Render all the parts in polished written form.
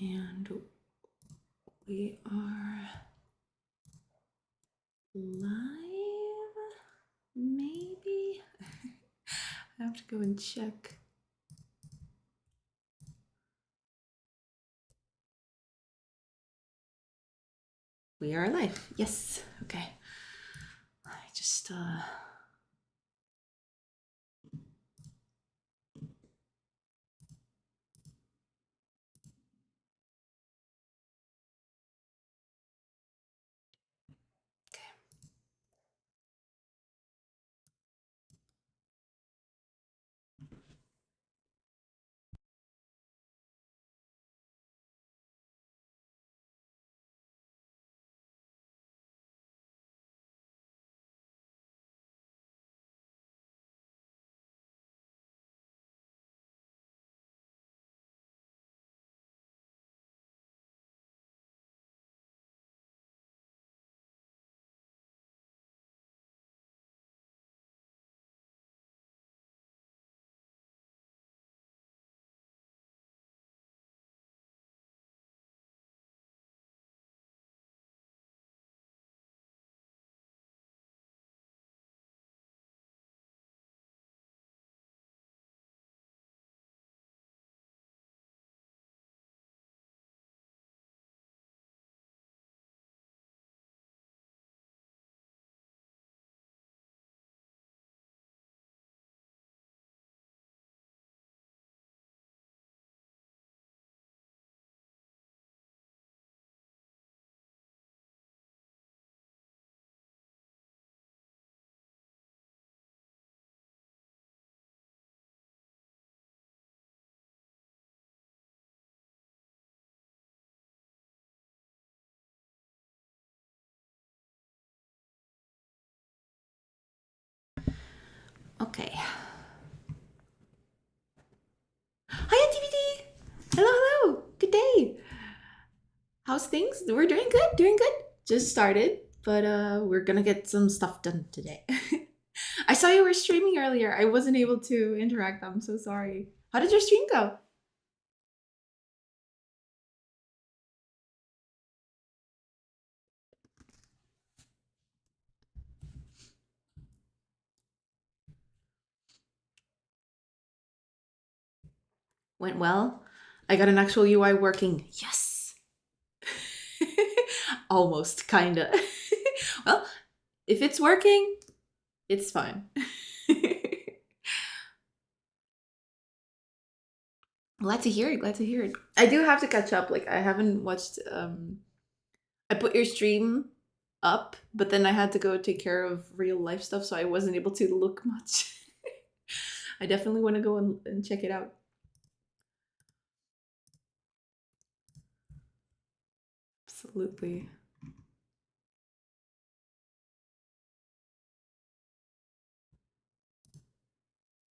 And we are live, maybe? I have to go and check. We are live, yes, okay. I just, okay. Hi, DVD! Hello, hello! Good day! How's things? We're doing good, doing good. Just started, but we're gonna get some stuff done today. I saw you were streaming earlier. I wasn't able to interact. I'm so sorry. How did your stream go? Went well. I got an actual UI working. Yes! Almost, kinda. Well, if it's working, it's fine. Glad to hear it. Glad to hear it. I do have to catch up. Like I haven't watched. I put your stream up, but then I had to go take care of real life stuff, so I wasn't able to look much. I definitely want to go and check it out. Absolutely.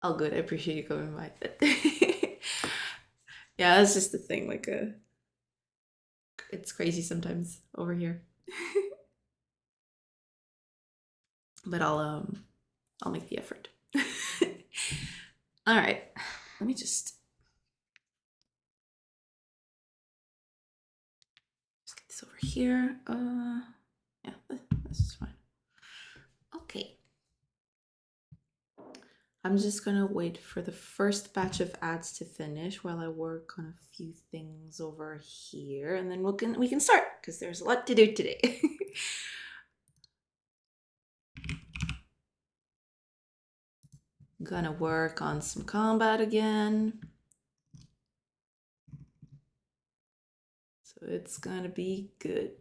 Oh, good. I appreciate you coming by. Yeah, that's just the thing. Like, it's crazy sometimes over here. But I'll make the effort. All right. Let me just get this over here. Yeah, this is fine. Okay. I'm just gonna wait for the first batch of ads to finish while I work on a few things over here, and then we can start because there's a lot to do today. Gonna work on some combat again. So it's gonna be good.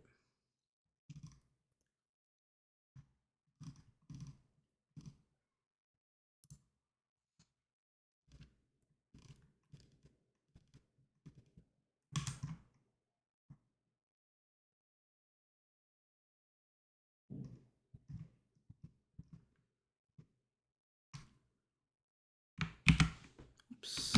Oops.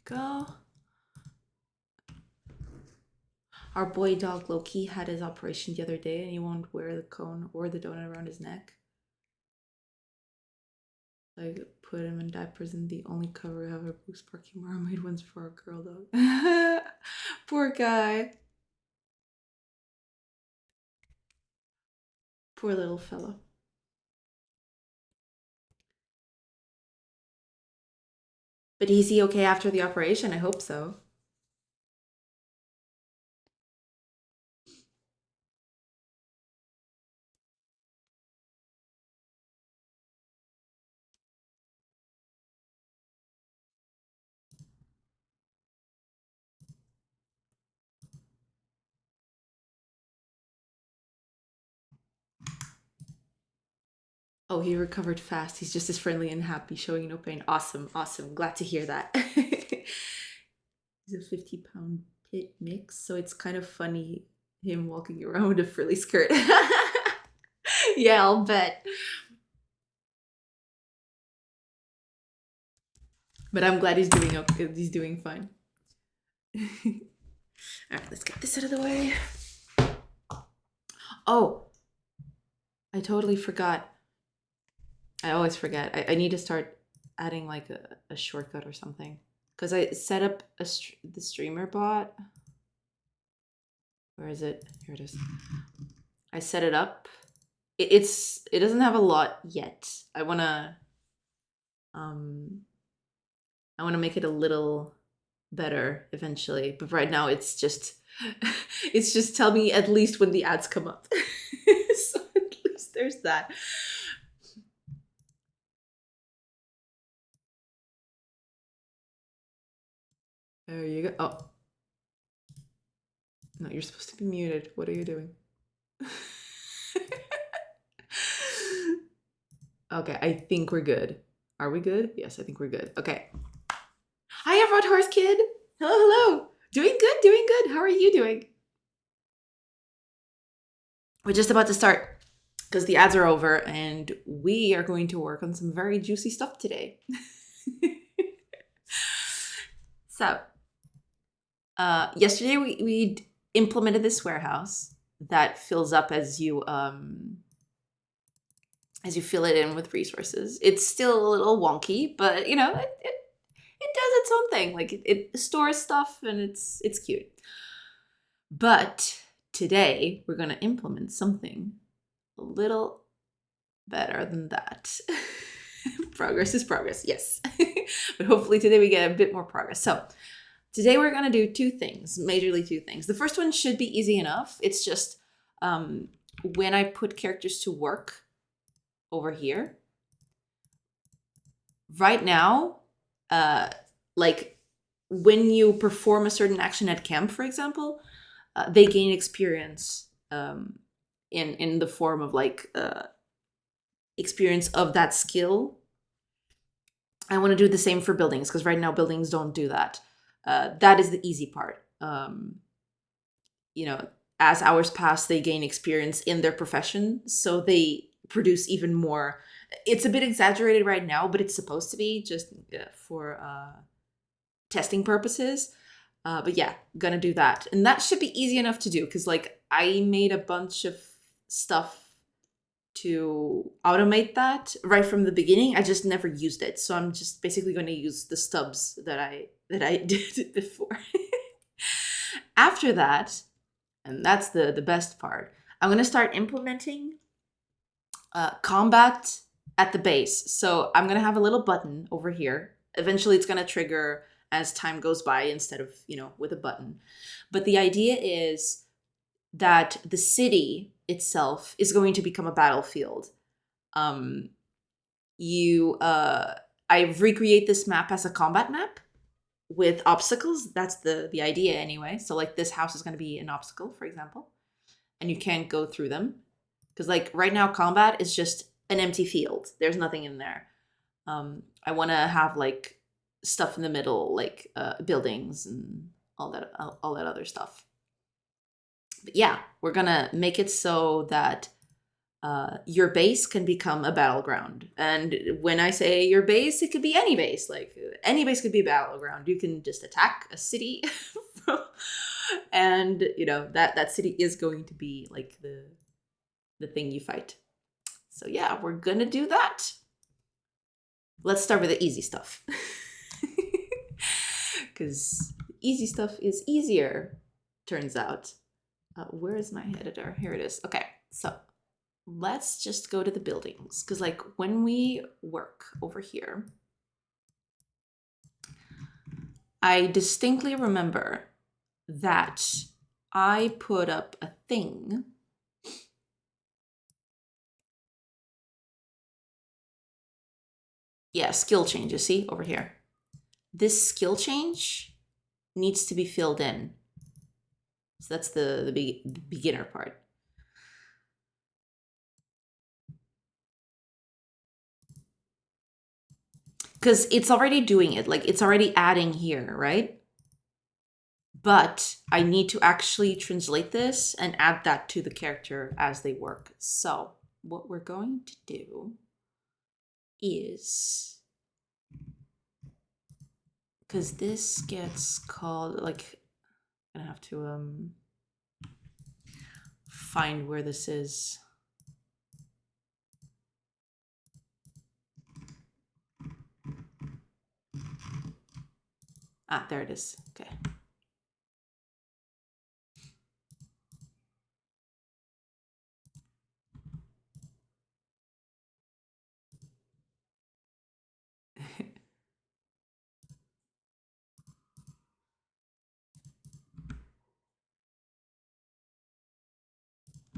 go. Our boy dog Loki had his operation the other day and he won't wear the cone or the donut around his neck. I put him in diapers and the only cover I have are blue sparky mermaid ones for our girl dog. Poor guy. Poor little fellow. But is he okay after the operation? I hope so. Oh, he recovered fast. He's just as friendly and happy, showing no pain. Awesome, awesome. Glad to hear that. He's a 50-pound pit mix, so it's kind of funny him walking around with a frilly skirt. Yeah, I'll bet. But I'm glad he's doing okay. He's doing fine. All right, let's get this out of the way. Oh, I totally forgot. I always forget. I need to start adding like a shortcut or something. Because I set up the streamer bot. Where is it? Here it is. I set it up. It doesn't have a lot yet. I wanna make it a little better eventually. But right now it's just tell me at least when the ads come up. So at least there's that. There you go. Oh. No, you're supposed to be muted. What are you doing? Okay, I think we're good. Are we good? Yes, I think we're good. Okay. Hi, everyone, Horse Kid. Hello, hello. Doing good, doing good. How are you doing? We're just about to start because the ads are over and we are going to work on some very juicy stuff today. So, yesterday we implemented this warehouse that fills up as you fill it in with resources. It's still a little wonky, but you know, it does its own thing. Like it stores stuff and it's cute. But today we're going to implement something a little better than that. Progress is progress, yes. But hopefully today we get a bit more progress. So today we're going to do two things, majorly two things. The first one should be easy enough. It's just when I put characters to work over here, right now, like when you perform a certain action at camp, for example, they gain experience in the form of like experience of that skill. I want to do the same for buildings because right now buildings don't do that. That is the easy part. You know, as hours pass, they gain experience in their profession, so they produce even more. It's a bit exaggerated right now, but it's supposed to be just for testing purposes. But yeah, gonna do that. And that should be easy enough to do because like I made a bunch of stuff to automate that right from the beginning. I just never used it. So I'm just basically going to use the stubs that I did before. After that, and that's the best part, I'm going to start implementing combat at the base. So I'm going to have a little button over here. Eventually it's going to trigger as time goes by instead of, you know, with a button. But the idea is that the city itself is going to become a battlefield. I recreate this map as a combat map with obstacles. That's the idea anyway. So like this house is going to be an obstacle, for example, and you can't go through them because like right now combat is just an empty field. There's nothing in there. I want to have like stuff in the middle, like buildings and all that other stuff. But yeah, we're gonna make it so that your base can become a battleground. And when I say your base, it could be any base. Like any base could be a battleground. You can just attack a city, and you know that city is going to be like the thing you fight. So yeah, we're gonna do that. Let's start with the easy stuff, because easy stuff is easier. Turns out. Where is my editor? Here it is. Okay, so let's just go to the buildings, because like when we work over here, I distinctly remember that I put up a thing. Yeah, skill changes, see over here. This skill change needs to be filled in. So that's the beginner part. Because it's already doing it, like it's already adding here, right? But I need to actually translate this and add that to the character as they work. So what we're going to do is, because this gets called, like, I'm gonna have to find where this is. Ah, there it is. Okay.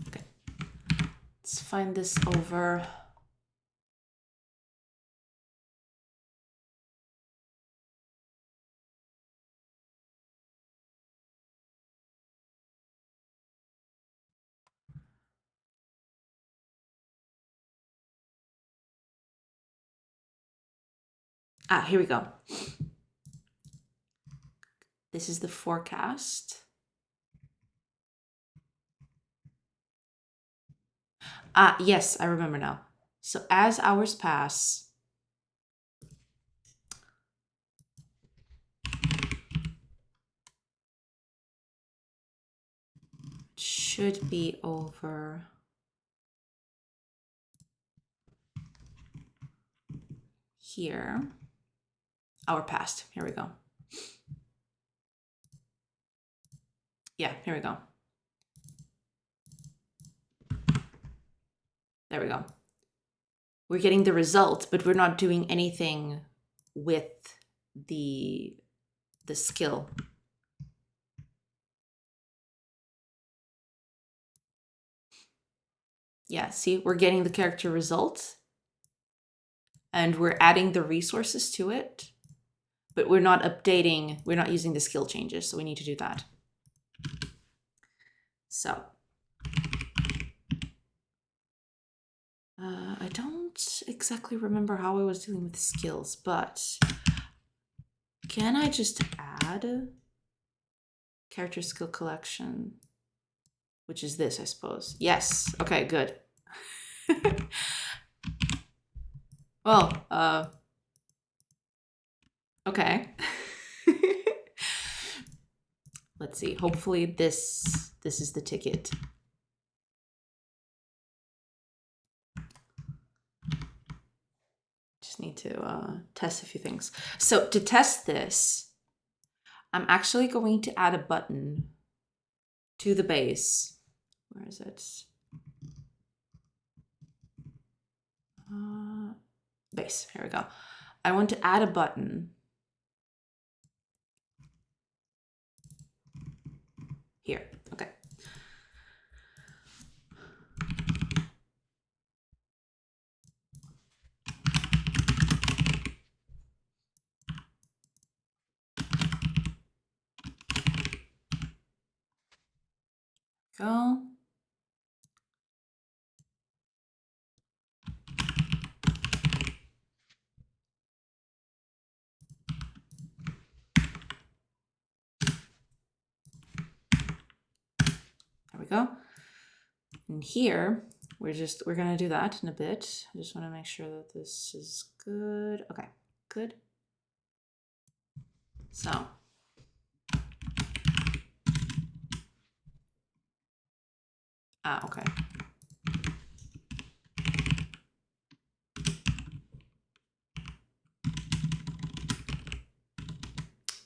Okay. Let's find this over. Ah, here we go. This is the forecast. Ah, yes, I remember now. So as hours pass, it should be over here. Hour passed. Here we go. Yeah, here we go. There we go. We're getting the result, but we're not doing anything with the skill. Yeah, see, we're getting the character result and we're adding the resources to it, but we're not updating, we're not using the skill changes, so we need to do that. So I don't exactly remember how I was dealing with skills, but can I just add character skill collection, which is this, I suppose? Yes. Okay, good. Well, okay. Let's see. Hopefully this is the ticket. Just need to test a few things. So to test this, I'm actually going to add a button to the base. Where is it? Base. Here we go. I want to add a button here. Okay. Go. There we go. And here we're gonna do that in a bit. I just want to make sure that this is good. Okay, good. So okay.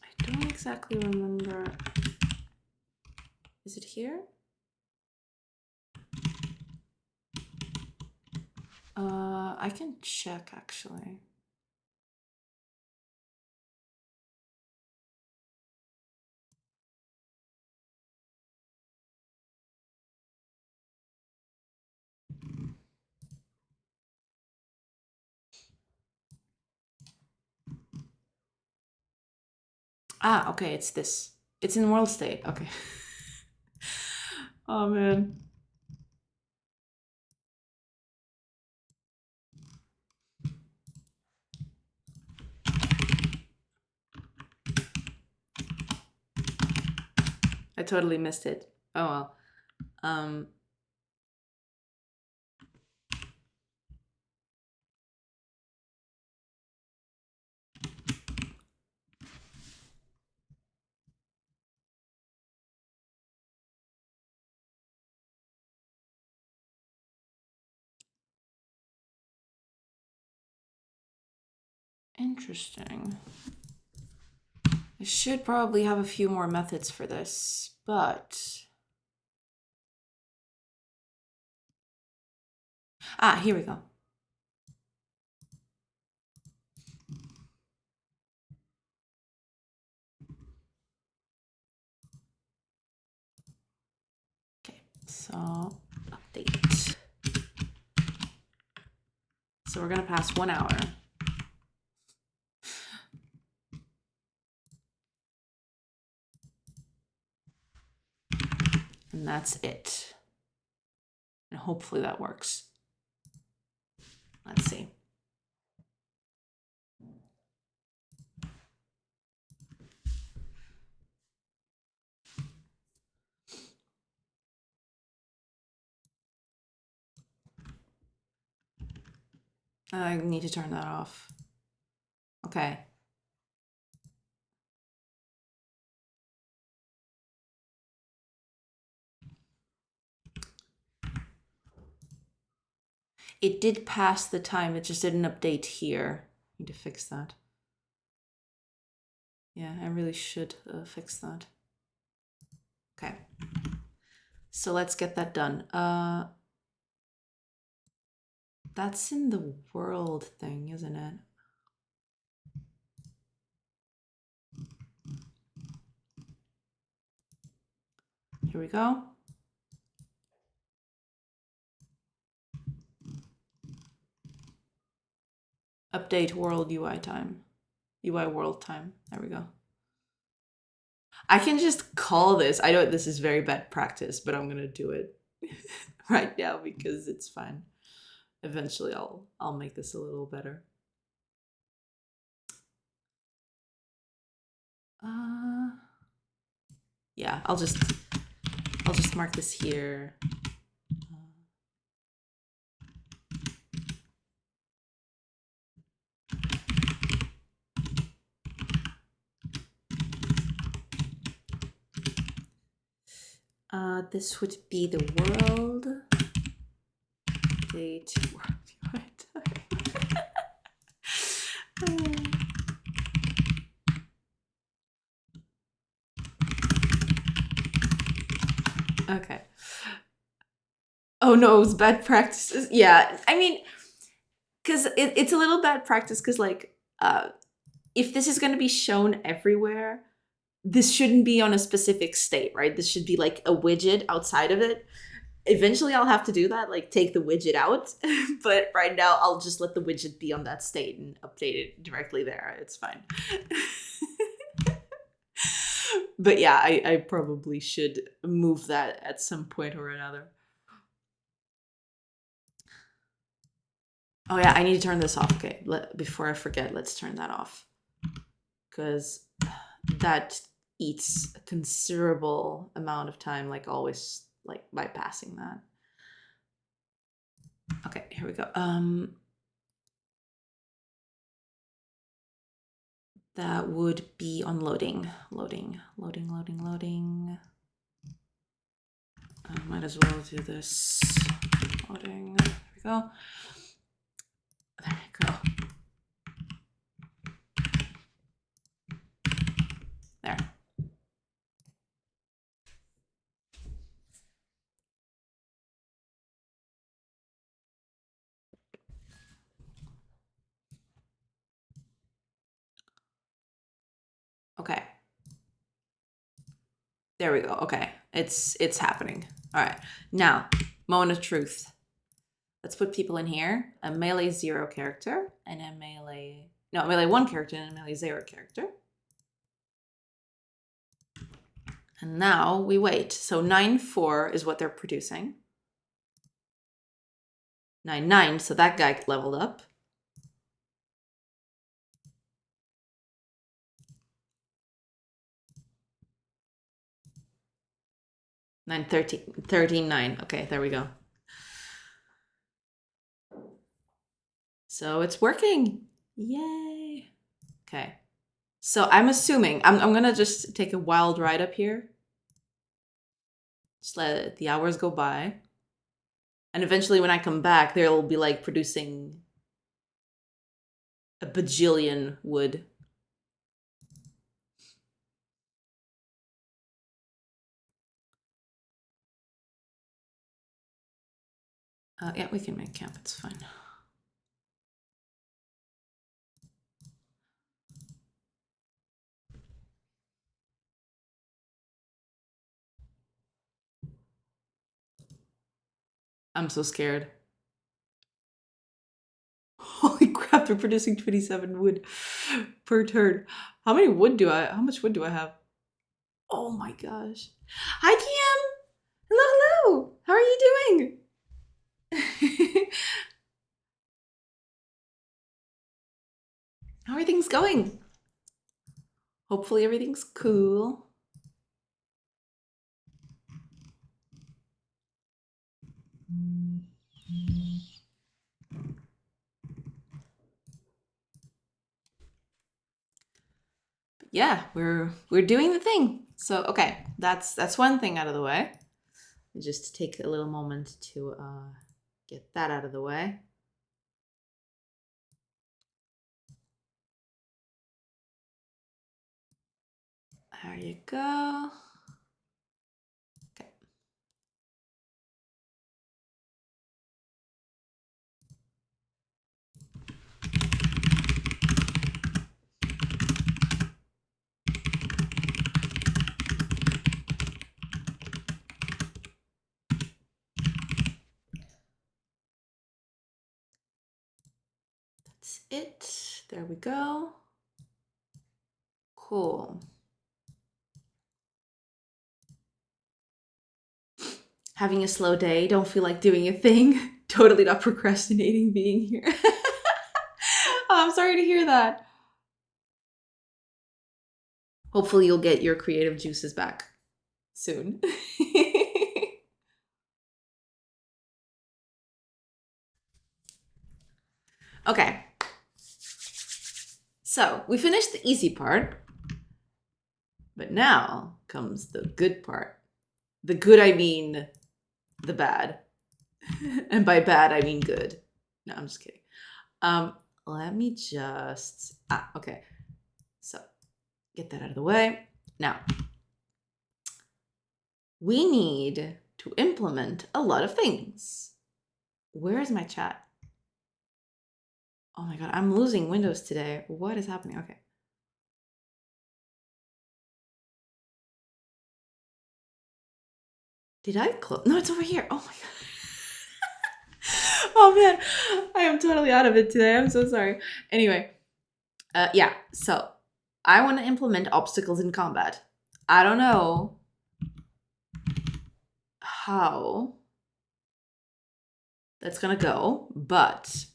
I don't exactly remember. Is it here? I can check actually. Okay, it's this. It's in world state. Okay. Oh man. I totally missed it. Oh well. Interesting. I should probably have a few more methods for this, but here we go. Okay, so update. So we're gonna pass 1 hour. And that's it. And hopefully that works. Let's see. I need to turn that off. Okay. It did pass the time, it just didn't update here. Need to fix that. Yeah, I really should fix that. Okay. So let's get that done. That's in the world thing, isn't it? Here we go. Update world UI time. UI world time. There we go. I can just call this. I know this is very bad practice, but I'm gonna do it right now because it's fine. Eventually I'll make this a little better. Yeah, I'll just mark this here. This would be the world date world time. Okay. Oh no, it was bad practices. Yeah, I mean, because it's a little bad practice because like if this is going to be shown everywhere, this shouldn't be on a specific state, right? This should be like a widget outside of it. Eventually I'll have to do that, like take the widget out. But right now I'll just let the widget be on that state and update it directly there. It's fine. But yeah, I probably should move that at some point or another. Oh yeah, I need to turn this off. Okay, before I forget, let's turn that off. Because that eats a considerable amount of time, like always, like bypassing that. Okay, here we go. That would be on loading. Loading. Might as well do this. Loading. There we go. There we go. There. Okay. There we go. Okay. It's happening. All right. Now, moment of truth. Let's put people in here. A melee 0 character and a melee 1 character and a melee 0 character. And now we wait. So 9-4 is what they're producing. 9-9, so that guy leveled up. 9-13, 13-9. Okay, there we go. So it's working. Yay. Okay. So I'm assuming, I'm gonna just take a wild ride up here. Just let the hours go by. And eventually when I come back, they'll be like producing a bajillion wood. Yeah, we can make camp, it's fine. I'm so scared. Holy crap, they're producing 27 wood per turn. How much wood do I have? Oh my gosh. Hi, TM! Hello, hello! How are you doing? How are things going? Hopefully everything's cool. Yeah, we're doing the thing. So okay, that's one thing out of the way. Just take a little moment to get that out of the way. There you go. Okay. That's it. There we go. Cool. Having a slow day, don't feel like doing a thing. Totally not procrastinating being here. Oh, I'm sorry to hear that. Hopefully you'll get your creative juices back soon. Okay. So we finished the easy part, but now comes the good part. The good, I mean the bad. And by bad, I mean good. No, I'm just kidding. Let me just, okay. So get that out of the way. Now, we need to implement a lot of things. Where is my chat? Oh my God, I'm losing Windows today. What is happening? Okay. Did I close? No, it's over here. Oh my God. Oh man, I am totally out of it today. I'm so sorry. Anyway, yeah, so I want to implement obstacles in combat. I don't know how that's gonna go, but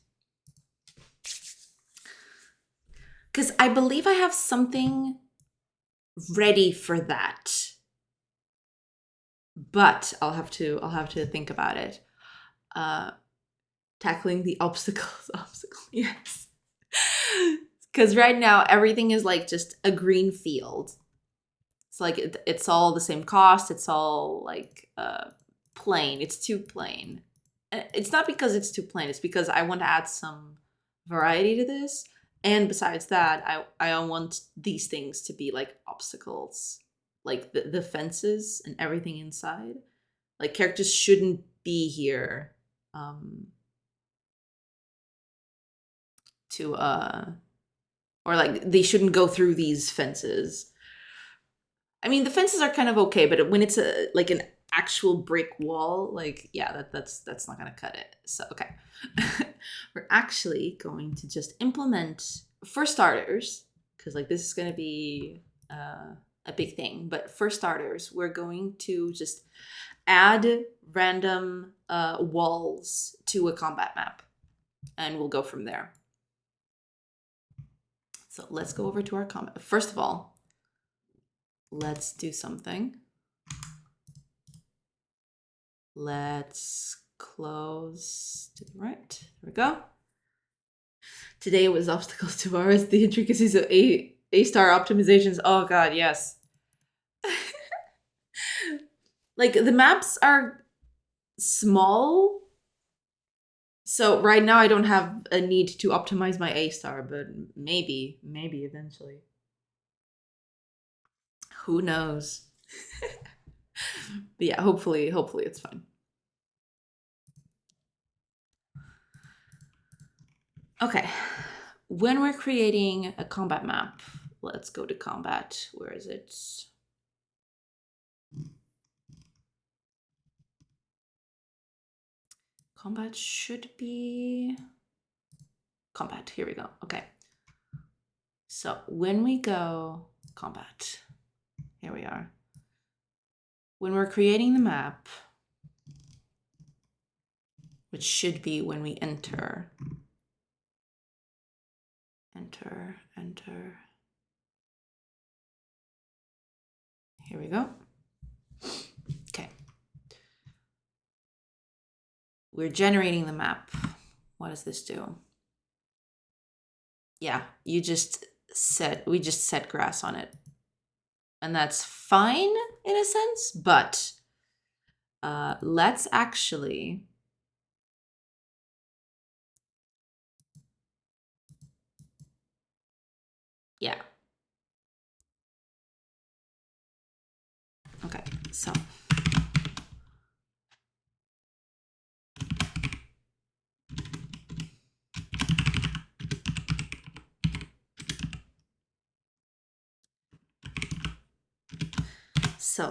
because I believe I have something ready for that, but I'll have to think about it. tackling the obstacles. Yes. Because right now everything is like just a green field. It's like it's all the same cost. It's all like plain. It's too plain. It's not because it's too plain. It's because I want to add some variety to this. And besides that, I want these things to be like obstacles, like the fences and everything inside. Like characters shouldn't be here to or like they shouldn't go through these fences. I mean, the fences are kind of okay, but when it's a like an actual brick wall, like yeah, that's not gonna cut it. So okay, we're actually going to just implement for starters, because like this is gonna be a big thing. But for starters, we're going to just add random walls to a combat map, and we'll go from there. So let's go over to our combat. First of all, let's do something. Let's close to the right. There we go. Today was obstacles, tomorrow is the intricacies of A-star optimizations. Oh god, yes. Like the maps are small. So right now I don't have a need to optimize my A-star, but maybe eventually. Who knows? But yeah, hopefully it's fine. Okay, when we're creating a combat map, let's go to combat. Where is it? Combat should be combat. Here we go. Okay. So when we go combat, here we are. When we're creating the map, which should be when we enter. Enter. Here we go. Okay. We're generating the map. What does this do? Yeah, we just set grass on it. And that's fine in a sense, but let's actually yeah. Okay, so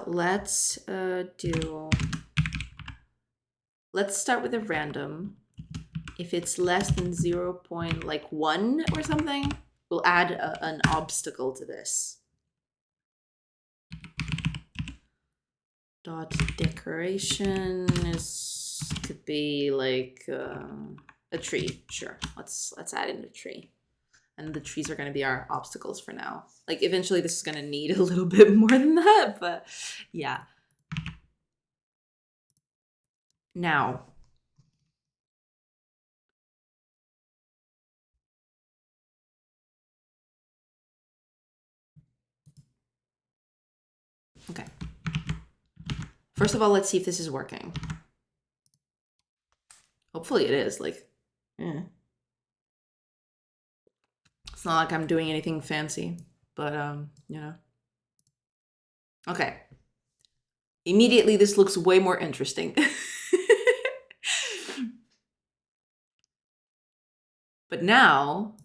let's let's start with a random. If it's less than 0.1 or something, we'll add an obstacle to this. Dot decoration could be like a tree. Sure, let's add in a tree, and the trees are going to be our obstacles for now. Like eventually, this is going to need a little bit more than that, but yeah. Now, okay. First of all, let's see if this is working. Hopefully it is. Like, yeah. It's not like I'm doing anything fancy, but you know. Okay. Immediately, this looks way more interesting. But now,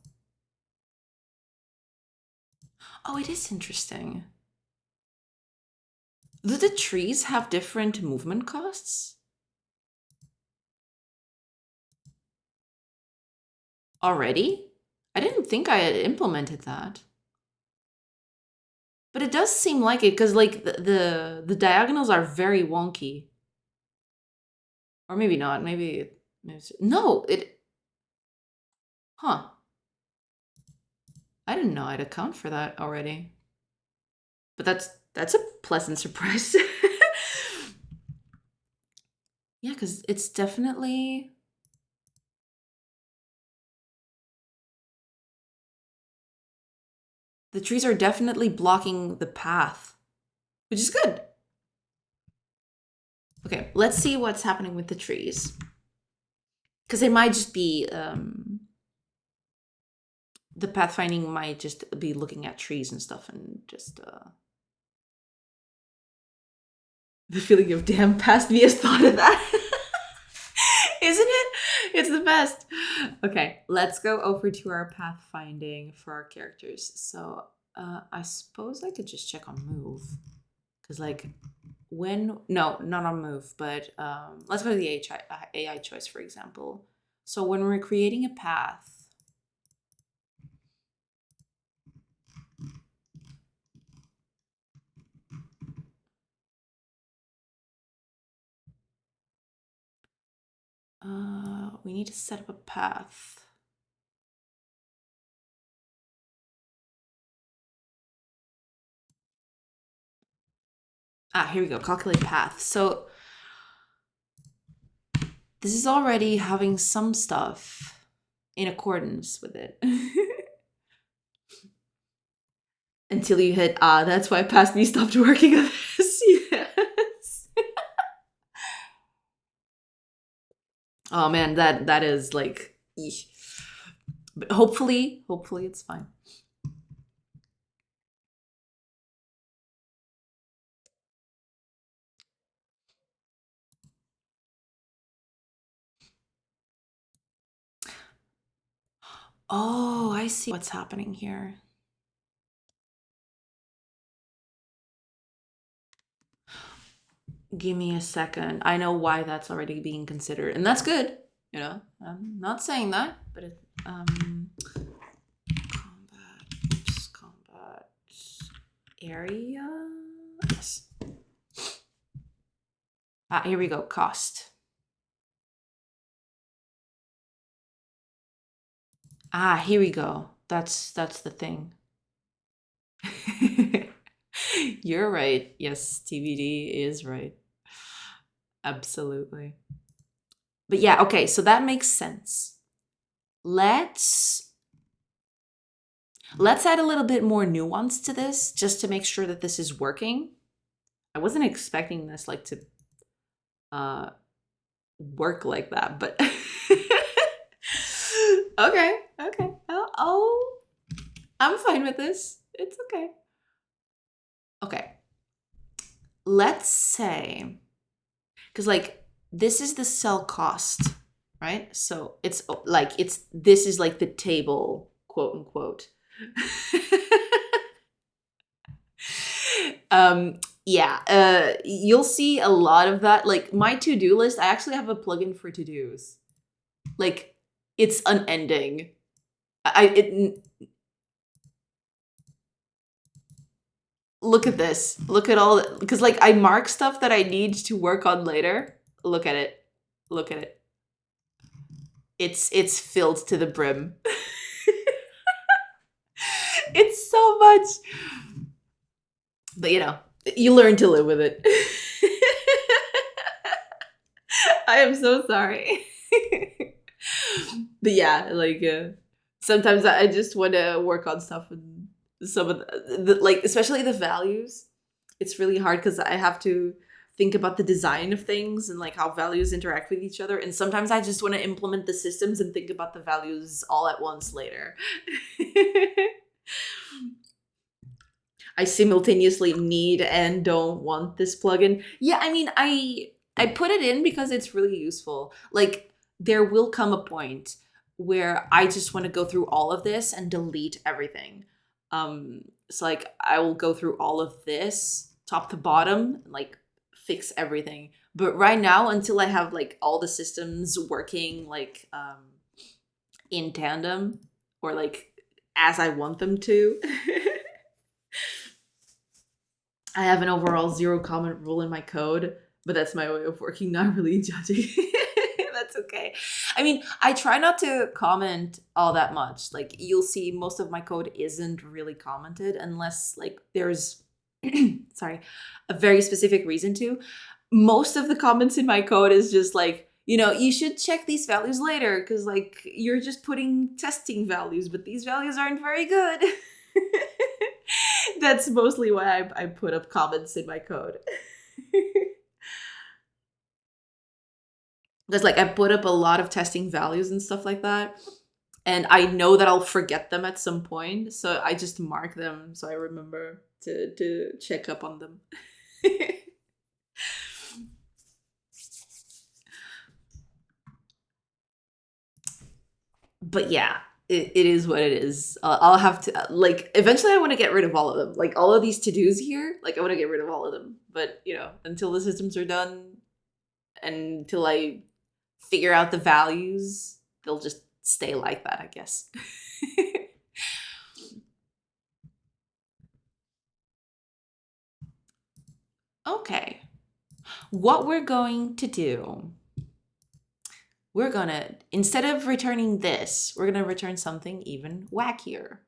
oh, it is interesting. Do the trees have different movement costs? Already? I didn't think I had implemented that. But it does seem like it, because like the diagonals are very wonky. Or maybe not. Maybe no, it. Huh. I didn't know I'd account for that already. But that's a pleasant surprise. Yeah, because it's definitely The trees are definitely blocking the path, which is good. Okay, let's see what's happening with the trees. Because it might just be, the pathfinding might just be looking at trees and stuff and just, the feeling of damn past me has thought of that. Isn't it? It's the best. Okay, let's go over to our pathfinding for our characters. So I suppose I could just check on move. Because like no, not on move, but let's go to the AI choice, for example. So when we're creating a path, we need to set up a path. Here we go, calculate path. So this is already having some stuff in accordance with it. Until you hit, that's why past me stopped working on this. Yes. Oh man, that is like, eesh. But hopefully it's fine. Oh, I see what's happening here. Give me a second. I know why that's already being considered, and that's good. You know, I'm not saying that, but it, combat area. Yes. Here we go. Cost. Here we go. That's the thing. You're right. Yes, TBD is right. Absolutely. But yeah, okay, so that makes sense. Let's add a little bit more nuance to this just to make sure that this is working. I wasn't expecting this like to work like that, but okay. I'm fine with this. It's okay. Okay. Let's say, because like this is the sell cost, right? So it's like this is like the table, quote unquote. Yeah, you'll see a lot of that. Like my to-do list, I actually have a plugin for to-dos. Like it's unending. Look at this. Look at all, because like I mark stuff that I need to work on later. Look at it. Look at it. It's filled to the brim. It's so much. But you know, you learn to live with it. I am so sorry. But yeah, like sometimes I just want to work on stuff and some of the like, especially the values. It's really hard because I have to think about the design of things and like how values interact with each other. And sometimes I just want to implement the systems and think about the values all at once later. I simultaneously need and don't want this plugin. Yeah, I mean, I put it in because it's really useful. Like there will come a point where I just want to go through all of this and delete everything. So like I will go through all of this top to bottom and like fix everything. But right now, until I have like all the systems working like in tandem or like as I want them to, I have an overall 0 comment rule in my code, but that's my way of working, not really judging. That's okay. I mean, I try not to comment all that much. Like you'll see most of my code isn't really commented unless like there's sorry, a very specific reason to. Most of the comments in my code is just like, you know, you should check these values later because like you're just putting testing values, but these values aren't very good. That's mostly why I put up comments in my code. Because like I put up a lot of testing values and stuff like that. And I know that I'll forget them at some point. So I just mark them so I remember to check up on them. But yeah, it is what it is. I'll have to, like, eventually I want to get rid of all of them. Like, all of these to-dos here, like, I want to get rid of all of them. But, you know, until the systems are done and until I figure out the values, they'll just stay like that, I guess. Okay. What we're going to do, we're gonna, instead of returning this, we're gonna return something even wackier.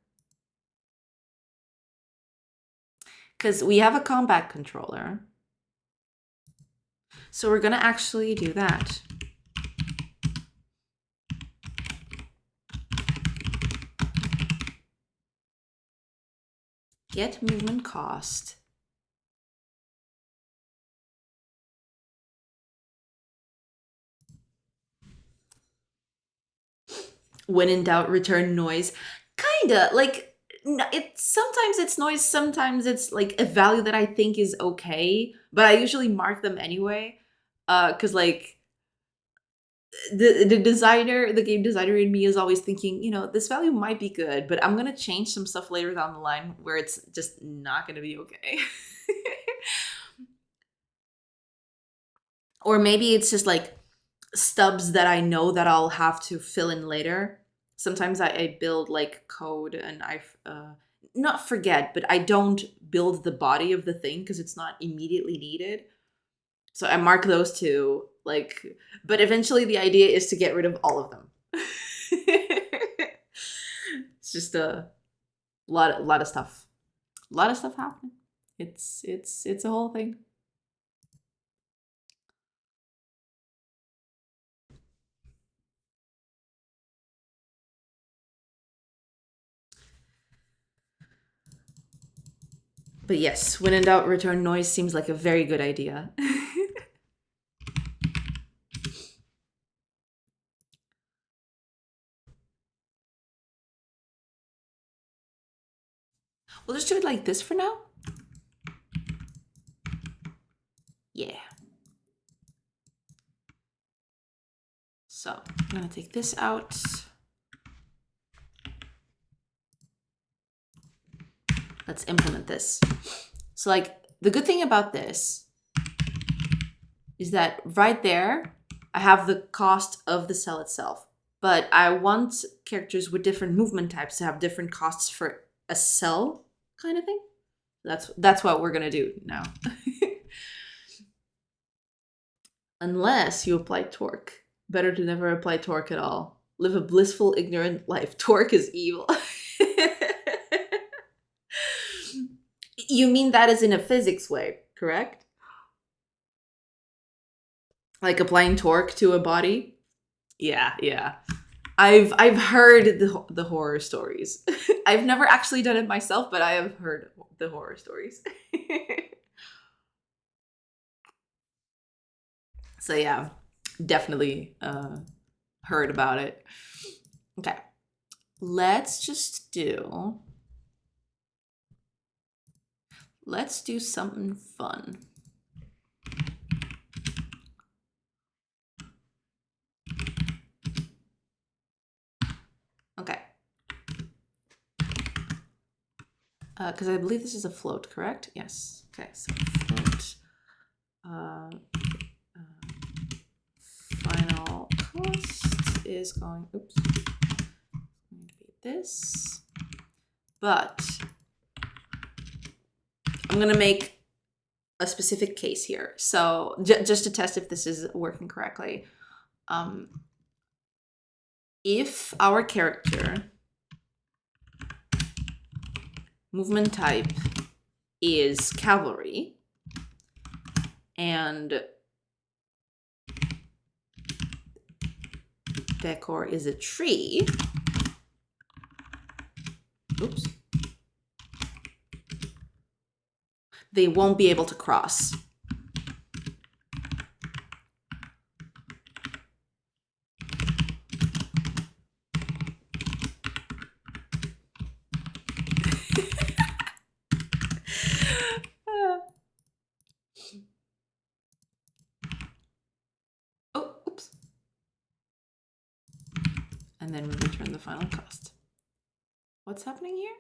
Because we have a combat controller. So we're gonna actually do that. Get movement cost. When in doubt, return noise. Kinda, like, sometimes it's noise, sometimes it's like a value that I think is okay, but I usually mark them anyway. Cause like the designer, the game designer in me is always thinking, you know, this value might be good, but I'm gonna change some stuff later down the line where it's just not gonna be okay. Or maybe it's just like stubs that I know that I'll have to fill in later. Sometimes I build like code and I not forget, but I don't build the body of the thing because it's not immediately needed. So I mark those two, like, but eventually the idea is to get rid of all of them. It's just a lot of stuff. A lot of stuff happening. It's a whole thing. But yes, when in doubt, return noise seems like a very good idea. We'll just do it like this for now. Yeah. So I'm gonna take this out. Let's implement this. So like the good thing about this is that right there, I have the cost of the cell itself, but I want characters with different movement types to have different costs for a cell kind of thing. That's what we're gonna do now. Unless you apply torque. Better to never apply torque at all. Live a blissful, ignorant life. Torque is evil. You mean that as in a physics way, correct? Like applying torque to a body? Yeah. I've heard the horror stories. I've never actually done it myself, but I have heard the horror stories. So yeah, definitely heard about it. Okay, let's do something fun. Okay. Because I believe this is a float, correct? Yes. Okay, so float. Final cost is going to be this. But I'm going to make a specific case here. So just to test if this is working correctly. If our character movement type is cavalry and decor is a tree, oops, they won't be able to cross. Oh, oops. And then we return the final cost. What's happening here?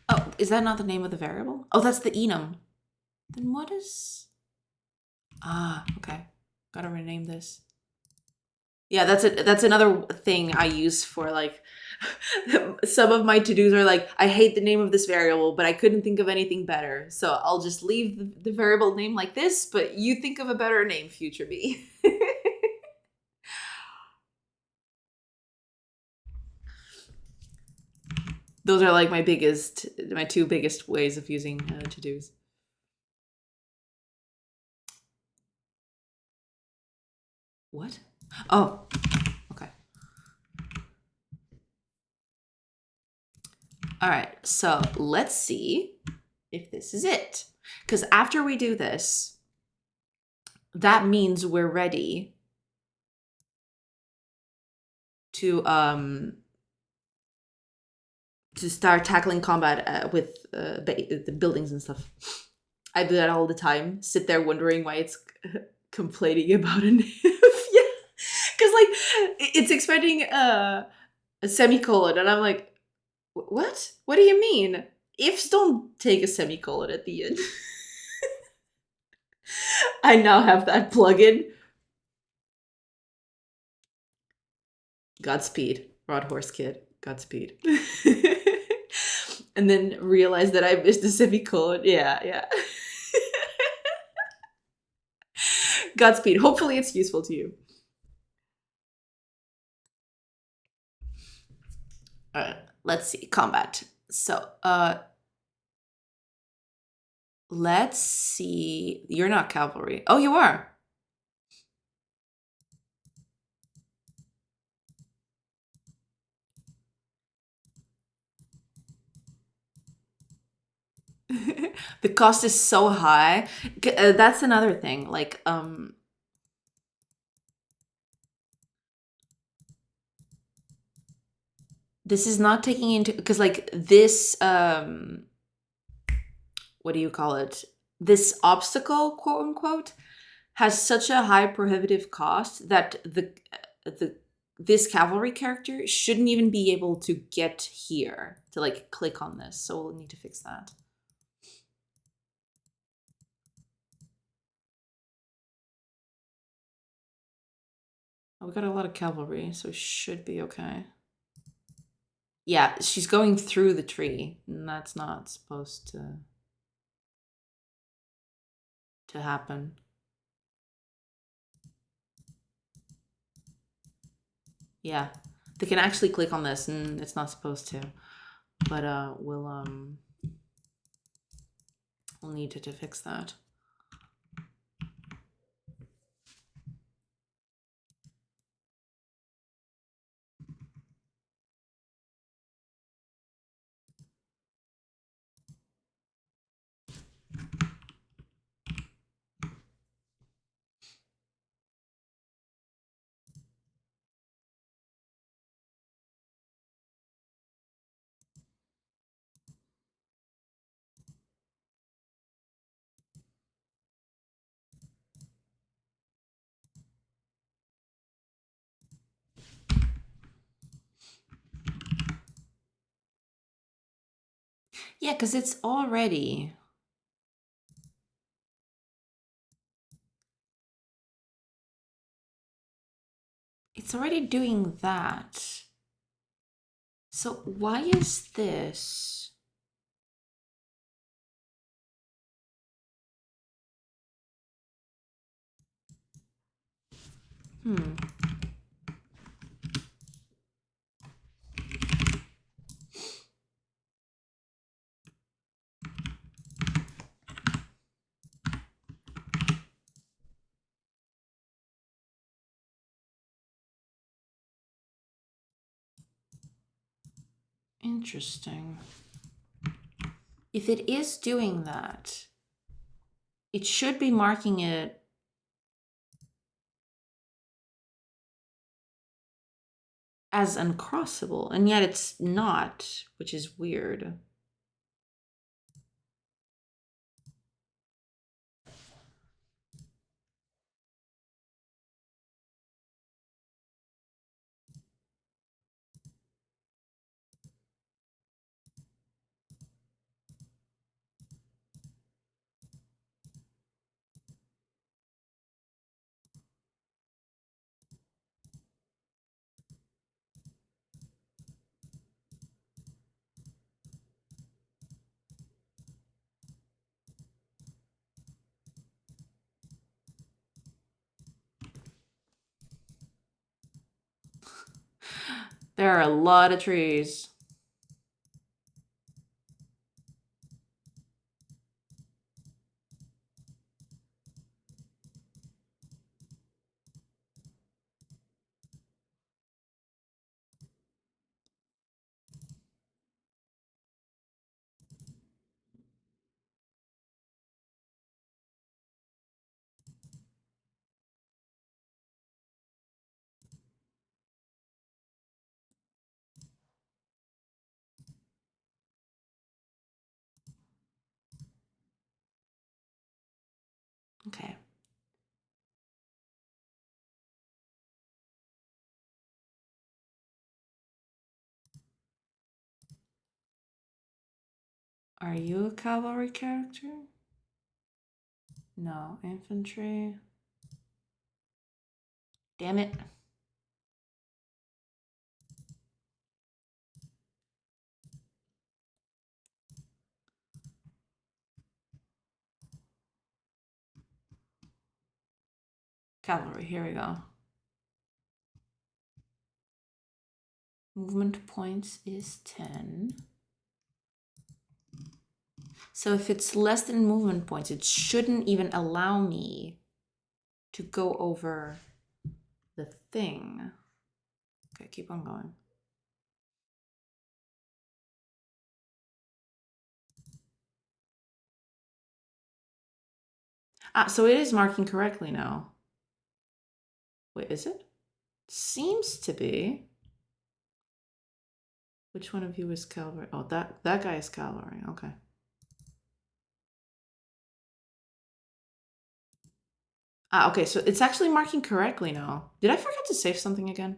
Oh, is that not the name of the variable? Oh, that's the enum. Then what is... Ah, okay. Gotta rename this. Yeah, that's it. That's another thing I use for like some of my to-dos are like, I hate the name of this variable, but I couldn't think of anything better. So I'll just leave the variable name like this, but you think of a better name, future me. Those are like my two biggest ways of using to-dos. What? Oh, okay. All right, so let's see if this is it. Because after we do this, that means we're ready to start tackling combat with the buildings and stuff. I do that all the time. Sit there wondering why it's complaining about an if. Yeah, because like it's expecting a semicolon, and I'm like, what? What do you mean? Ifs don't take a semicolon at the end. I now have that plugin. Godspeed, Rod Horse Kid. Godspeed. And then realize that I missed the semicolon. Yeah. Godspeed. Hopefully it's useful to you. Let's see. Combat. So, let's see. You're not cavalry. Oh, you are. The cost is so high. That's another thing. Like, this is not taking into, because like this, what do you call it? This obstacle, quote unquote, has such a high prohibitive cost that this cavalry character shouldn't even be able to get here to like click on this. So we'll need to fix that. Oh, we got a lot of cavalry, so it should be okay. Yeah, she's going through the tree, and that's not supposed to happen. Yeah, they can actually click on this, and it's not supposed to. But we'll need to fix that. Yeah, because it's already... It's already doing that. So why is this? Interesting. If it is doing that, it should be marking it as uncrossable, and yet it's not, which is weird. There are a lot of trees. Okay. Are you a cavalry character? No, infantry. Damn it. Cavalry, here we go. Movement points is 10. So if it's less than movement points, it shouldn't even allow me to go over the thing. Okay, keep on going. Ah, so it is marking correctly now. Wait, is it? Seems to be. Which one of you is cavalry? Oh, that guy is cavalry. Okay. Ah, okay, so it's actually marking correctly now. Did I forget to save something again?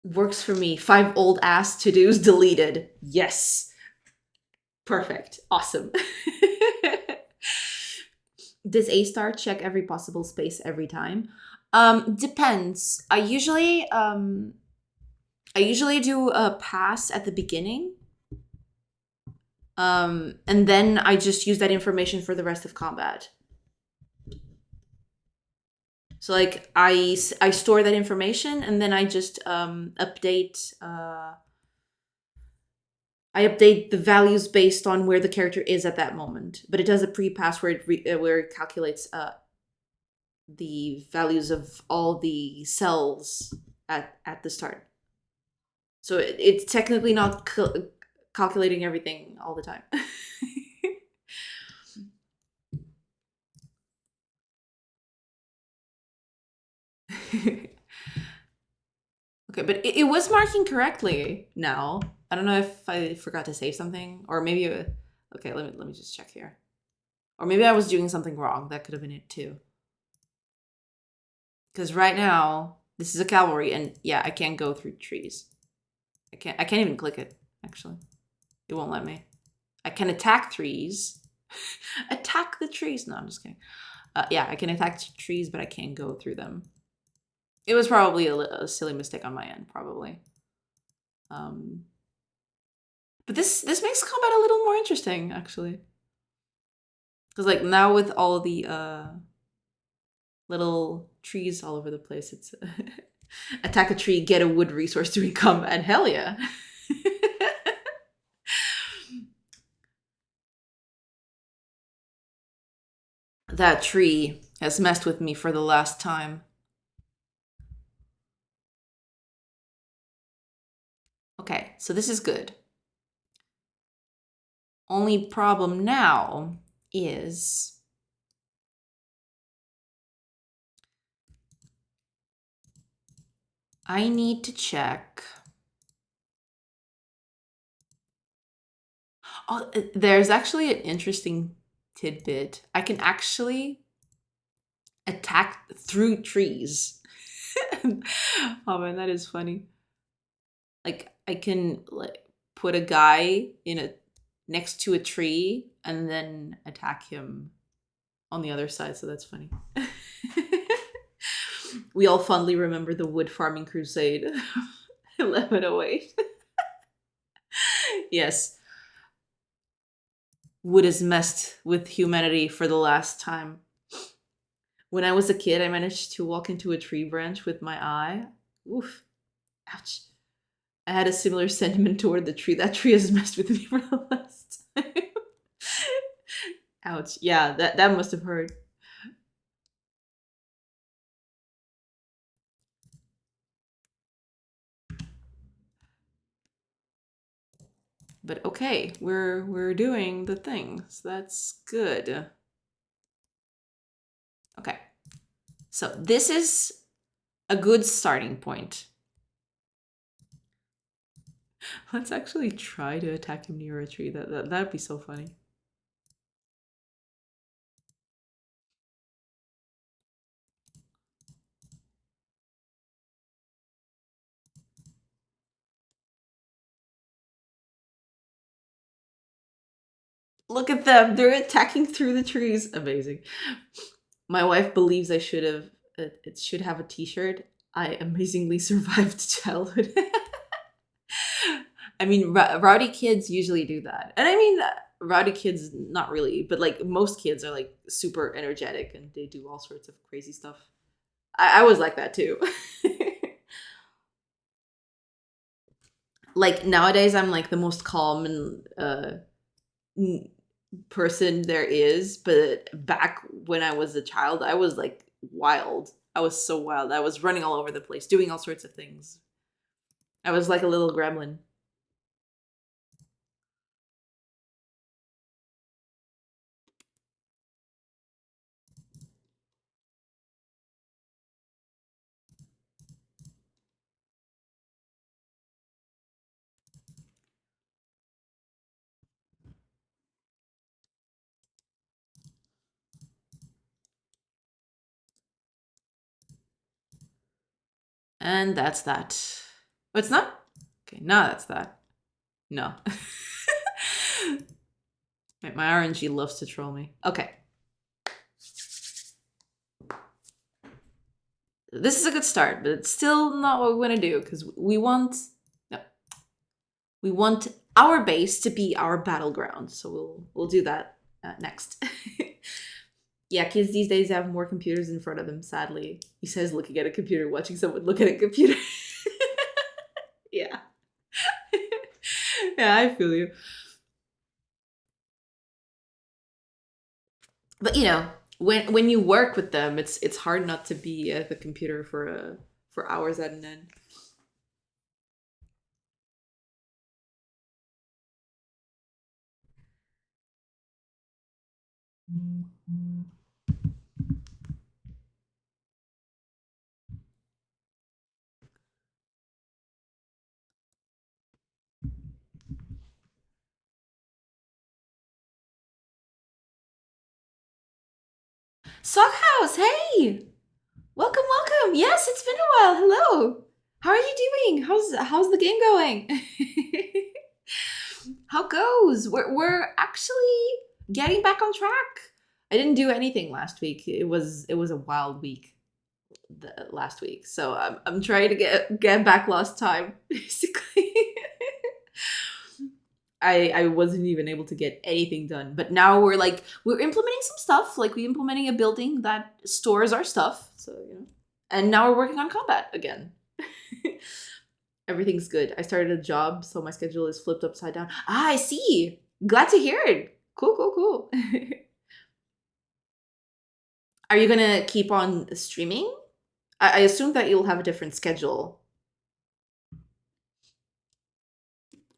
Works for me. 5 old ass to-dos deleted. Yes. Perfect. Awesome. Does A star check every possible space every time? Depends. I usually do a pass at the beginning. And then I just use that information for the rest of combat. So like I store that information and then I just update I update the values based on where the character is at that moment. But it does a pre-pass where it calculates the values of all the cells at the start. So it's technically not calculating everything all the time. Okay, but it was marking correctly now. I don't know if I forgot to save something, or maybe okay. Let me just check here, or maybe I was doing something wrong. That could have been it too. Because right now this is a cavalry, and yeah, I can't go through trees. I can't even click it. Actually, it won't let me. I can attack trees. Attack the trees. No, I'm just kidding. Yeah, I can attack trees, but I can't go through them. It was probably a silly mistake on my end, probably. But this makes combat a little more interesting, actually. Because like now with all the little trees all over the place, it's attack a tree, get a wood resource during combat. Hell yeah. That tree has messed with me for the last time. Okay, so this is good. Only problem now is I need to check. Oh, there's actually an interesting tidbit. I can actually attack through trees. Oh man, that is funny. Like I can like put a guy in a next to a tree and then attack him on the other side, so that's funny. We all fondly remember the wood farming crusade. 1108. Yes. Wood has messed with humanity for the last time. When I was a kid, I managed to walk into a tree branch with my eye. Oof. Ouch. I had a similar sentiment toward the tree. That tree has messed with me for the last time. Ouch. Yeah, that must have hurt. But okay, we're doing the things. That's good. Okay. So this is a good starting point. Let's actually try to attack him near a tree. That'd be so funny. Look at them. They're attacking through the trees. Amazing. My wife believes I should have it should have a t-shirt. I amazingly survived childhood. I mean, rowdy kids usually do that. And I mean, rowdy kids not really, but like most kids are like super energetic and they do all sorts of crazy stuff. I was like that too. Like nowadays I'm like the most calm and person there is, but back when I was a child, I was like wild. I was so wild. I was running all over the place, doing all sorts of things. I was like a little gremlin. And that's that. Oh, it's not? Okay, now that's that. No. My RNG loves to troll me. Okay. This is a good start, but it's still not what we want to do because we want no, we want our base to be our battleground. So we'll do that next. Yeah, kids these days have more computers in front of them. Sadly, he says, looking at a computer, watching someone look at a computer. Yeah, yeah, I feel you. But you know, when you work with them, it's hard not to be at the computer for hours at an end. Sockhouse, hey, welcome, welcome. Yes, it's been a while. Hello. How are you doing? How's the game going? How goes? We're actually getting back on track. I didn't do anything last week. It was a wild week last week. So I'm trying to get back lost time basically. I wasn't even able to get anything done. But now we're implementing some stuff. Like we implementing a building that stores our stuff. So, you know. And now we're working on combat again. Everything's good. I started a job, so my schedule is flipped upside down. Ah, I see. Glad to hear it. Cool, cool, cool. Are you gonna keep on streaming? I assume that you'll have a different schedule.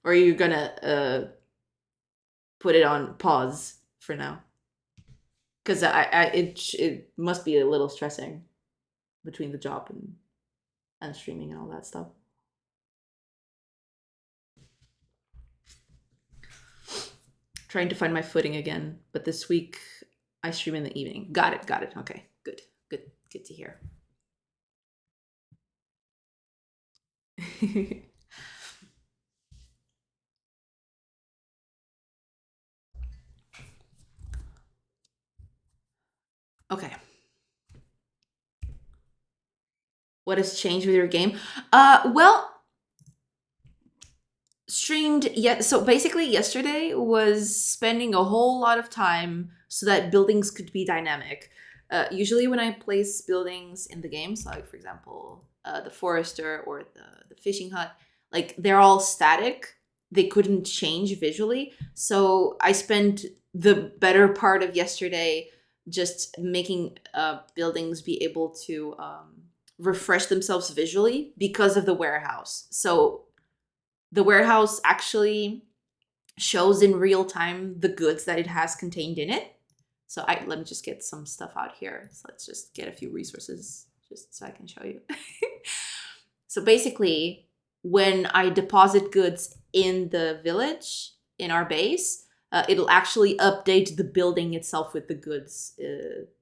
Or are you gonna put it on pause for now? Because it must be a little stressing between the job and streaming and all that stuff. Trying to find my footing again, but this week I stream in the evening. Got it. Okay, good to hear. Okay. What has changed with your game? Well, streamed yet. So basically, yesterday was spending a whole lot of time so that buildings could be dynamic. Usually, when I place buildings in the games, like for example, the forester or the fishing hut, like they're all static. They couldn't change visually. So I spent the better part of yesterday just making buildings be able to refresh themselves visually because of the warehouse. So the warehouse actually shows in real time the goods that it has contained in it. So let me just get some stuff out here. So let's just get a few resources just so I can show you. So basically, when I deposit goods in the village, in our base, it'll actually update the building itself with the goods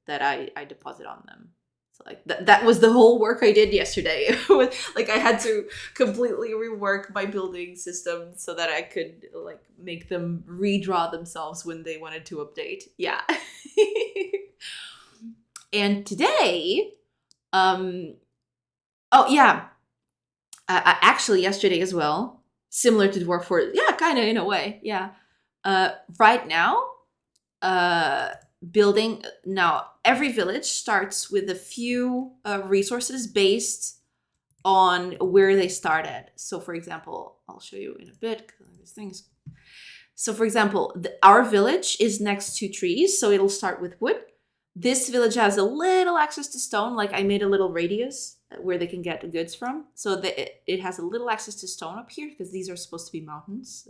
that I deposit on them. So like that was the whole work I did yesterday. Like I had to completely rework my building system so that I could like make them redraw themselves when they wanted to update. Yeah. And today, oh yeah, actually yesterday as well, similar to Dwarf Forest. Yeah, kind of in a way. Yeah. Right now, building now every village starts with a few resources based on where they started. So for example, I'll show you in a bit because these things. So for example, our village is next to trees, so it'll start with wood. This village has a little access to stone, like I made a little radius where they can get the goods from. So it has a little access to stone up here because these are supposed to be mountains.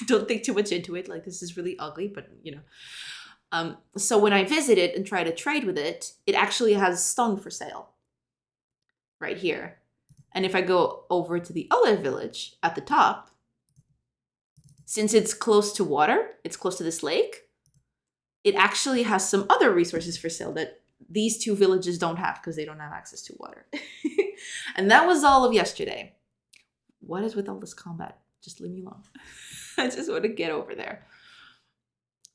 Don't think too much into it. Like this is really ugly, but you know. So when I visit it and try to trade with it, it actually has stone for sale right here. And if I go over to the other village at the top, since it's close to water, it's close to this lake, it actually has some other resources for sale that these two villages don't have because they don't have access to water. And that was all of yesterday. What is with all this combat? Just leave me alone. I just want to get over there.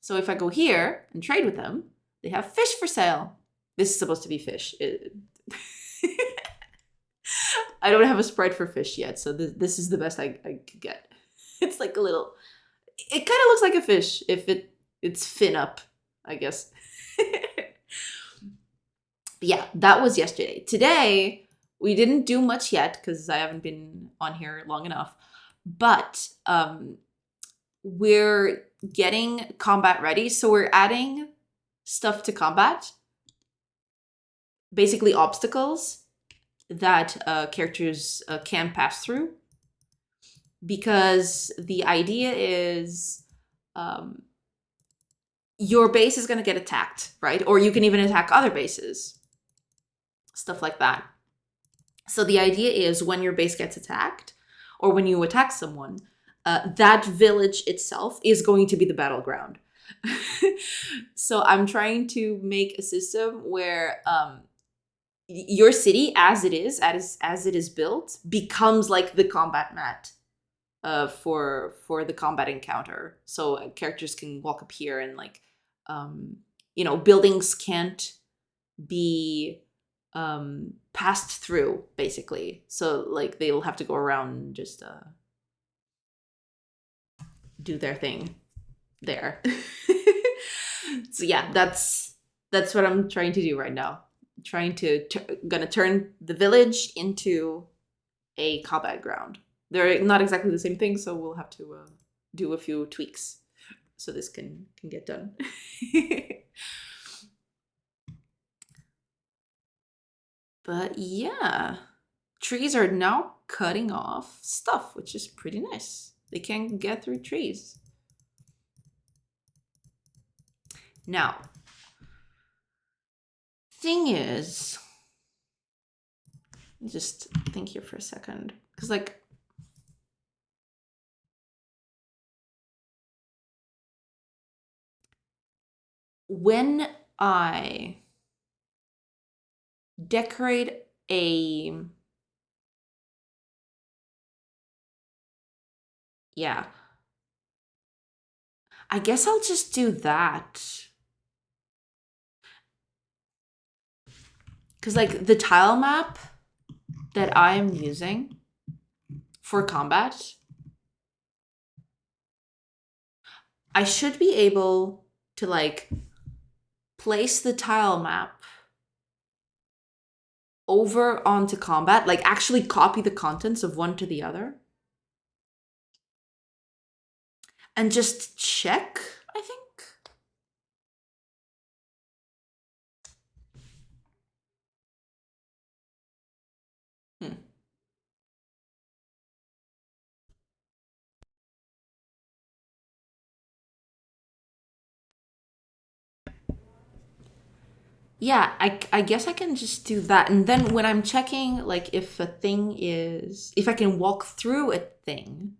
So if I go here and trade with them, they have fish for sale. This is supposed to be fish. I don't have a spread for fish yet, so this is the best I could get. It's like a little... It kind of looks like a fish if it's fin up, I guess. Yeah, that was yesterday. Today, we didn't do much yet because I haven't been on here long enough. But we're getting combat ready. So we're adding stuff to combat. Basically obstacles that characters can pass through. Because the idea is your base is going to get attacked, right? Or you can even attack other bases. Stuff like that. So the idea is when your base gets attacked, or when you attack someone, that village itself is going to be the battleground. So I'm trying to make a system where your city, as it is built, becomes like the combat mat for the combat encounter. So characters can walk up here and like, buildings can't be passed through basically. So like they'll have to go around and just do their thing there. So yeah, that's what I'm trying to do right now. Gonna turn the village into a combat ground. They're not exactly the same thing, so we'll have to do a few tweaks so this can get done. But yeah, trees are now cutting off stuff, which is pretty nice. They can get through trees. Now, thing is, just think here for a second, because like when I decorate a, yeah, I guess I'll just do that. Because like the tile map that I am using for combat, I should be able to like place the tile map over onto combat, like actually copy the contents of one to the other. And just check, I think. Yeah, I guess I can just do that. And then when I'm checking, like, if a thing is, if I can walk through a thing,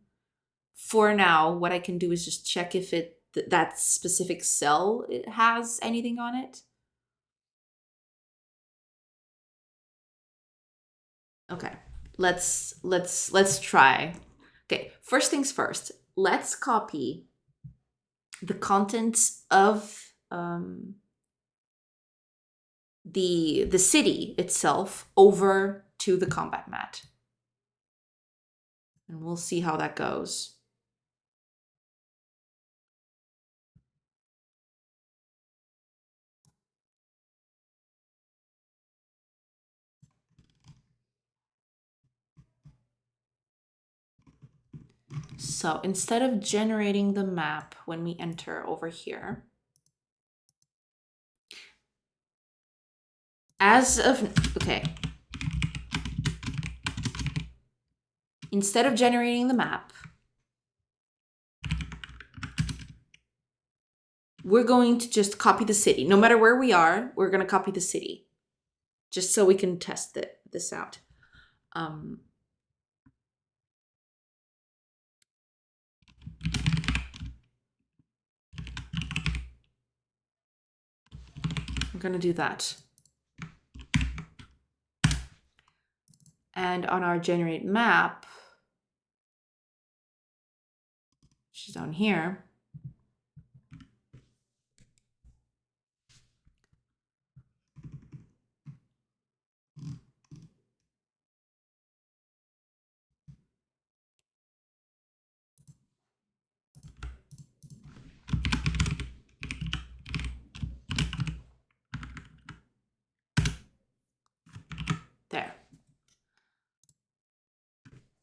for now, what I can do is just check if that specific cell it has anything on it. Okay, let's try. Okay, first things first. Let's copy the contents of the city itself over to the combat mat. And we'll see how that goes. So instead of generating the map when we enter over here, instead of generating the map, we're going to just copy the city. No matter where we are, we're going to copy the city, just so we can test this out. I'm going to do that. And on our generate map, which is down here, there.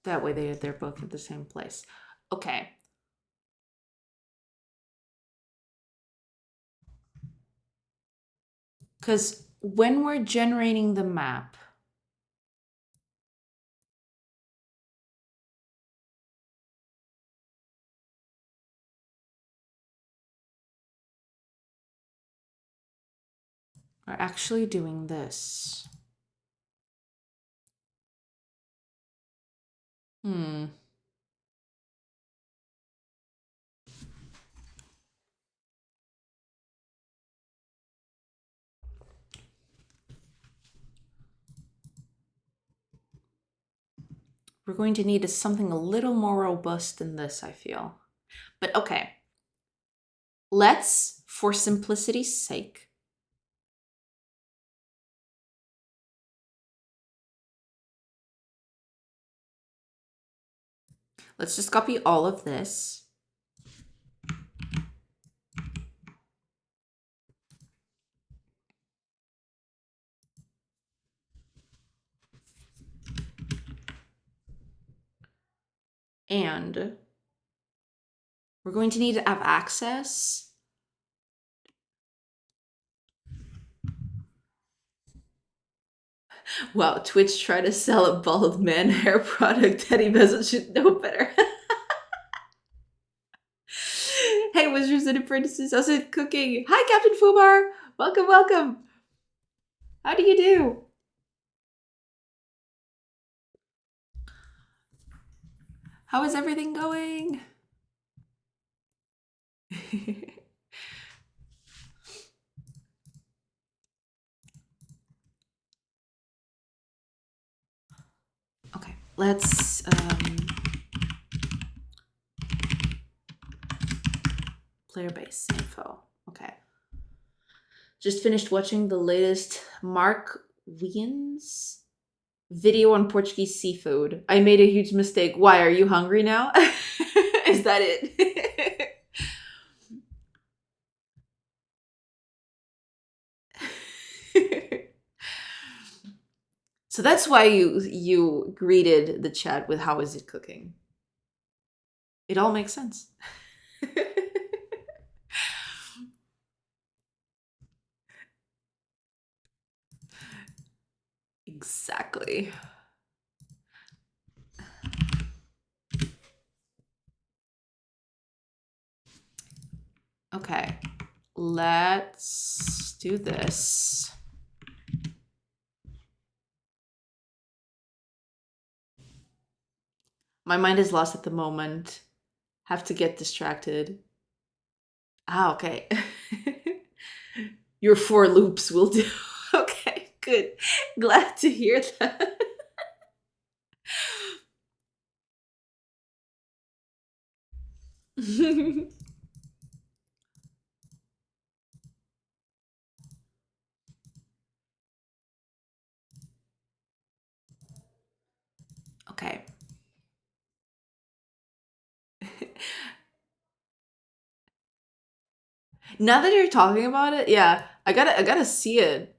That way they're both at the same place. Okay. Because when we're generating the map, we're actually doing this. We're going to need something a little more robust than this, I feel. But okay. Let's, for simplicity's sake, let's just copy all of this. And we're going to need to have access Wow, Twitch tried to sell a bald man hair product that he doesn't should know better. Hey, Wizards and Apprentices, how's it cooking? Hi, Captain Fubar! Welcome, welcome! How do you do? How is everything going? Okay, let's player base info. Okay. Just finished watching the latest Mark Wiens video on Portuguese seafood. I made a huge mistake. Why, are you hungry now? Is that it? So that's why you greeted the chat with how is it cooking? It all makes sense. Exactly. Okay, let's do this. My mind is lost at the moment. Have to get distracted. Ah, okay. Your four loops will do. Okay, good. Glad to hear that. Okay. Now that you're talking about it, yeah, I gotta see it.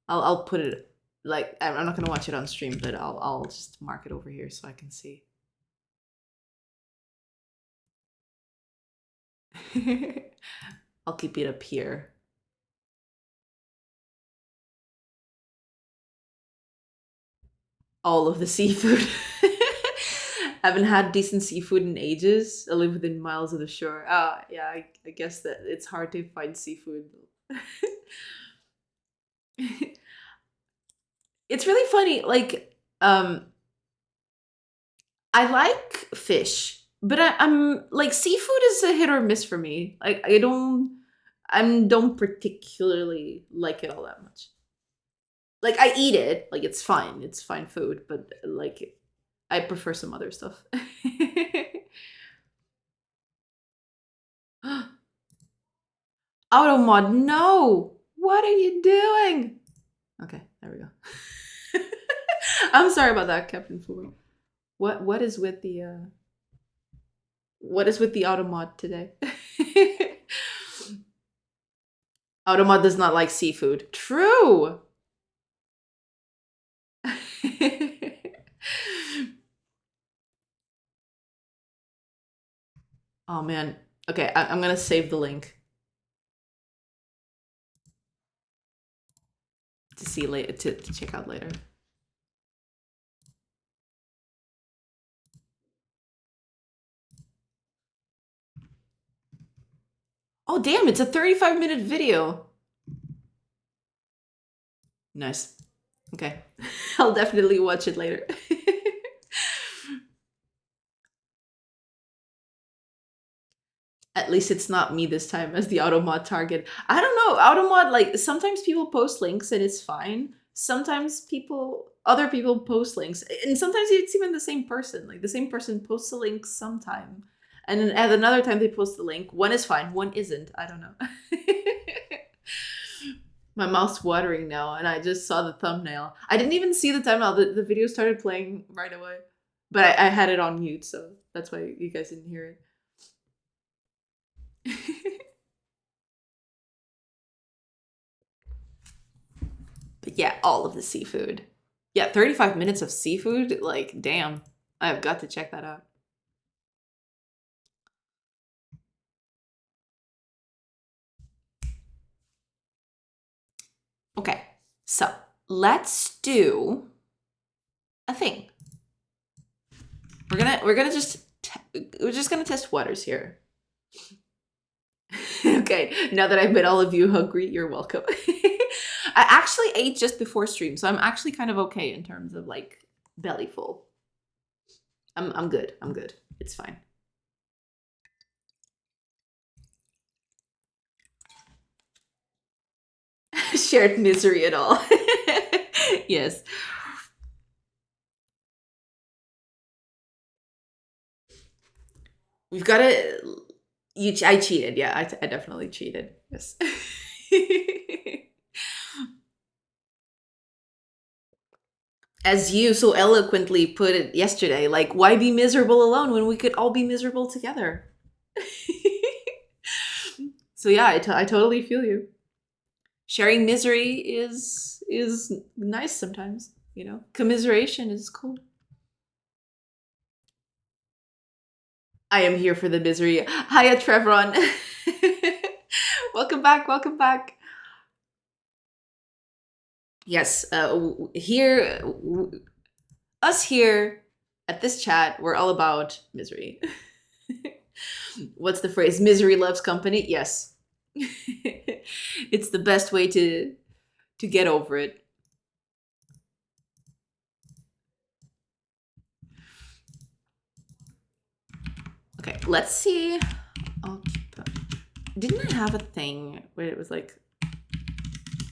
I'll put it like I'm not gonna watch it on stream, but I'll just mark it over here so I can see. I'll keep it up here. All of the seafood. Haven't had decent seafood in ages. I live within miles of the shore. Yeah, I guess that it's hard to find seafood. It's really funny. Like, I like fish, but I'm like seafood is a hit or miss for me. Like, I don't particularly like it all that much. Like, I eat it. Like, it's fine. It's fine food, but like, I prefer some other stuff. Automod, no! What are you doing? Okay, there we go. I'm sorry about that, Captain Fu. What is with the Automod today? Automod does not like seafood. True. Oh man. Okay, I'm gonna save the link to see later to check out later. Oh damn, it's a 35-minute video. Nice. Okay. I'll definitely watch it later. At least it's not me this time as the Automod target. I don't know. Automod, like, sometimes people post links and it's fine. Sometimes other people post links. And sometimes it's even the same person. Like, the same person posts a link sometime. And then at another time they post the link. One is fine, one isn't. I don't know. My mouth's watering now, and I just saw the thumbnail. I didn't even see the thumbnail. The video started playing right away. But I had it on mute, so that's why you guys didn't hear it. But yeah, all of the seafood. Yeah, 35 minutes of seafood? Like, damn. I've got to check that out. Okay, so let's do a thing. We're just gonna test waters here. Okay, now that I've made all of you hungry, you're welcome. I actually ate just before stream, so I'm actually kind of okay in terms of like belly full. I'm good. I'm good. It's fine. Shared misery at all. Yes. We've got to. I cheated. Yeah, I definitely cheated. Yes. As you so eloquently put it yesterday, like, why be miserable alone when we could all be miserable together? So yeah, I totally feel you. Sharing misery is nice sometimes, you know. Commiseration is cool. I am here for the misery. Hiya, Trevron. Welcome back. Welcome back. Yes, us here at this chat, we're all about misery. What's the phrase? Misery loves company. Yes, it's the best way to get over it. Okay, let's see. Didn't I have a thing where it was like,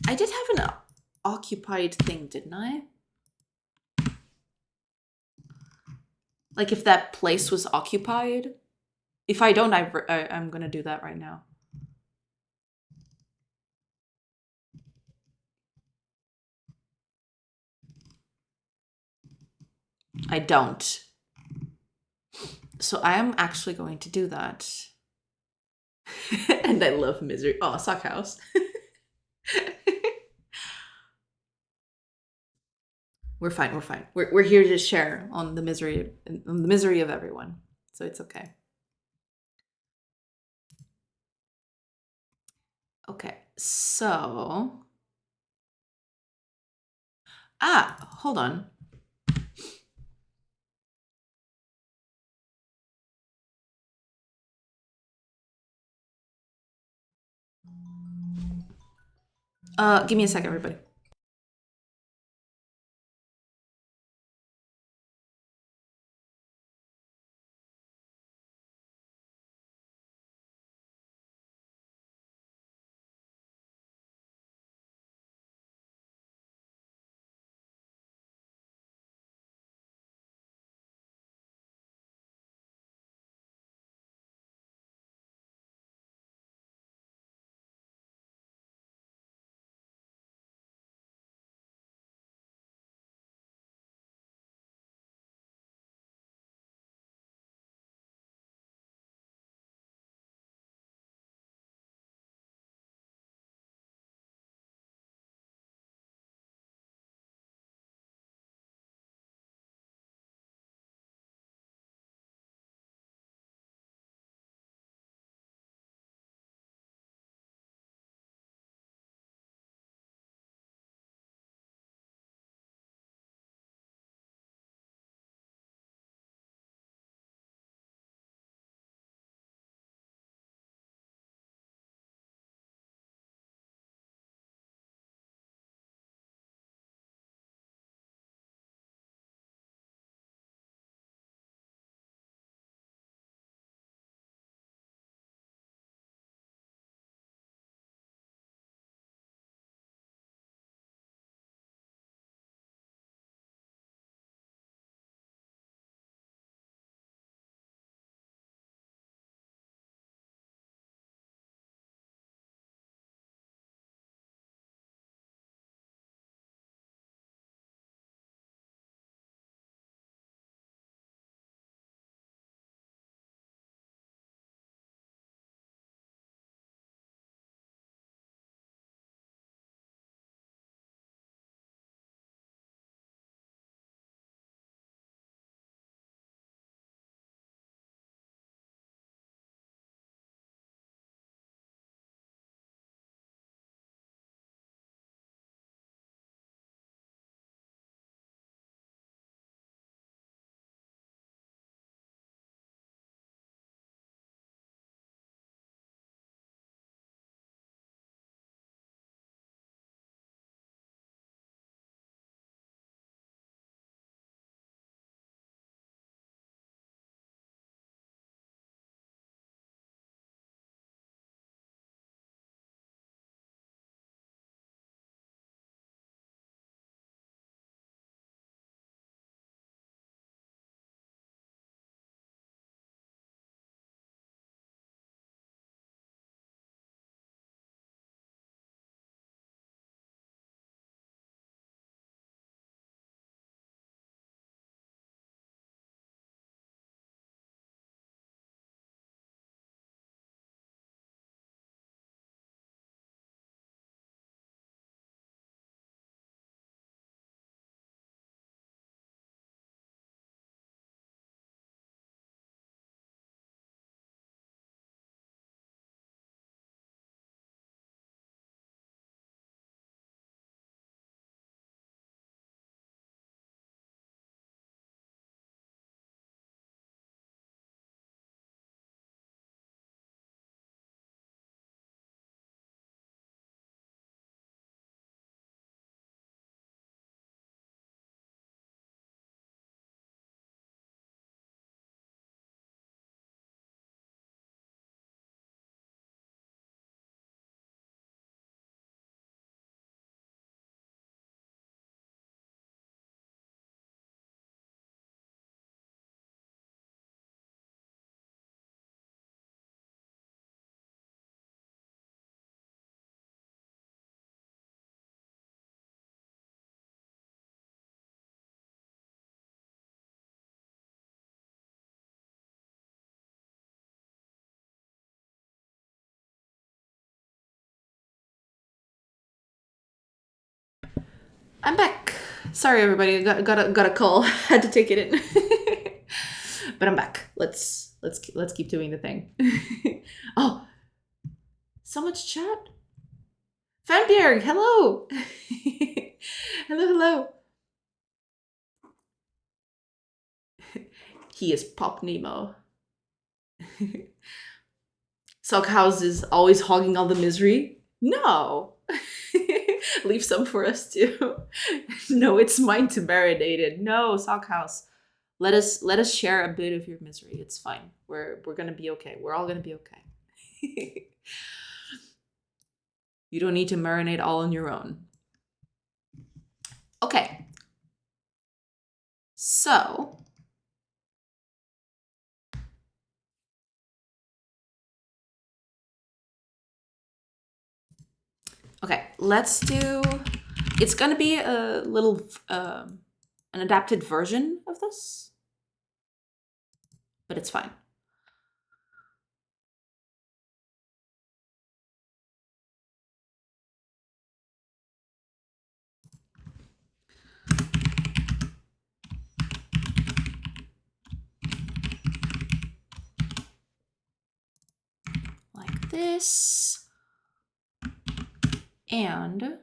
I did have an occupied thing, didn't I? Like if that place was occupied. If I don't, I'm gonna do that right now. I don't. So I am actually going to do that. And I love misery. Oh, sock house. We're fine. We're fine. We're here to share on the misery of everyone. So it's okay. Okay. So hold on. Give me a second, everybody. I'm back. Sorry, everybody. Got a call. Had to take it in. But I'm back. Let's keep doing the thing. Oh, so much chat. Fanbjerg, hello. Hello. He is Pop Nemo. Sockhouse is always hogging all the misery. No. Leave some for us too. No, it's mine to marinate it. No, Sockhouse. Let us share a bit of your misery. It's fine. We're gonna be okay. We're all gonna be okay. You don't need to marinate all on your own. Okay. So okay, let's do. It's gonna be a little an adapted version of this, but it's fine. Like this. And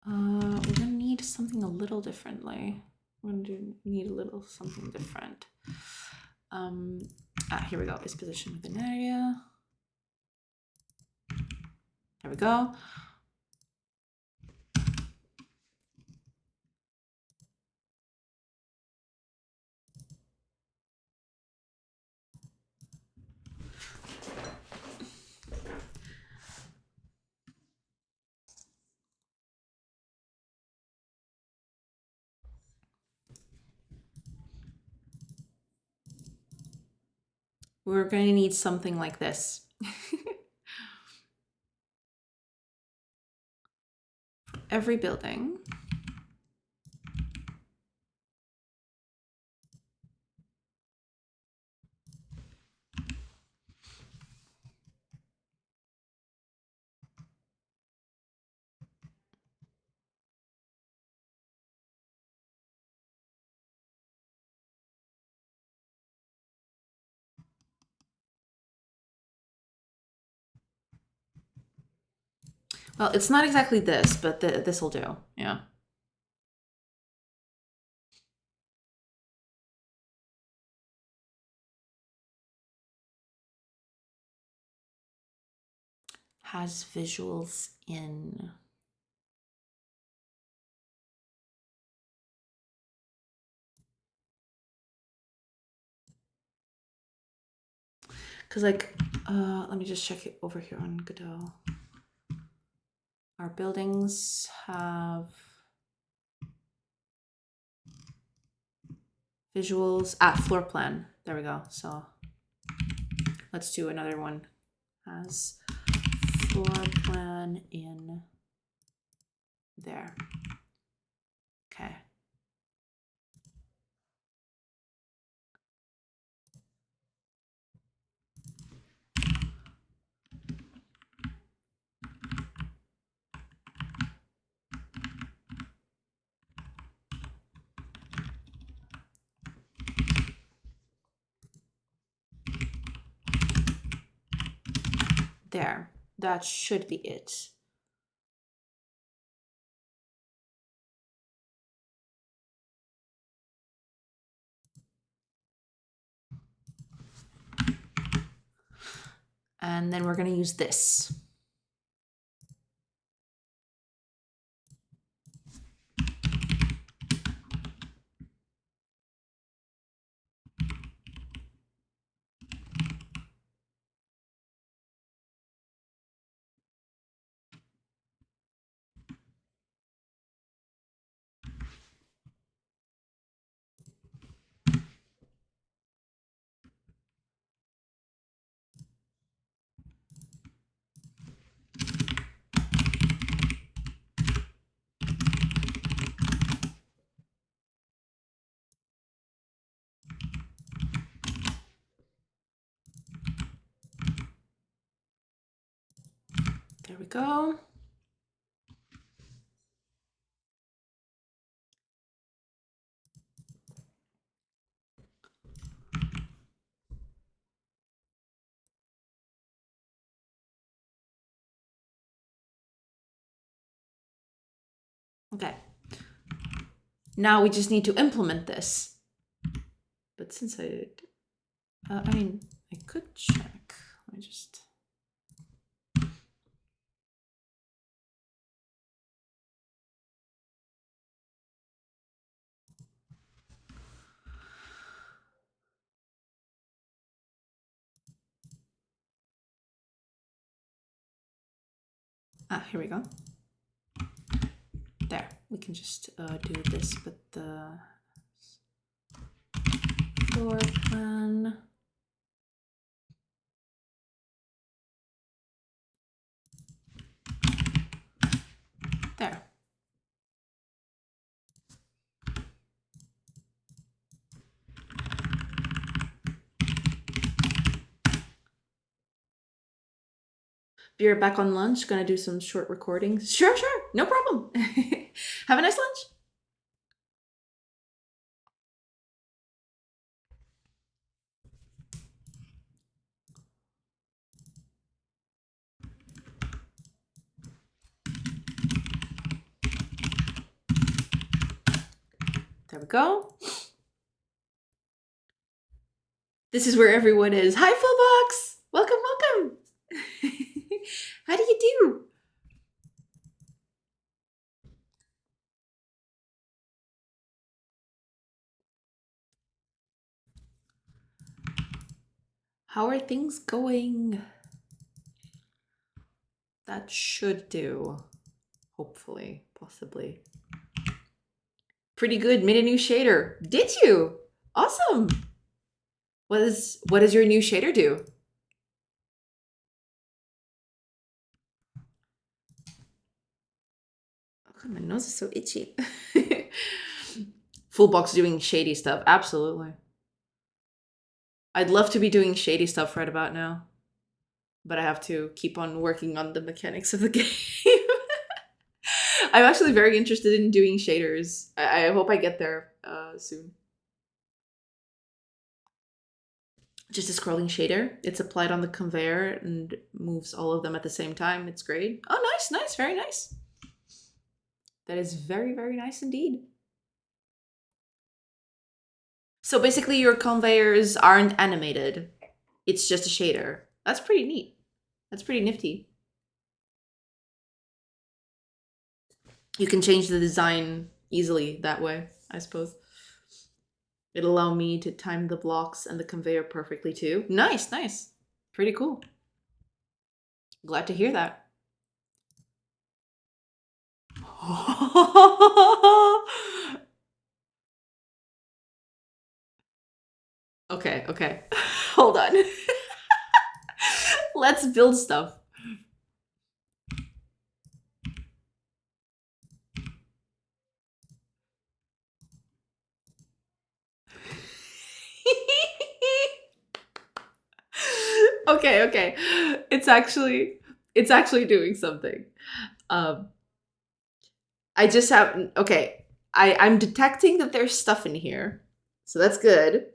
we're gonna need something a little differently. We're gonna need a little something different. Here we go. Is position within area. There we go. We're going to need something like this. Every building. Well, it's not exactly this, but this will do. Yeah. Has visuals in. Because like, let me just check it over here on Godot. Our buildings have visuals. Floor plan. There we go. So let's do another one. Has floor plan in there. Okay. There. That should be it. And then we're going to use this. go. Okay. Now we just need to implement this. But since I mean, I could check. Let me just... Here we go. There, we can just do this, but the floor plan. There. Be right back on lunch. Gonna do some short recordings. Sure, no problem. Have a nice lunch. There we go. This is where everyone is. Hi, Fullbox! Welcome. How do you do? How are things going? That should do. Hopefully, possibly. Pretty good. Made a new shader. Did you? Awesome. What does your new shader do? Oh God, my nose is so itchy. Fullbox doing shady stuff. Absolutely. I'd love to be doing shady stuff right about now, but I have to keep on working on the mechanics of the game. I'm actually very interested in doing shaders. I hope I get there soon. Just a scrolling shader. It's applied on the conveyor and moves all of them at the same time. It's great. Oh, nice, very nice. That is very, very nice indeed. So basically your conveyors aren't animated. It's just a shader. That's pretty neat. That's pretty nifty. You can change the design easily that way, I suppose. It'll allow me to time the blocks and the conveyor perfectly too. Nice. Pretty cool. Glad to hear that. Okay. Hold on. Let's build stuff. Okay. It's actually doing something. I just have I'm detecting that there's stuff in here. So that's good.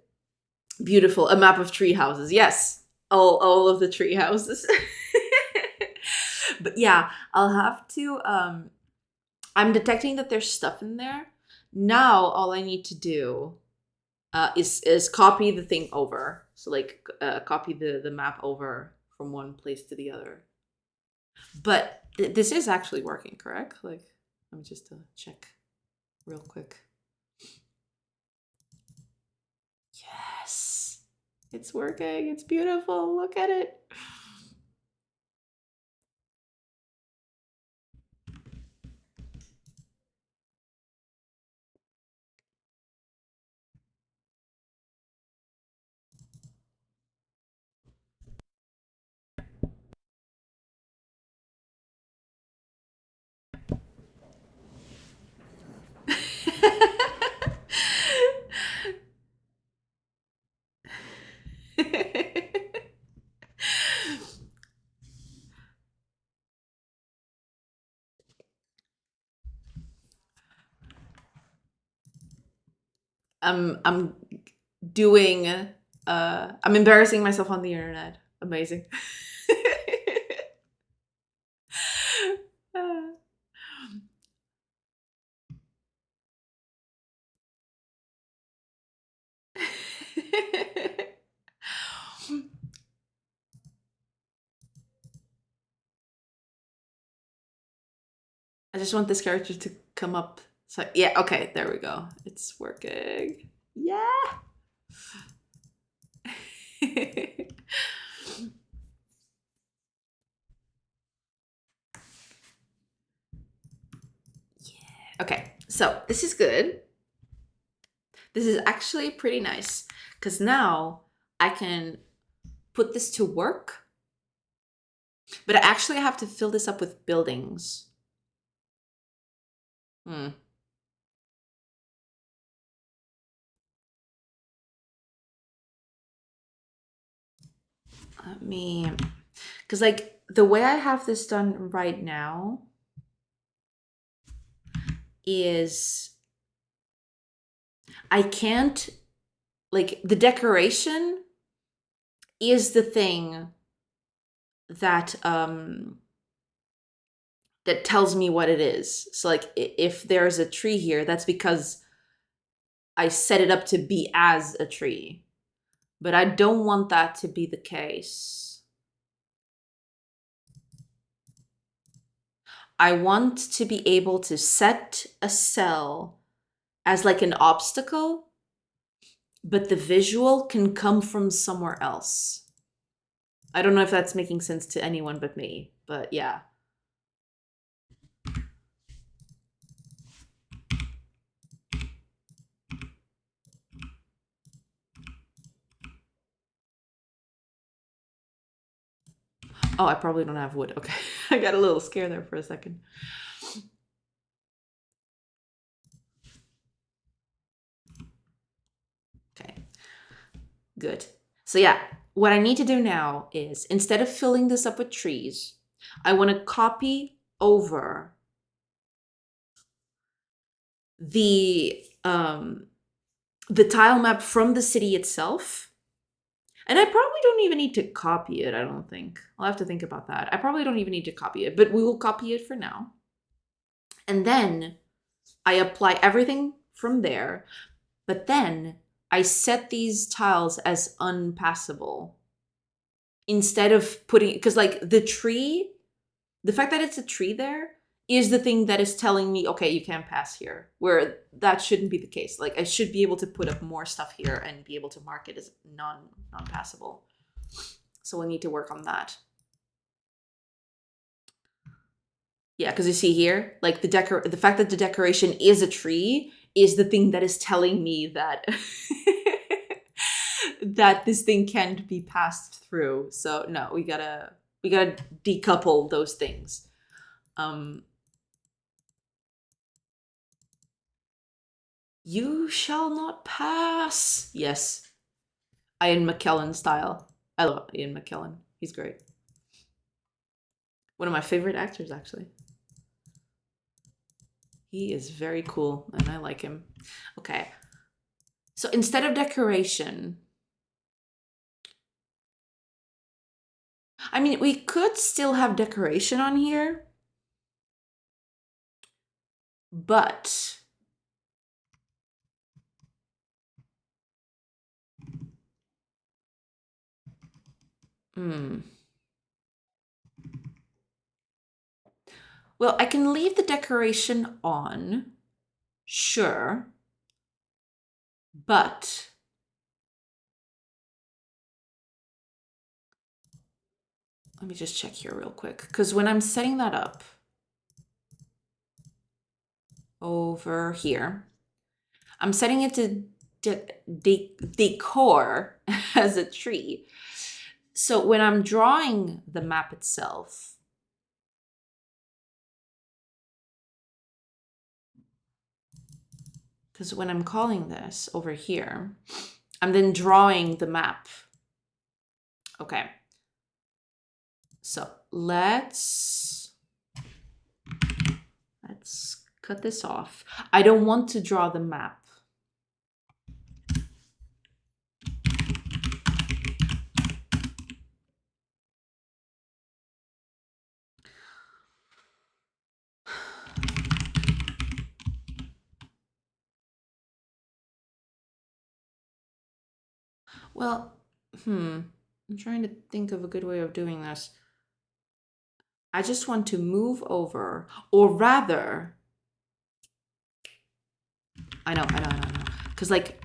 Beautiful. A map of tree houses. Yes. All of the tree houses. But yeah, I'll have to I'm detecting that there's stuff in there. Now all I need to do is copy the thing over. So like copy the map over from one place to the other. But this is actually working, correct? Like, let me just check real quick. Yes, it's working. It's beautiful. Look at it. I'm doing I'm embarrassing myself on the internet. Amazing. I just want this character to come up. So yeah, okay, there we go. It's working. Yeah. Okay, so this is good. This is actually pretty nice because now I can put this to work, but I actually have to fill this up with buildings. Hmm. Let me, because like the way I have this done right now is I can't, like the decoration is the thing that that tells me what it is. So like if there's a tree here, that's because I set it up to be as a tree. But I don't want that to be the case. I want to be able to set a cell as like an obstacle, but the visual can come from somewhere else. I don't know if that's making sense to anyone but me, but yeah. Oh, I probably don't have wood. Okay. I got a little scared there for a second. Okay. Good. So yeah, what I need to do now is instead of filling this up with trees, I want to copy over the tile map from the city itself. And I probably don't even need to copy it, I don't think. I'll have to think about that. I probably don't even need to copy it, but we will copy it for now. And then I apply everything from there, but then I set these tiles as unpassable instead of putting, because like the tree, the fact that it's a tree there is the thing that is telling me, okay, you can't pass here, where that shouldn't be the case. Like I should be able to put up more stuff here and be able to mark it as non-passable. So we'll need to work on that. Yeah, because you see here, like the fact that the decoration is a tree is the thing that is telling me that that this thing can't be passed through. So no, we gotta decouple those things. You shall not pass. Yes, Ian McKellen style. I love Ian McKellen. He's great. One of my favorite actors, actually. He is very cool, and I like him. Okay. So instead of decoration, I mean, we could still have decoration on here, but well, I can leave the decoration on, sure, but let me just check here real quick, because when I'm setting that up over here, I'm setting it to decor as a tree. So when I'm drawing the map itself, because when I'm calling this over here, I'm then drawing the map. Okay. So let's cut this off. I don't want to draw the map. Well, I'm trying to think of a good way of doing this. I just want to move over, or rather, I know. Because, like,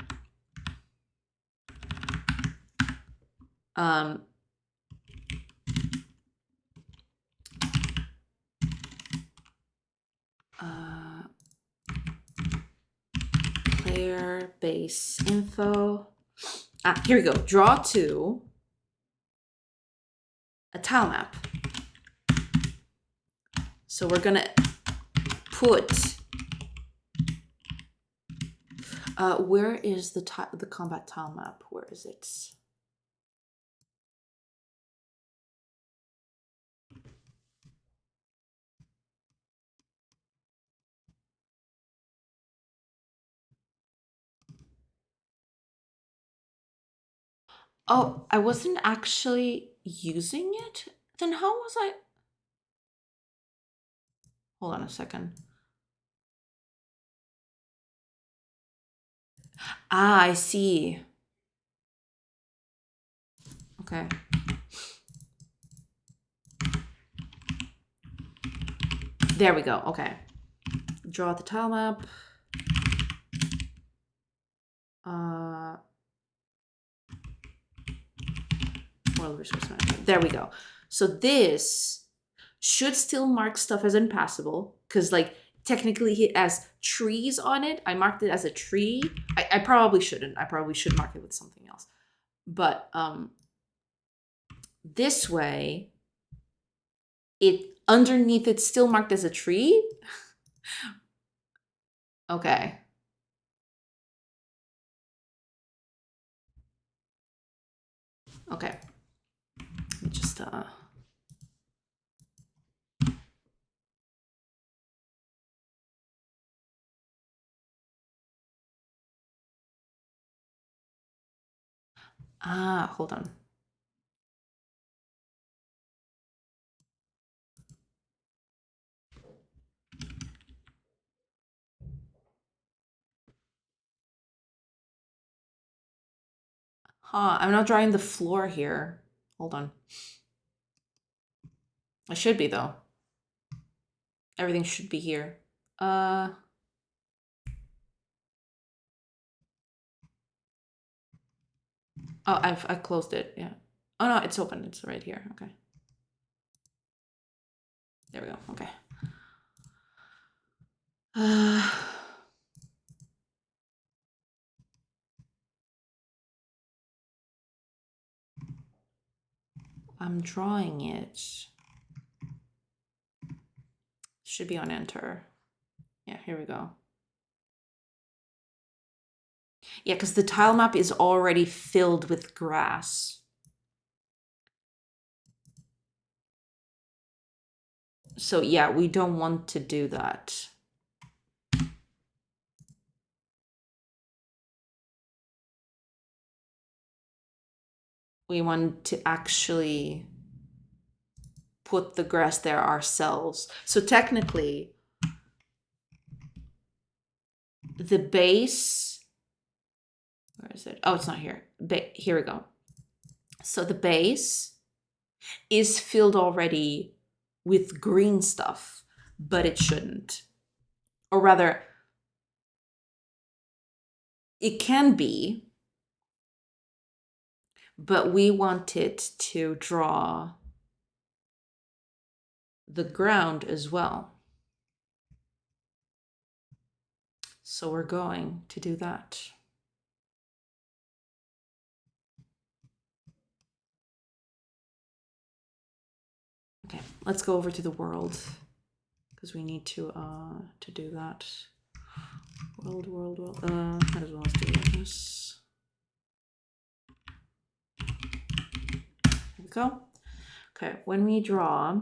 um, uh, player base info. Ah, here we go. Draw to a tile map. So we're gonna put. Where is the combat tile map? Where is it? Oh, I wasn't actually using it? Then how was I? Hold on a second. Ah, I see. Okay. There we go. Okay. Draw the tile map. World resource map. There we go. So this should still mark stuff as impassable because, like, technically it has trees on it. I marked it as a tree. I probably shouldn't. I probably should mark it with something else. But this way, it underneath it's still marked as a tree. Okay. Okay. Let me just hold on. I'm not drawing the floor here. Hold on. I should be though. Everything should be here. Oh, I closed it. Yeah. Oh no, it's open. It's right here. Okay. There we go. Okay. I'm drawing it. Should be on enter. Yeah, here we go. Yeah, because the tile map is already filled with grass. So yeah, we don't want to do that. We want to actually put the grass there ourselves. So technically, the base, where is it? Oh, it's not here. Here we go. So the base is filled already with green stuff, but it shouldn't. Or rather, it can be, but we want it to draw the ground as well. So we're going to do that. Okay, let's go over to the world because we need to do that. World. Might as well do this. Here we go. Okay, when we draw,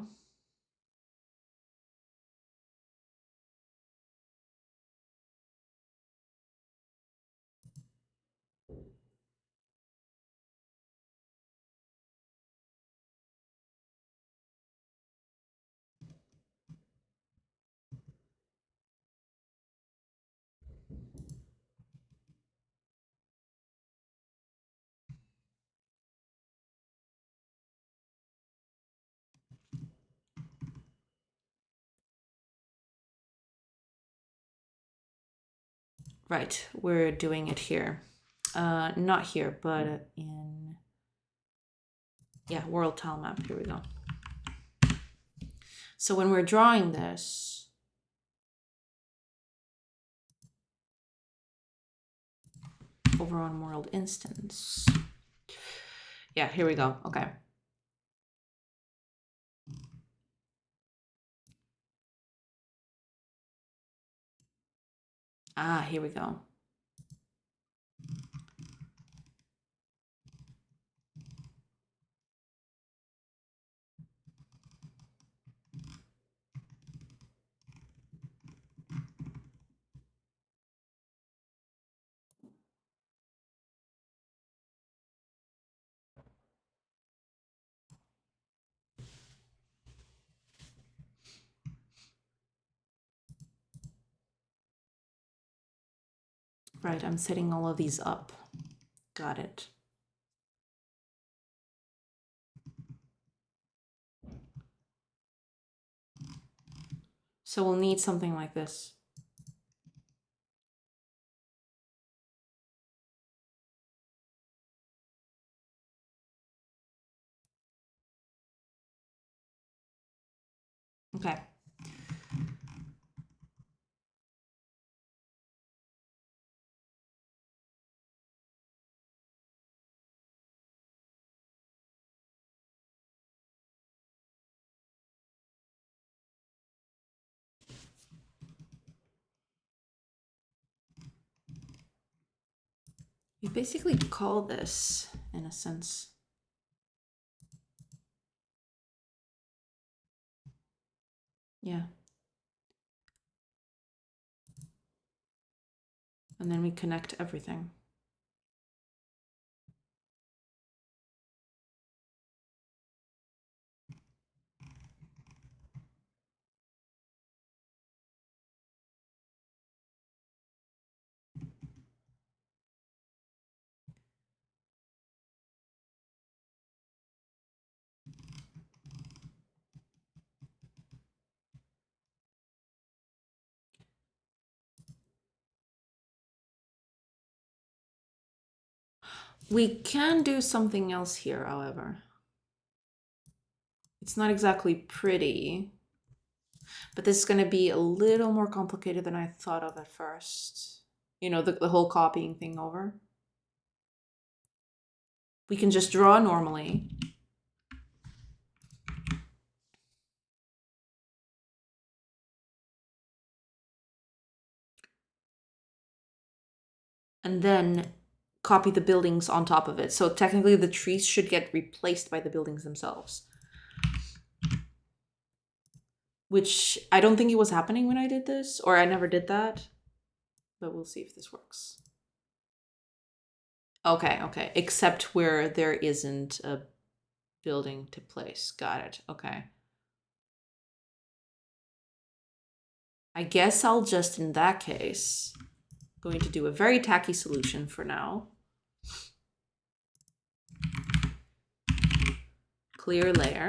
Right, we're doing it here. Not here, but in, yeah, world tile map. Here we go. So when we're drawing this, over on world instance. Yeah, here we go. Okay. Ah, here we go. Right, I'm setting all of these up. Got it. So we'll need something like this. Okay. You basically call this, in a sense. Yeah. And then we connect everything. We can do something else here, however. It's not exactly pretty, but this is going to be a little more complicated than I thought of at first. You know, the whole copying thing over. We can just draw normally. And then copy the buildings on top of it. So technically the trees should get replaced by the buildings themselves. Which I don't think it was happening when I did this, or I never did that. But we'll see if this works. Okay, okay. Except where there isn't a building to place. Got it. Okay. I guess I'll just, in that case, going to do a very tacky solution for now. Clear layer.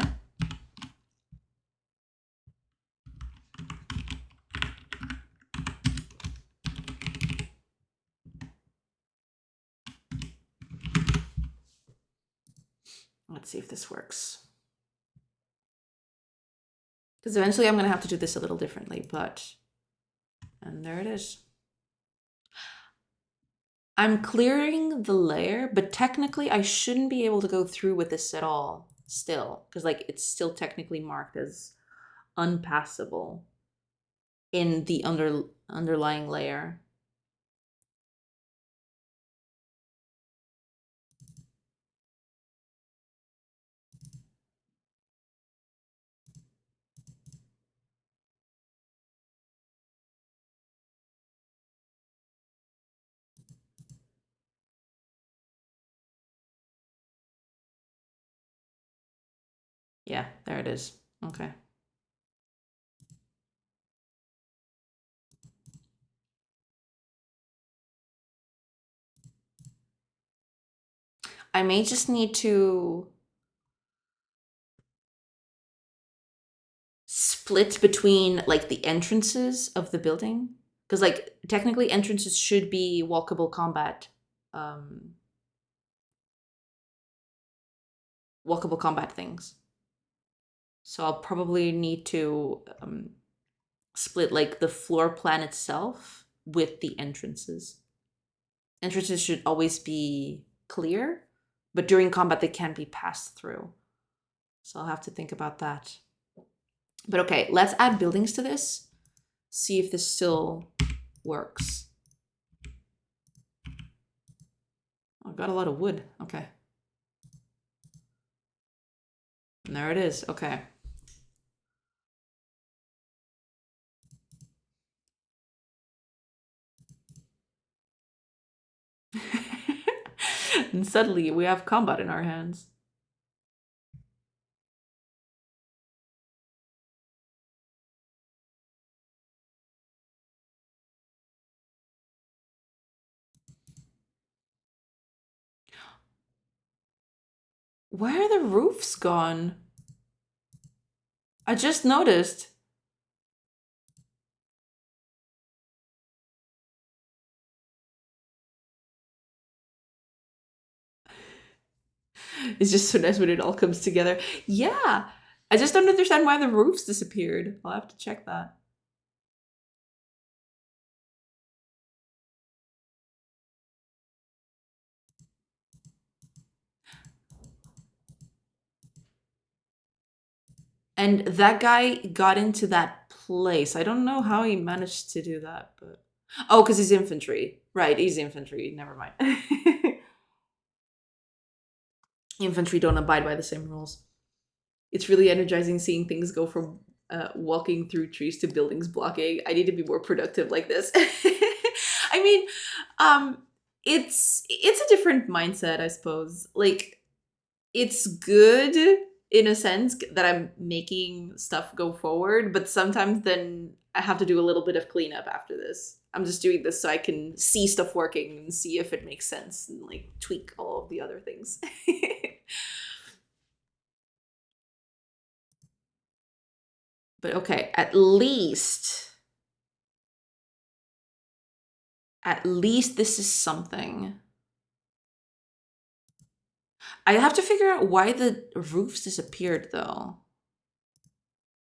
Let's see if this works. Because eventually I'm going to have to do this a little differently, but... And there it is. I'm clearing the layer, but technically I shouldn't be able to go through with this at all still. Because like it's still technically marked as unpassable in the underlying layer. Yeah, there it is. Okay. I may just need to split between like the entrances of the building. Because like technically entrances should be walkable combat. Walkable combat things. So I'll probably need to split like the floor plan itself with the entrances. Entrances should always be clear, but during combat they can be passed through. So I'll have to think about that. But okay, let's add buildings to this. See if this still works. Oh, I've got a lot of wood. Okay. And there it is. Okay. And suddenly we have combat in our hands. Where are the roofs gone? I just noticed. It's just so nice when it all comes together. Yeah. I just don't understand why the roofs disappeared. I'll have to check that. And that guy got into that place. I don't know how he managed to do that, but... Oh, because he's infantry. Right, he's infantry. Never mind. Infantry don't abide by the same rules. It's really energizing seeing things go from walking through trees to buildings blocking. I need to be more productive like this. I mean, it's a different mindset, I suppose. Like, it's good in a sense that I'm making stuff go forward, but sometimes then I have to do a little bit of cleanup after this. I'm just doing this so I can see stuff working and see if it makes sense and like tweak all of the other things. But okay, at least this is something. I have to figure out why the roofs disappeared though.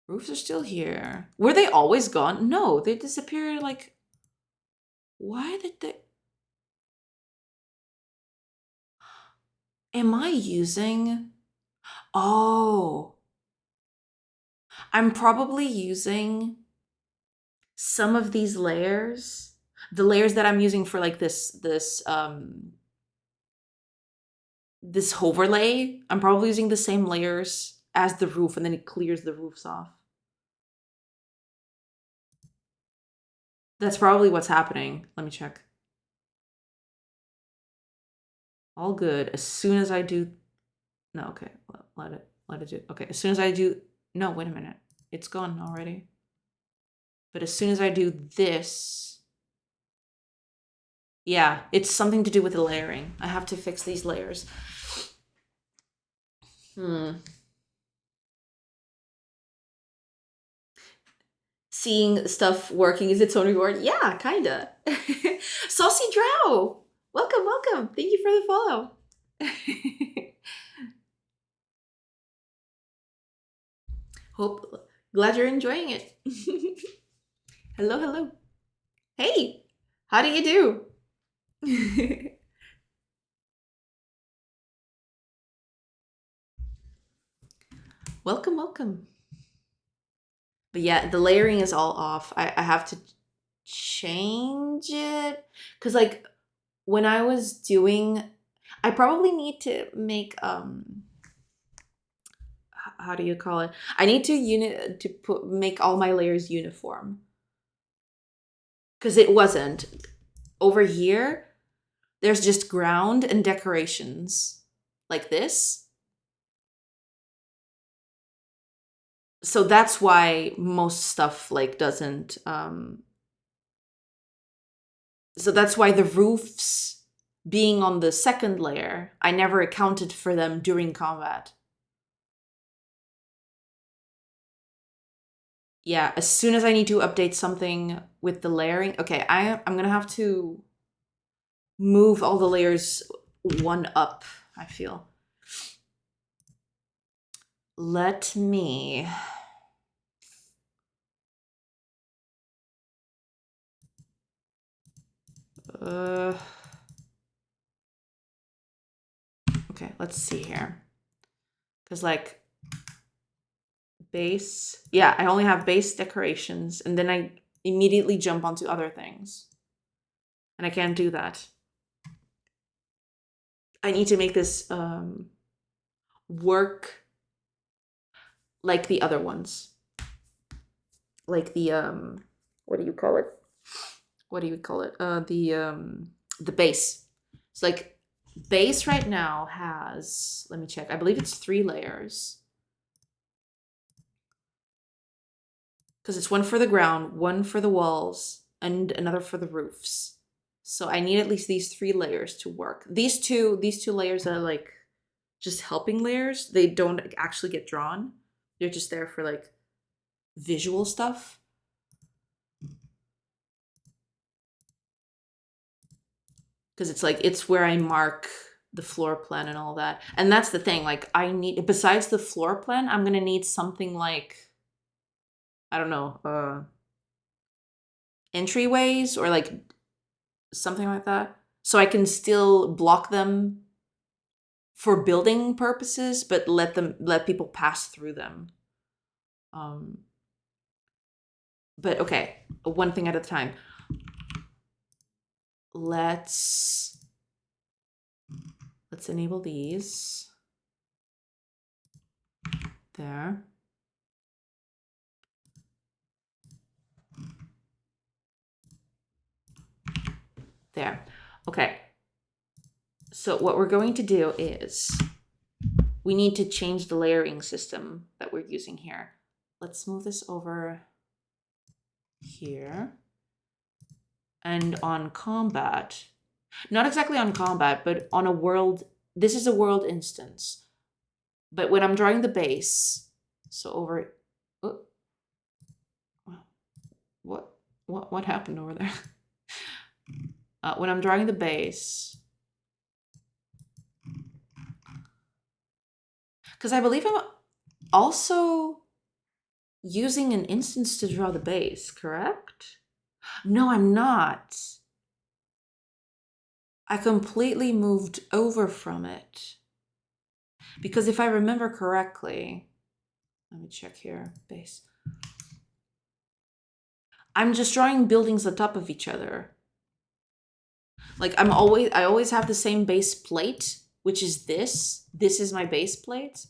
Roofs are still here. Were they always gone? No, they disappeared like... Why did they... Am I using... Oh. I'm probably using some of these layers. The layers that I'm using for like this overlay. I'm probably using the same layers as the roof, and then it clears the roofs off. That's probably what's happening. Let me check. All good. As soon as I do... No, okay. Let it do... Okay, as soon as I do... No, wait a minute. It's gone already. But as soon as I do this... Yeah, it's something to do with the layering. I have to fix these layers. Seeing stuff working is its own reward. Yeah, kinda. Saucy Drow! Welcome, welcome. Thank you for the follow. Glad you're enjoying it. Hello, hello. Hey, how do you do? Welcome, welcome. But yeah, the layering is all off. I have to change it. Because like when I was doing... I probably need to make... how do you call it? I need to make all my layers uniform. Because it wasn't. Over here, there's just ground and decorations. Like this. So that's why most stuff like doesn't... So that's why the roofs being on the second layer, I never accounted for them during combat. yeah, as soon as I need to update something with the layering, okay, I'm gonna have to move all the layers one up, I feel. Let me okay, let's see here. Because like base, yeah, I only have base decorations and then I immediately jump onto other things. And I can't do that. I need to make this work like the other ones. Like the what do you call it? What do you call it? The base. It's like base right now has, let me check. I believe it's 3 layers. Because it's one for the ground, one for the walls, and another for the roofs. So I need at least these 3 layers to work. These two layers are like just helping layers. They don't actually get drawn. They're just there for like visual stuff. Because it's like, it's where I mark the floor plan and all that. And that's the thing, like I need, besides the floor plan, I'm gonna need something like, I don't know, entryways or like something like that. So I can still block them for building purposes, but let people pass through them. But okay, one thing at a time. Let's enable these. There. There. Okay. So what we're going to do is we need to change the layering system that we're using here. Let's move this over here. And on combat, not exactly on combat, but on a world, this is a world instance. But when I'm drawing the base, so over, oh, what happened over there? When I'm drawing the base, because I believe I'm also using an instance to draw the base, correct? No, I'm not. I completely moved over from it. Because if I remember correctly, let me check here, base. I'm just drawing buildings on top of each other. Like I always have the same base plate, which is this. This is my base plate.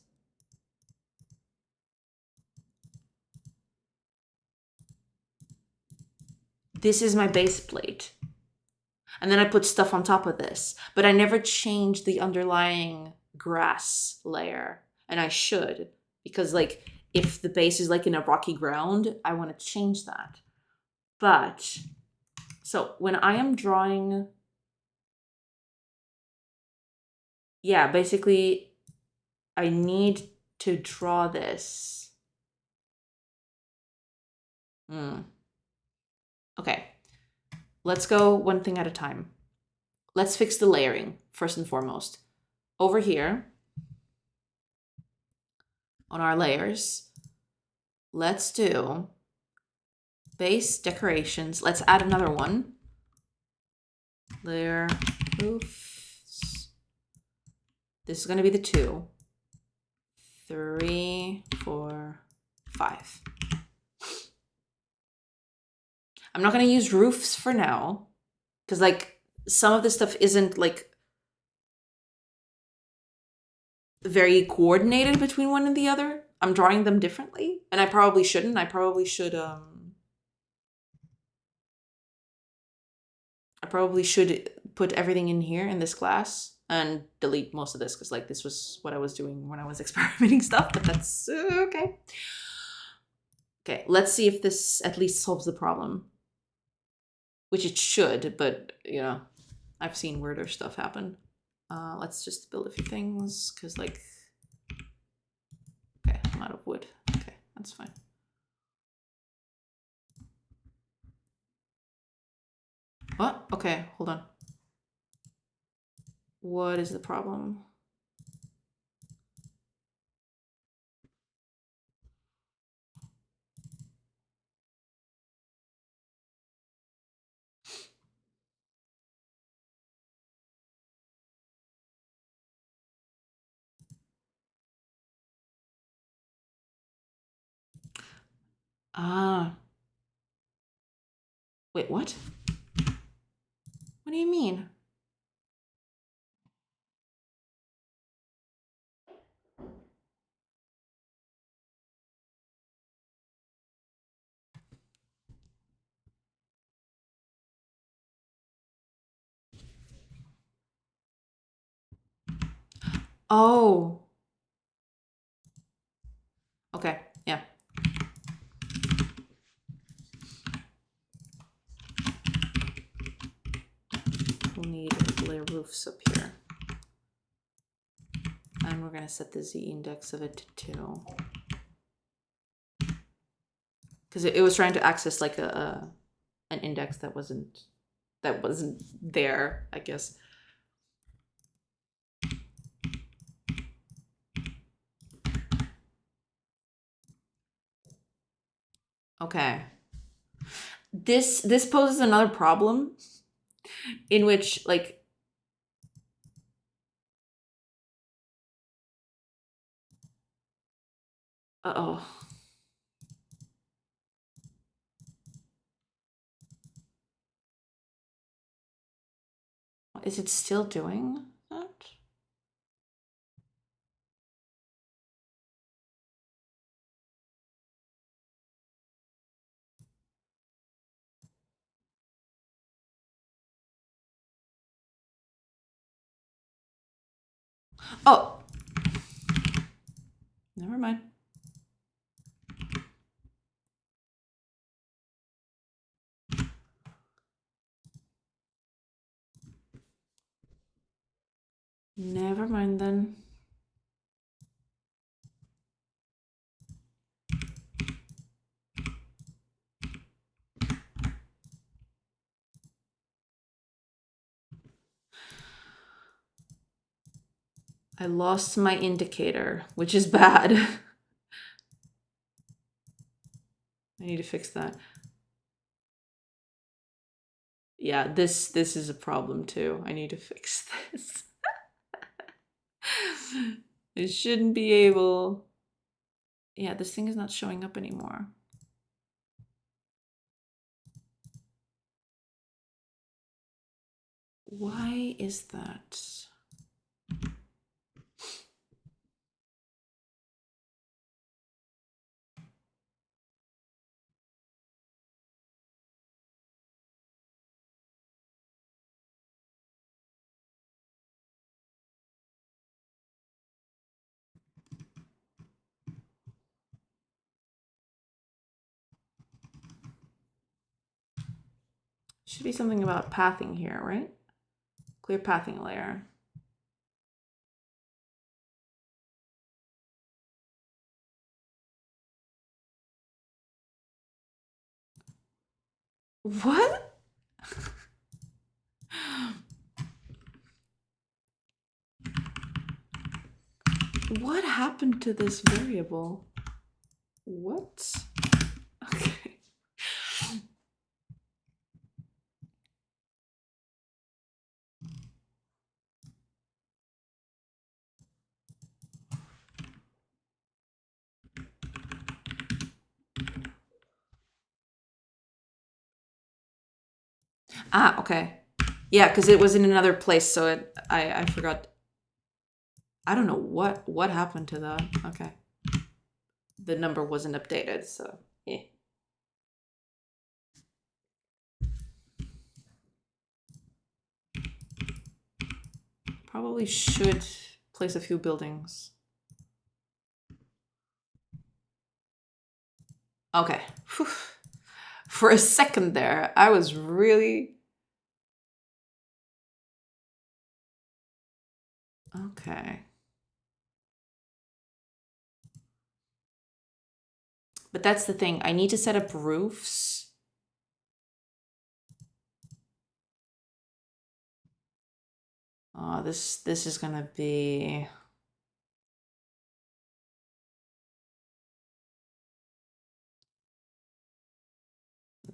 This is my base plate. And then I put stuff on top of this. But I never changed the underlying grass layer. And I should. Because like, if the base is like in a rocky ground, I want to change that. But, so when I am drawing, yeah, basically, I need to draw this. Okay, let's go one thing at a time. Let's fix the layering, first and foremost. Over here, on our layers, let's do base decorations. Let's add another one. Layer roofs. This is going to be the 2, 3, 4, 5. I'm not going to use roofs for now because like some of this stuff isn't like very coordinated between one and the other. I'm drawing them differently and I probably shouldn't. I probably should put everything in here in this class and delete most of this because like this was what I was doing when I was experimenting stuff, but that's okay. Okay, let's see if this at least solves the problem. Which it should, but you know, I've seen weirder stuff happen. Let's just build a few things because like, okay, I'm out of wood. Okay, that's fine. What? Okay, hold on. What is the problem? Ah. Wait, what? What do you mean? Oh. Okay, yeah. We'll need layer roofs up here. And we're gonna set the Z index of it to 2. Because it was trying to access like an index that wasn't there, I guess. Okay. This poses another problem in which like uh-oh. Is it still doing that? Oh, never mind. Never mind then. I lost my indicator, which is bad. I need to fix that. Yeah, this is a problem too. I need to fix this. It shouldn't be able. Yeah, this thing is not showing up anymore. Why is that? Should be something about pathing here, right? Clear pathing layer. What? What happened to this variable? What? Okay. Ah, okay. Yeah, because it was in another place, so I forgot. I don't know what happened to that. Okay. The number wasn't updated, so yeah. Probably should place a few buildings. Okay. Whew. For a second there, I was really... Okay. But that's the thing. I need to set up roofs. Oh, this is gonna be...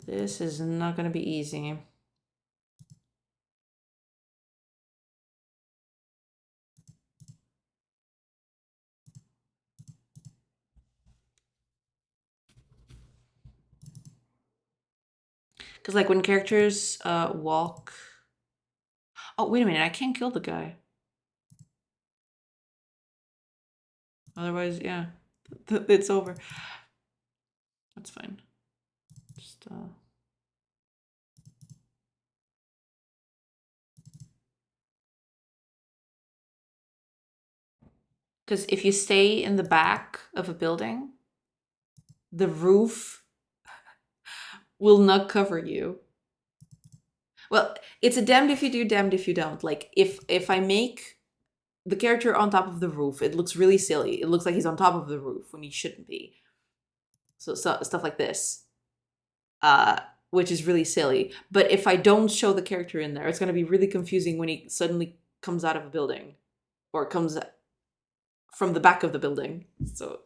This is not gonna be easy. Because like when characters walk... Oh, wait a minute, I can't kill the guy. Otherwise, yeah, it's over. That's fine. Just because if you stay in the back of a building, the roof will not cover you. Well, it's a damned if you do, damned if you don't. Like if I make the character on top of the roof, it looks really silly. It looks like he's on top of the roof when he shouldn't be. So stuff like this, which is really silly. But if I don't show the character in there, it's gonna be really confusing when he suddenly comes out of a building, or comes from the back of the building. So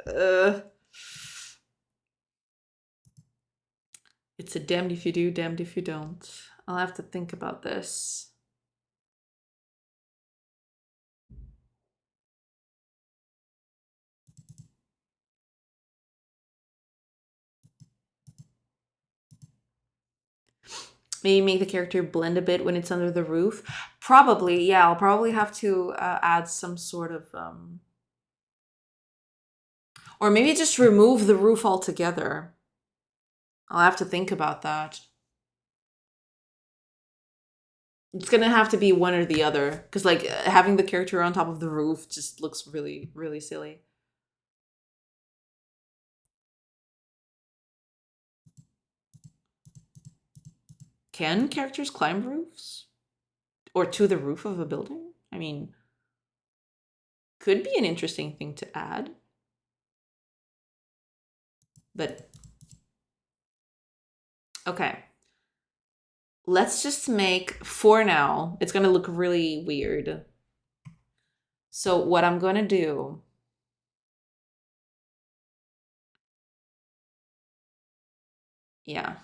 it's a damned if you do, damned if you don't. I'll have to think about this. Maybe make the character blend a bit when it's under the roof. Probably, yeah. I'll probably have to add some sort of... or maybe just remove the roof altogether. I'll have to think about that. It's gonna have to be one or the other, because like having the character on top of the roof just looks really, really silly. Can characters climb roofs? Or to the roof of a building? I mean, could be an interesting thing to add. But, okay. Let's just make, for now, it's gonna look really weird. So what I'm gonna do... Yeah.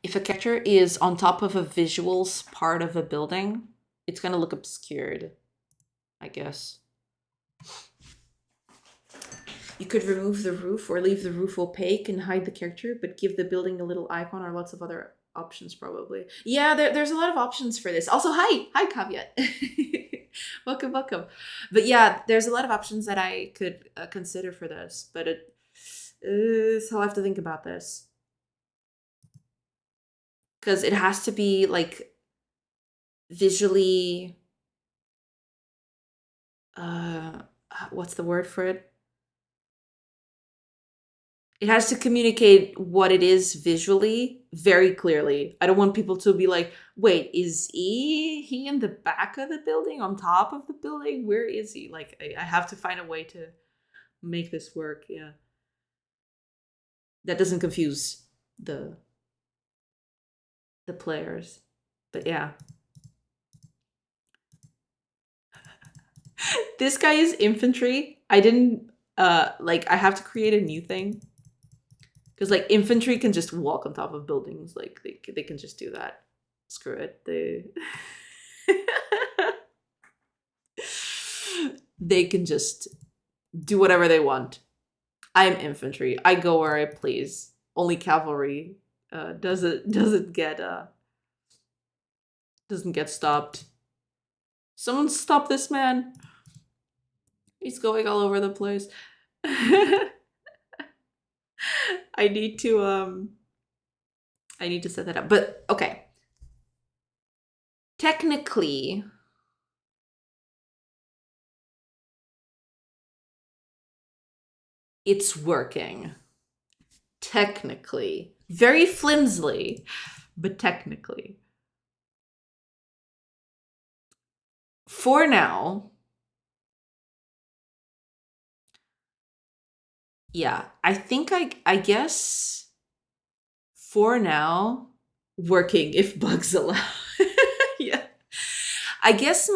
If a character is on top of a visuals part of a building, it's gonna look obscured, I guess. You could remove the roof or leave the roof opaque and hide the character, but give the building a little icon, or lots of other options probably. Yeah, there's a lot of options for this. Also, hi Caveat. Welcome, welcome. But yeah, there's a lot of options that I could consider for this, but so I'll have to think about this. Because it has to be like visually... what's the word for it? It has to communicate what it is visually very clearly. I don't want people to be like, wait, is he in the back of the building, on top of the building? Where is he? Like, I have to find a way to make this work. Yeah. That doesn't confuse the players. But yeah. This guy is infantry. I didn't like, I have to create a new thing. Because like infantry can just walk on top of buildings. Like they can just do that. Screw it. They can just do whatever they want. I'm infantry. I go where I please. Only cavalry doesn't get stopped. Someone stop this man. He's going all over the place. I need to set that up. But okay. Technically, it's working. Technically. Very flimsily, but technically. For now, yeah, I think I guess for now, working if bugs allow. Yeah. I guess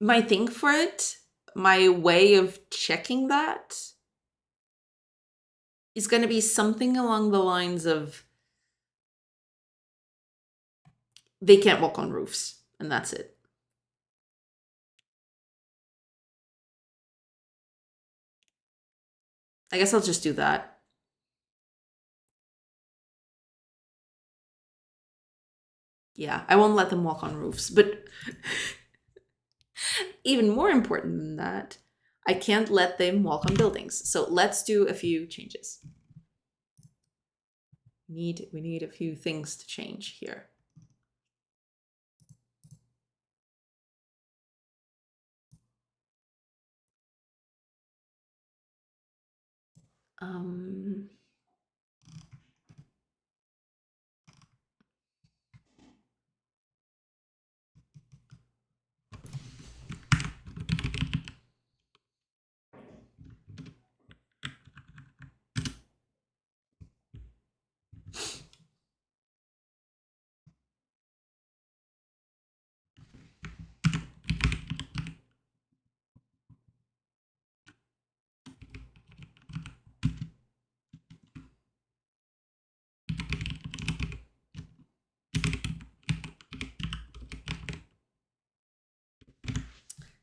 my thing for it, my way of checking that is going to be something along the lines of they can't walk on roofs, and that's it. I guess I'll just do that. Yeah, I won't let them walk on roofs. But even more important than that, I can't let them walk on buildings. So let's do a few changes. We need a few things to change here.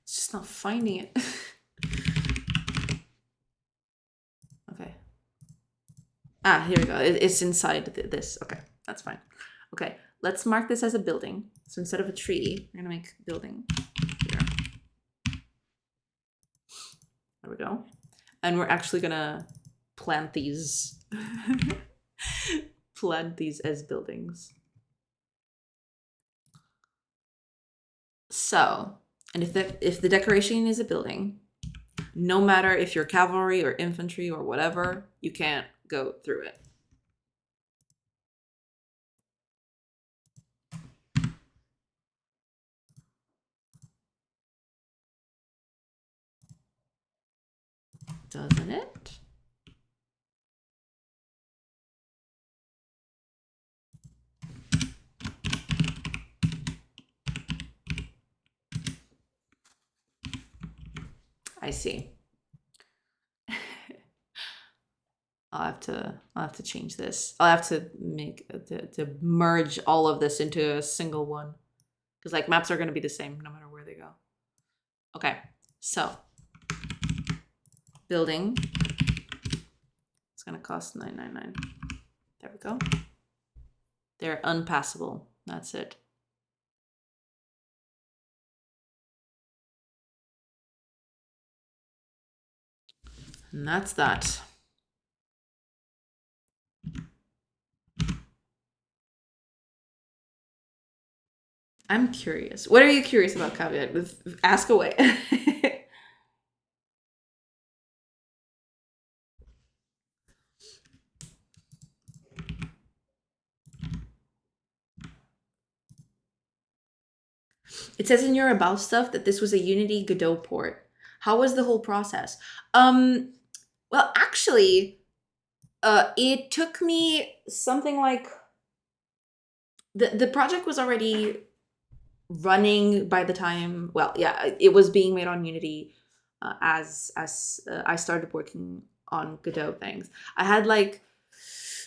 It's just not finding it. Okay. Ah, here we go. It's inside this. Okay, that's fine. Okay, let's mark this as a building. So instead of a tree, we're gonna make building here. There we go. And we're actually gonna plant these plant these as buildings. So, and if the decoration is a building, no matter if you're cavalry or infantry or whatever, you can't go through it. Doesn't it? I see. I'll have to change this. I'll have to make to merge all of this into a single one, because like maps are going to be the same no matter where they go. Okay, so building. It's going to cost 999. There we go. They're unpassable. That's it. And that's that. I'm curious. What are you curious about, Caveat? Ask away. It says in your about stuff that this was a Unity Godot port. How was the whole process? Well, actually, it took me something like the project was already running by the time. Well, yeah, it was being made on Unity as I started working on Godot things. I had like,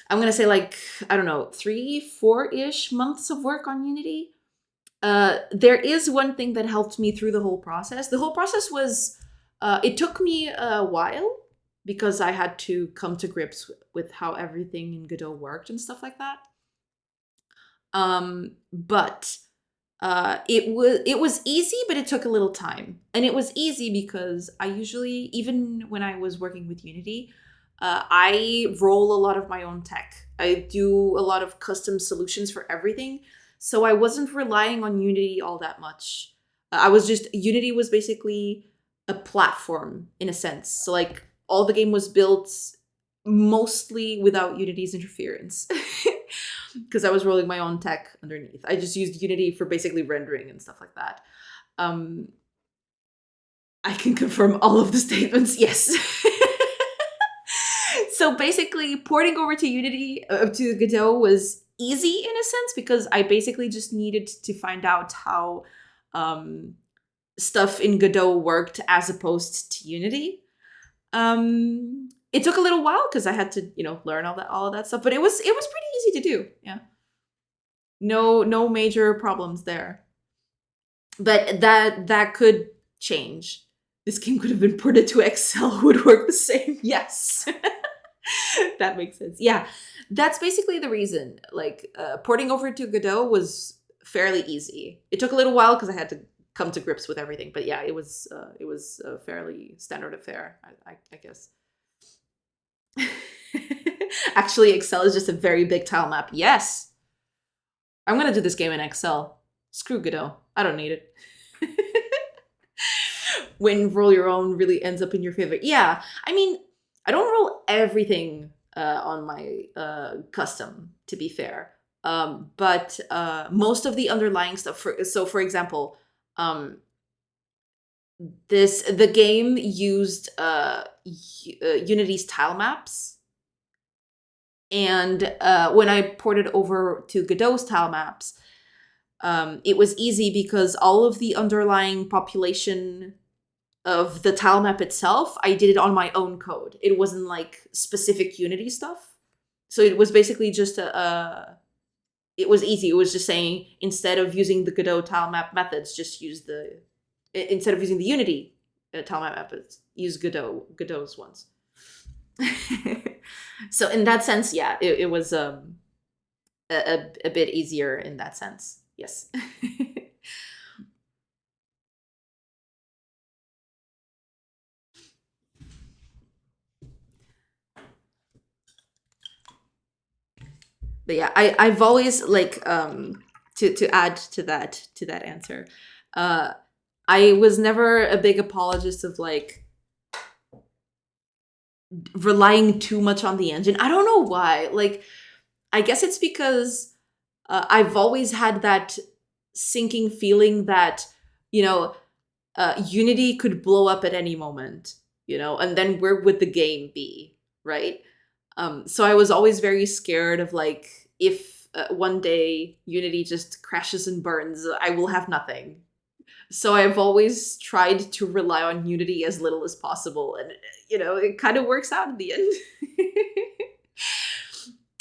I'm gonna say like, I don't know, 3-4-ish months of work on Unity. There is one thing that helped me through the whole process. The whole process was, it took me a while because I had to come to grips with how everything in Godot worked and stuff like that. But it was easy, but it took a little time. And it was easy because I usually, even when I was working with Unity, I roll a lot of my own tech. I do a lot of custom solutions for everything. So I wasn't relying on Unity all that much. Unity was basically a platform in a sense. So like all the game was built mostly without Unity's interference. Because I was rolling my own tech underneath. I just used Unity for basically rendering and stuff like that. I can confirm all of the statements, yes. So basically, porting over to Unity to Godot was easy in a sense because I basically just needed to find out how stuff in Godot worked as opposed to Unity. It took a little while because I had to, learn all of that stuff, but it was pretty easy to do. Yeah, no major problems there. But that could change. This game could have been ported to Excel, would work the same. Yes. That makes sense. Yeah, that's basically the reason. Like, porting over to Godot was fairly easy. It took a little while because I had to come to grips with everything. But yeah, it was a fairly standard affair, I guess. Actually, Excel is just a very big tile map. Yes. I'm going to do this game in Excel. Screw Godot. I don't need it. When roll your own really ends up in your favor. Yeah, I mean, I don't roll everything on my custom, to be fair. But most of the underlying stuff, for example, the game used Unity's tile maps. And when I ported over to Godot's tile maps, it was easy because all of the underlying population of the tile map itself, I did it on my own code. It wasn't like specific Unity stuff. So it was basically just it was easy. It was just saying, instead of using the Godot tile map methods, just use instead of using the Unity tile map methods, use Godot's ones. So in that sense, yeah, it was a bit easier in that sense. Yes. But yeah, I've always like to add to that answer. I was never a big apologist of like relying too much on the engine. I don't know why. Like, I guess it's because I've always had that sinking feeling that, Unity could blow up at any moment, and then where would the game be, right? So I was always very scared of like, if one day Unity just crashes and burns, I will have nothing. So I've always tried to rely on Unity as little as possible. And, it kind of works out in the end.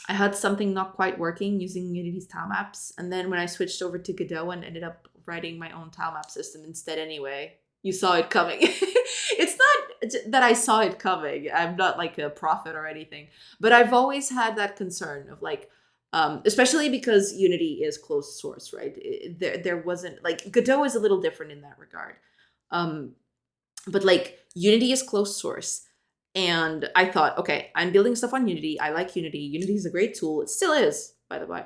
I had something not quite working using Unity's tile maps. And then when I switched over to Godot and ended up writing my own tile map system instead anyway, you saw it coming. It's not that I saw it coming. I'm not like a prophet or anything. But I've always had that concern of like, especially because Unity is closed source, right? There wasn't like, Godot is a little different in that regard. But like, Unity is closed source. And I thought, okay, I'm building stuff on Unity. I like Unity. Unity is a great tool. It still is, by the way.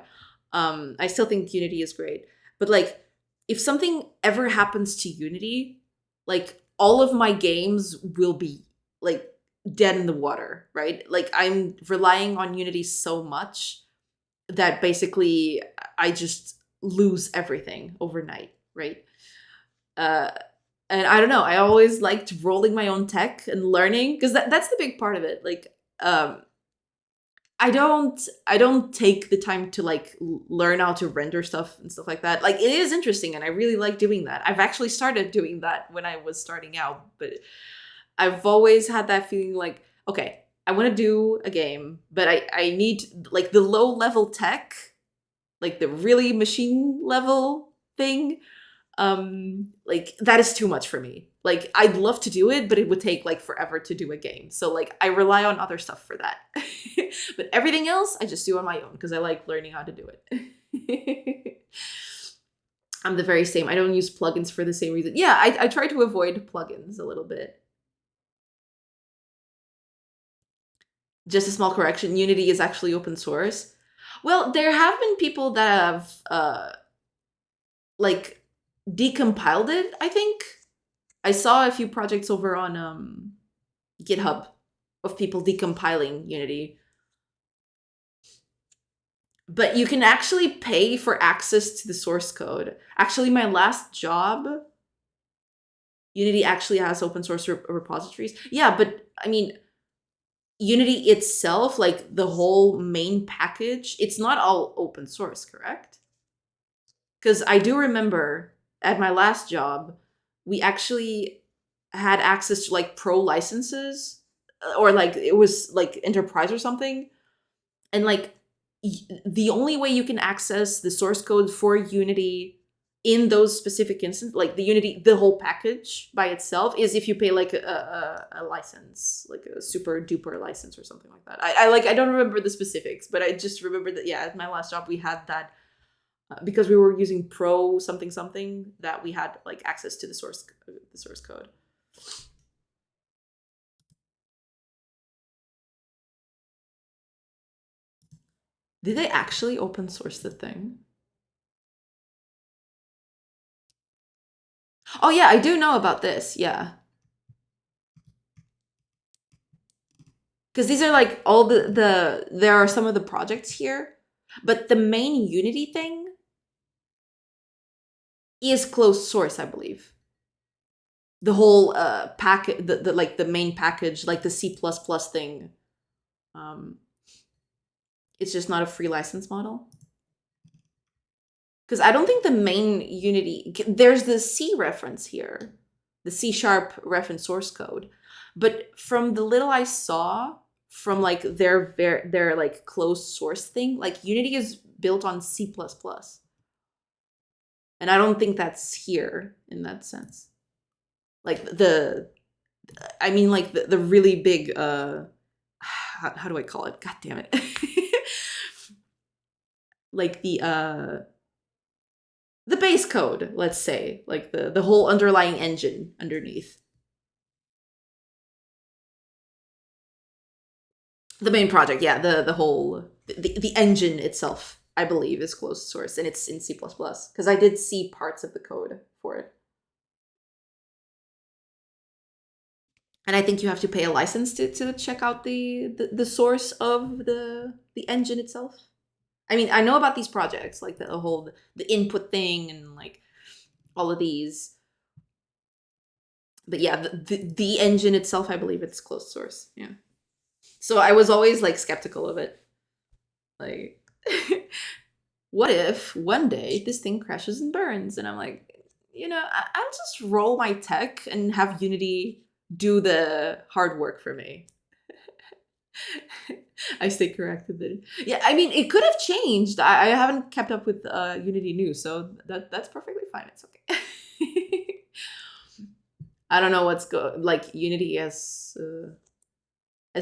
I still think Unity is great. But like, if something ever happens to Unity, like all of my games will be like dead in the water, right? Like, I'm relying on Unity so much that basically I just lose everything overnight, right? And I don't know, I always liked rolling my own tech and learning, because that's the big part of it. Like, I don't take the time to like learn how to render stuff and stuff like that. Like, it is interesting and I really like doing that. I've actually started doing that when I was starting out, but I've always had that feeling like, okay, I want to do a game, but I need like the low level tech, like the really machine level thing. Like, that is too much for me. Like, I'd love to do it, but it would take like forever to do a game. So like, I rely on other stuff for that. But everything else I just do on my own because I like learning how to do it. I'm the very same. I don't use plugins for the same reason. Yeah, I try to avoid plugins a little bit. Just a small correction, Unity is actually open source. Well, there have been people that have like decompiled it, I think. I saw a few projects over on GitHub of people decompiling Unity. But you can actually pay for access to the source code. Actually, my last job, Unity actually has open source repositories. Yeah, but I mean, Unity itself, like the whole main package, it's not all open source, correct? Because I do remember at my last job, we actually had access to like pro licenses, or like it was like enterprise or something. And like the only way you can access the source code for Unity in those specific instances, like the Unity, the whole package by itself, is if you pay like a license, like a super duper license or something like that. I don't remember the specifics, but I just remember that, yeah, at my last job we had that, because we were using pro something something, that we had like access to the source code. Did they actually open source the thing? Oh yeah, I do know about this. Yeah. Because these are like all the there are some of the projects here, but the main Unity thing is closed source, I believe. The whole packet, the like the main package, like the C++ thing, um it's just not a free license model. Because I don't think the main Unity, there's the C reference here, the C# reference source code, but from the little I saw from like their like closed source thing, like Unity is built on C++, and I don't think that's here in that sense. Like I mean, like the really big how do I call it? God damn it! Like the base code, let's say, like the whole underlying engine underneath. The main project, yeah, the whole the engine itself, I believe, is closed source, and it's in C++, because I did see parts of the code for it. And I think you have to pay a license to check out the source of the engine itself. I mean, I know about these projects, like the whole the input thing and like all of these. But yeah, the engine itself, I believe it's closed source. Yeah. So I was always like skeptical of it. Like, what if one day this thing crashes and burns? And I'm like, I'll just roll my tech and have Unity do the hard work for me. I stay corrected then. Yeah, I mean, it could have changed. I haven't kept up with Unity news, so that's perfectly fine. It's okay. I don't know what's like Unity has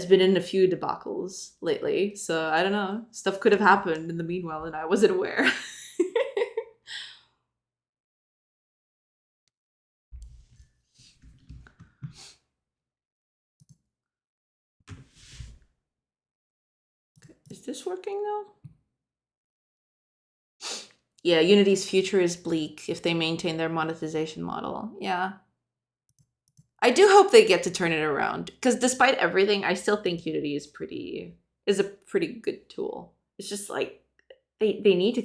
been in a few debacles lately, so I don't know. Stuff could have happened in the meanwhile, and I wasn't aware. Is this working now? Yeah, Unity's future is bleak if they maintain their monetization model. Yeah. I do hope they get to turn it around, because despite everything, I still think Unity is a pretty good tool. It's just like they need to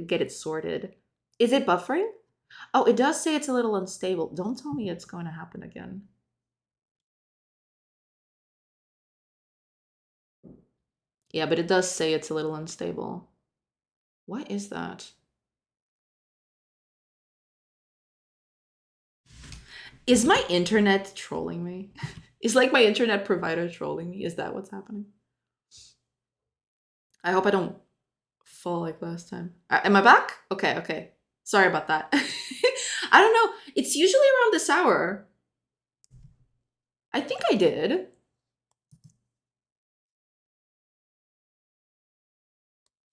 get it sorted. Is it buffering? Oh, it does say it's a little unstable. Don't tell me it's going to happen again. Yeah, but it does say it's a little unstable. What is that? Is my internet trolling me? Is like my internet provider trolling me? Is that what's happening? I hope I don't fall like last time. Am I back? Okay, okay. Sorry about that. I don't know. It's usually around this hour. I think I did.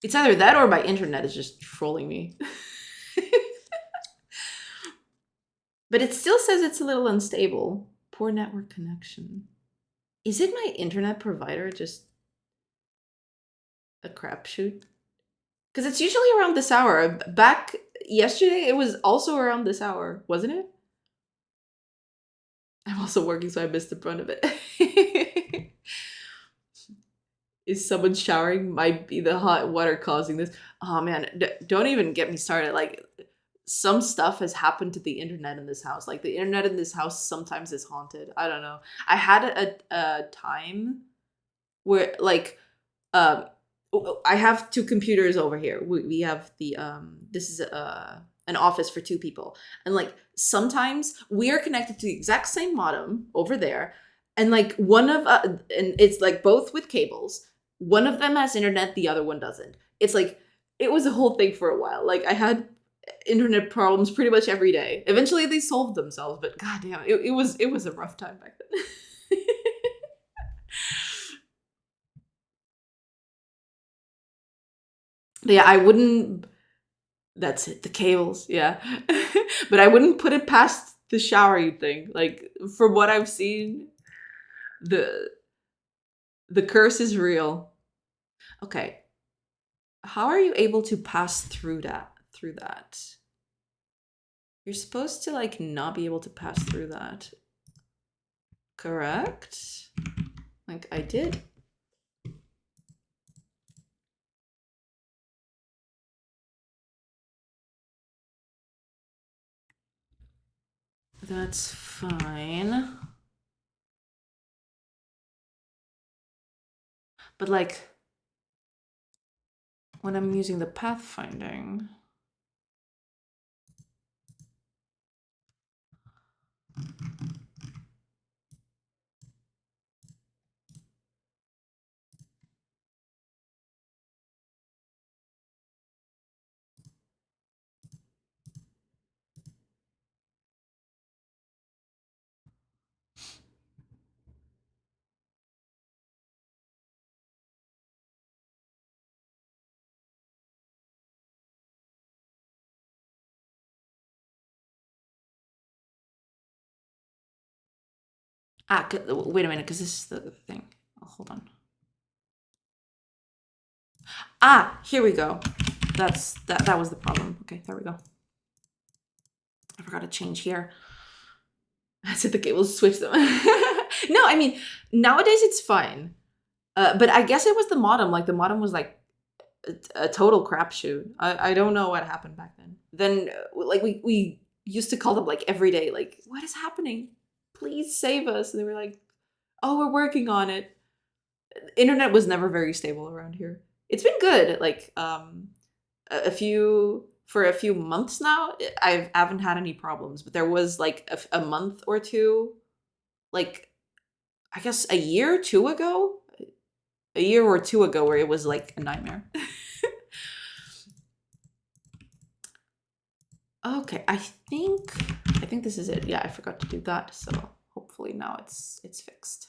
It's either that or my internet is just trolling me. But it still says it's a little unstable. Poor network connection. Is it my internet provider just a crapshoot? Because it's usually around this hour. Back yesterday, it was also around this hour, wasn't it? I'm also working, so I missed the brunt of it. Is someone showering? Might be the hot water causing this. Oh man, don't even get me started. Like, some stuff has happened to the internet in this house. Like, the internet in this house sometimes is haunted. I don't know. I had a time where like um I have two computers over here. We have the this is an office for two people. And like sometimes we are connected to the exact same modem over there, and like one of and it's like both with cables. One of them has internet, the other one doesn't. It's like it was a whole thing for a while. Like I had internet problems pretty much every day. Eventually they solved themselves, but goddamn, it was a rough time back then. Yeah, I wouldn't. That's it, the cables, yeah. But I wouldn't put it past the showery thing. Like from what I've seen, the the curse is real. Okay, how are you able to pass through that? Through that? You're supposed to like not be able to pass through that. Correct? Like I did. That's fine. But like when I'm using the pathfinding, wait a minute, because this is the thing. Oh, hold on. Here we go. That was the problem. Okay, there we go. I forgot to change here. I said the cables switch them. No, I mean nowadays it's fine. But I guess it was the modem. Like the modem was like a total crapshoot. I don't know what happened back then. Then like we used to call them like every day. Like what is happening? Please save us. And they were like, oh, we're working on it. Internet was never very stable around here. It's been good. Like a few for a few months now. I haven't had any problems, but there was like a month or two, like I guess a year or two ago, where it was like a nightmare. Okay, I think this is it. Yeah, I forgot to do that, so hopefully now it's fixed.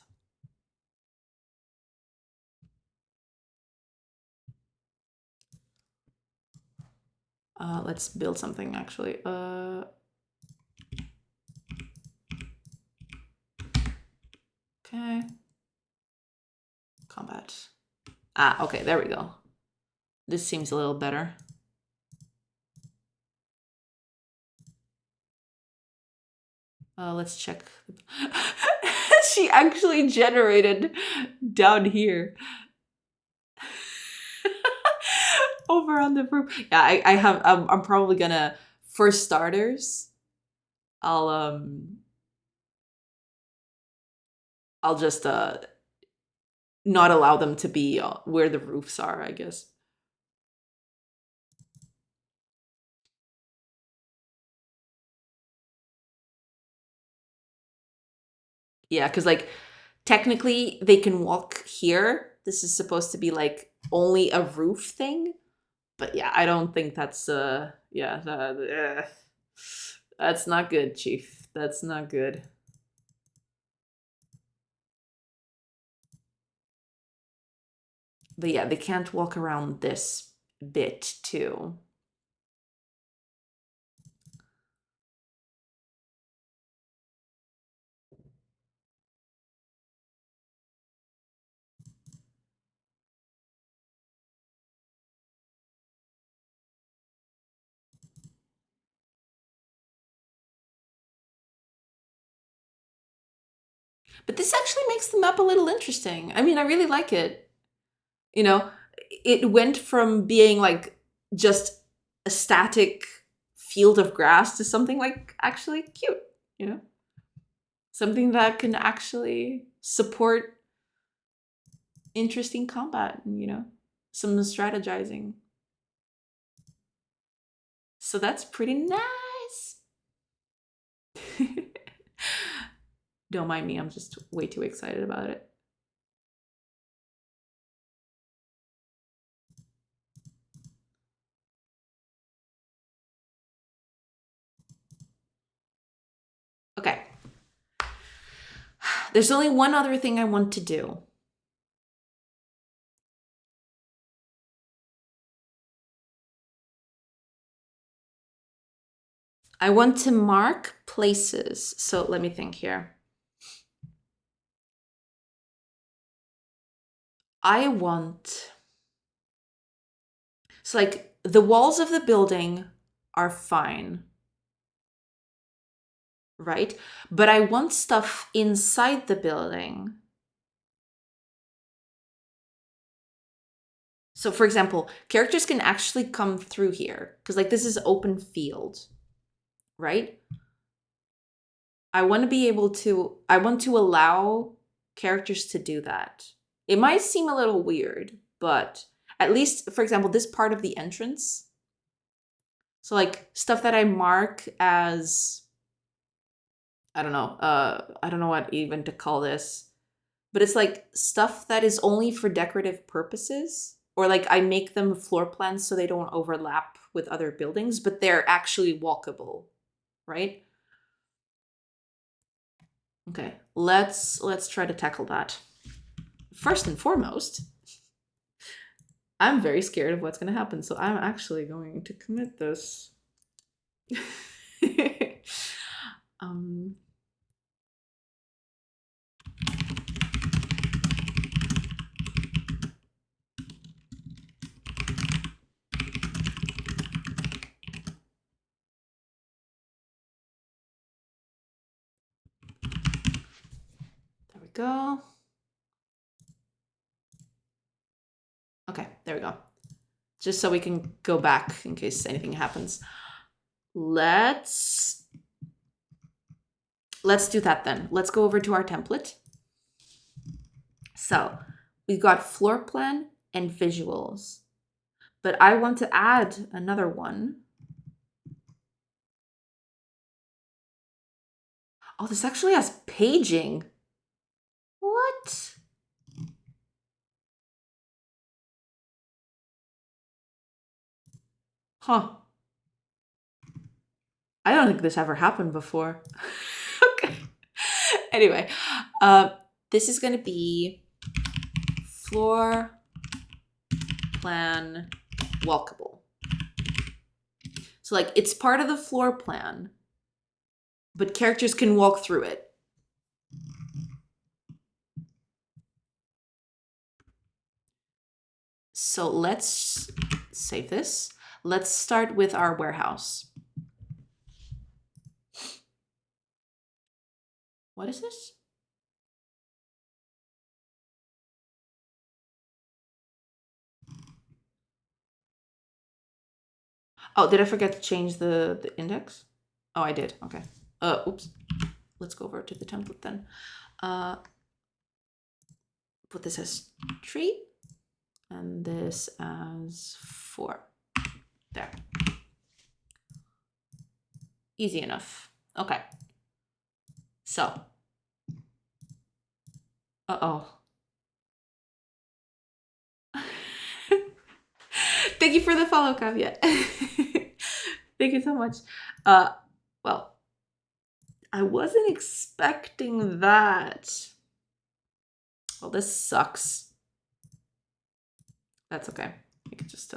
Let's build something actually. Okay. Combat. Okay, there we go. This seems a little better. Let's check. She actually generated down here. Over on the roof. Yeah, I have. I'm probably gonna, for starters, I'll I'll just not allow them to be where the roofs are, I guess. Yeah, because like technically they can walk here. This is supposed to be like only a roof thing, but yeah, I don't think that's yeah, that's not good, Chief. That's not good. But yeah, they can't walk around this bit too. But this actually makes the map a little interesting. I mean, I really like it. You know, it went from being like just a static field of grass to something like actually cute, you know? Something that can actually support interesting combat, you know, some strategizing. So that's pretty nice. Don't mind me, I'm just way too excited about it. Okay. There's only one other thing I want to do. I want to mark places. So let me think here. I want... So like the walls of the building are fine, right? But I want stuff inside the building. So for example, characters can actually come through here because like this is open field, right? I want to be able to, I want to allow characters to do that. It might seem a little weird, but at least, for example, this part of the entrance. So like stuff that I mark as, I don't know what even to call this, but it's like stuff that is only for decorative purposes, or like I make them floor plans so they don't overlap with other buildings, but they're actually walkable, right? Okay, let's try to tackle that. First and foremost, I'm very scared of what's going to happen, so I'm actually going to commit this. There we go. Okay, there we go. Just so we can go back in case anything happens. Let's do that then. Let's go over to our template. So we've got floor plan and visuals, but I want to add another one. Oh, this actually has paging. What? Huh. I don't think this ever happened before. Okay. Anyway, this is going to be floor plan walkable. So like it's part of the floor plan, but characters can walk through it. So let's save this. Let's start with our warehouse. What is this? Oh, did I forget to change the index? Oh, I did. Okay. Oops. Let's go over to the template then. Put this as 3 and this as 4. There. Easy enough. Okay. So. Uh-oh. Thank you for the follow, caveat. Thank you so much. Well, I wasn't expecting that. Well, this sucks. That's okay. I could just,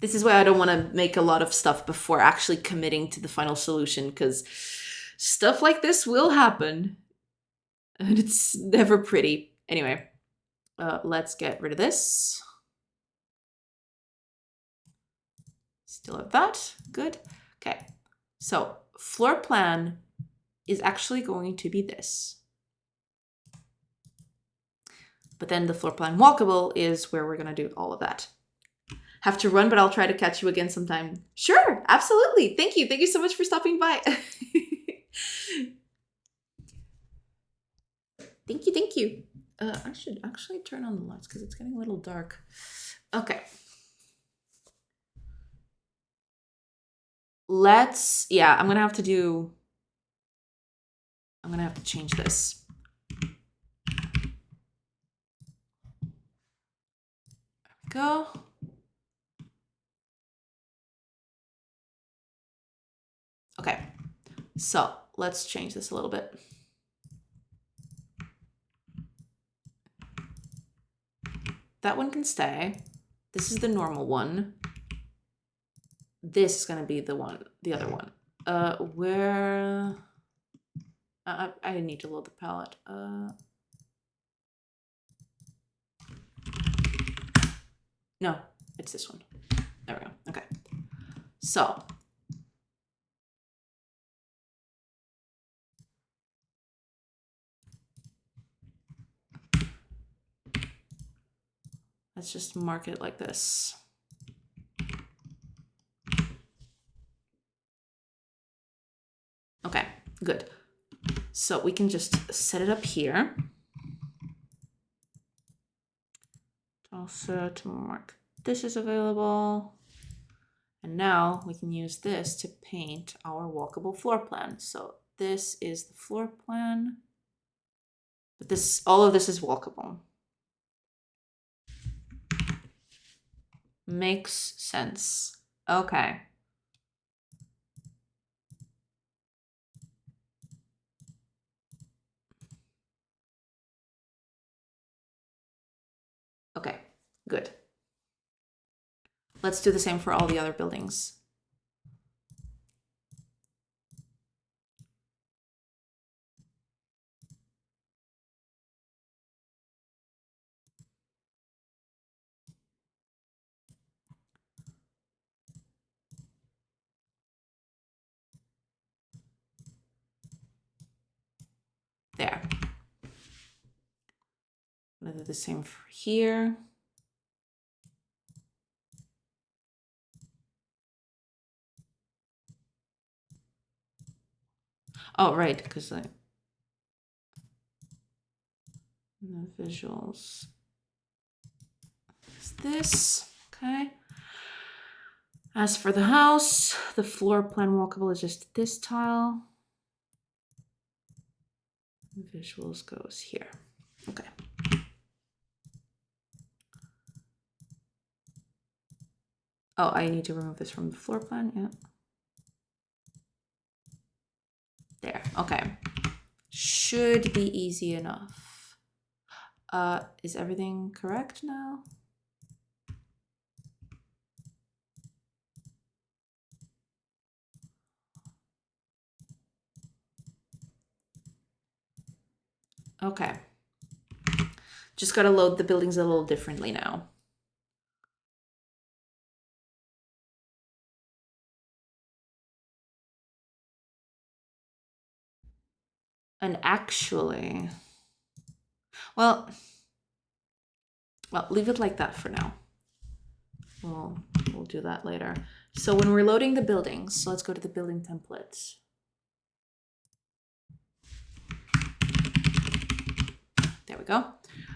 This is why I don't want to make a lot of stuff before actually committing to the final solution, because stuff like this will happen. And it's never pretty. Anyway, let's get rid of this. Still have that. Good. Okay. So floor plan is actually going to be this. But then the floor plan walkable is where we're going to do all of that. Have to run, but I'll try to catch you again sometime. Sure, absolutely. Thank you. Thank you so much for stopping by. Thank you, thank you. I should actually turn on the lights because it's getting a little dark. Okay. Yeah, I'm gonna have to change this. There we go. Okay, so let's change this a little bit. That one can stay. This is the normal one. This is gonna be the other one. Where? I need to load the palette. No, it's this one. There we go. Okay. So let's just mark it like this. Okay, good. So we can just set it up here. Also to mark this is available. And now we can use this to paint our walkable floor plan. So this is the floor plan, but all of this is walkable. Makes sense. Okay. Okay, good. Let's do the same for all the other buildings. There. I'm gonna do the same for here. Oh, right, because the visuals is this. Okay. As for the house, the floor plan walkable is just this tile. Visuals goes here. Okay. Oh, I need to remove this from the floor plan. Yeah. There. Okay. Should be easy enough. Is everything correct now? Okay. Just gotta load the buildings a little differently now. And actually, well, leave it like that for now. We'll do that later. So when we're loading the buildings, so let's go to the building templates. There we go.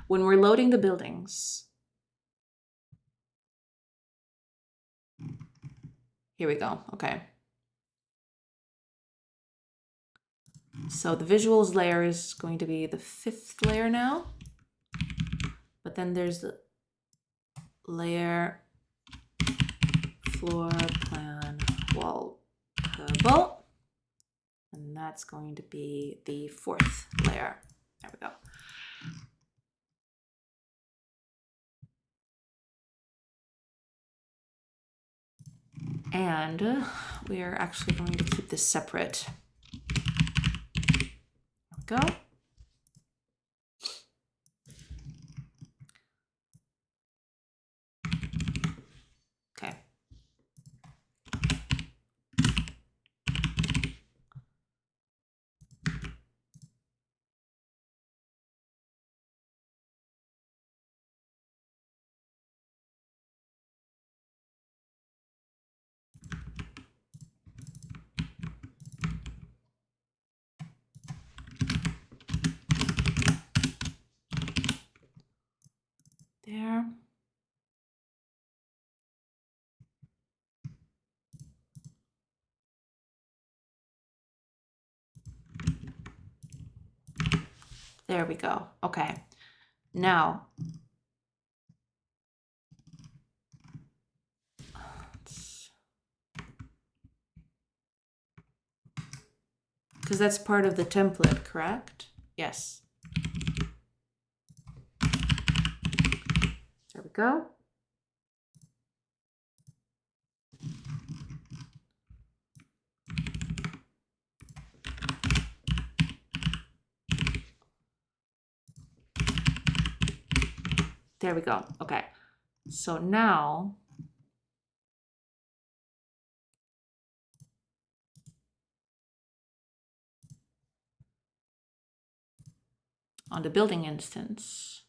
When we're loading the buildings, here we go. Okay. So the visuals layer is going to be the 5th layer now. But then there's the layer floor plan walkable. And that's going to be the 4th layer. There we go. And we are actually going to keep this separate. There we go. Okay. there. There we go. Okay. Now, because that's part of the template, correct? Yes. There we go. There we go. Okay. So now on the building instance.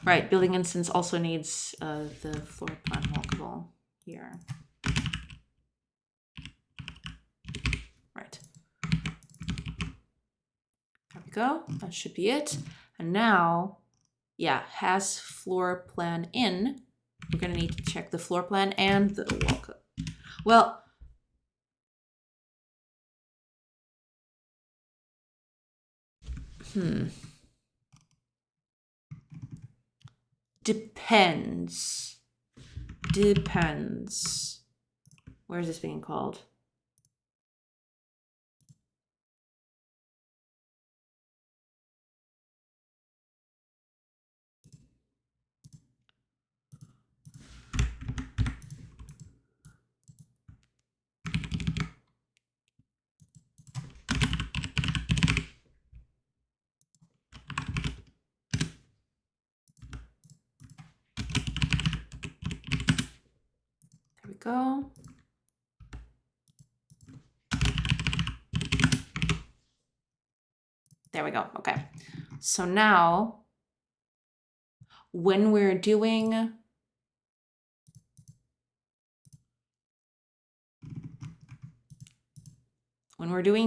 Right, building instance also needs the floor plan walkable here. Right. There we go. That should be it. And now, yeah, has floor plan in. We're gonna need to check the floor plan and the walk. Well, depends. Depends. Where is this being called? There we go. There we go. Okay. So now, when we're doing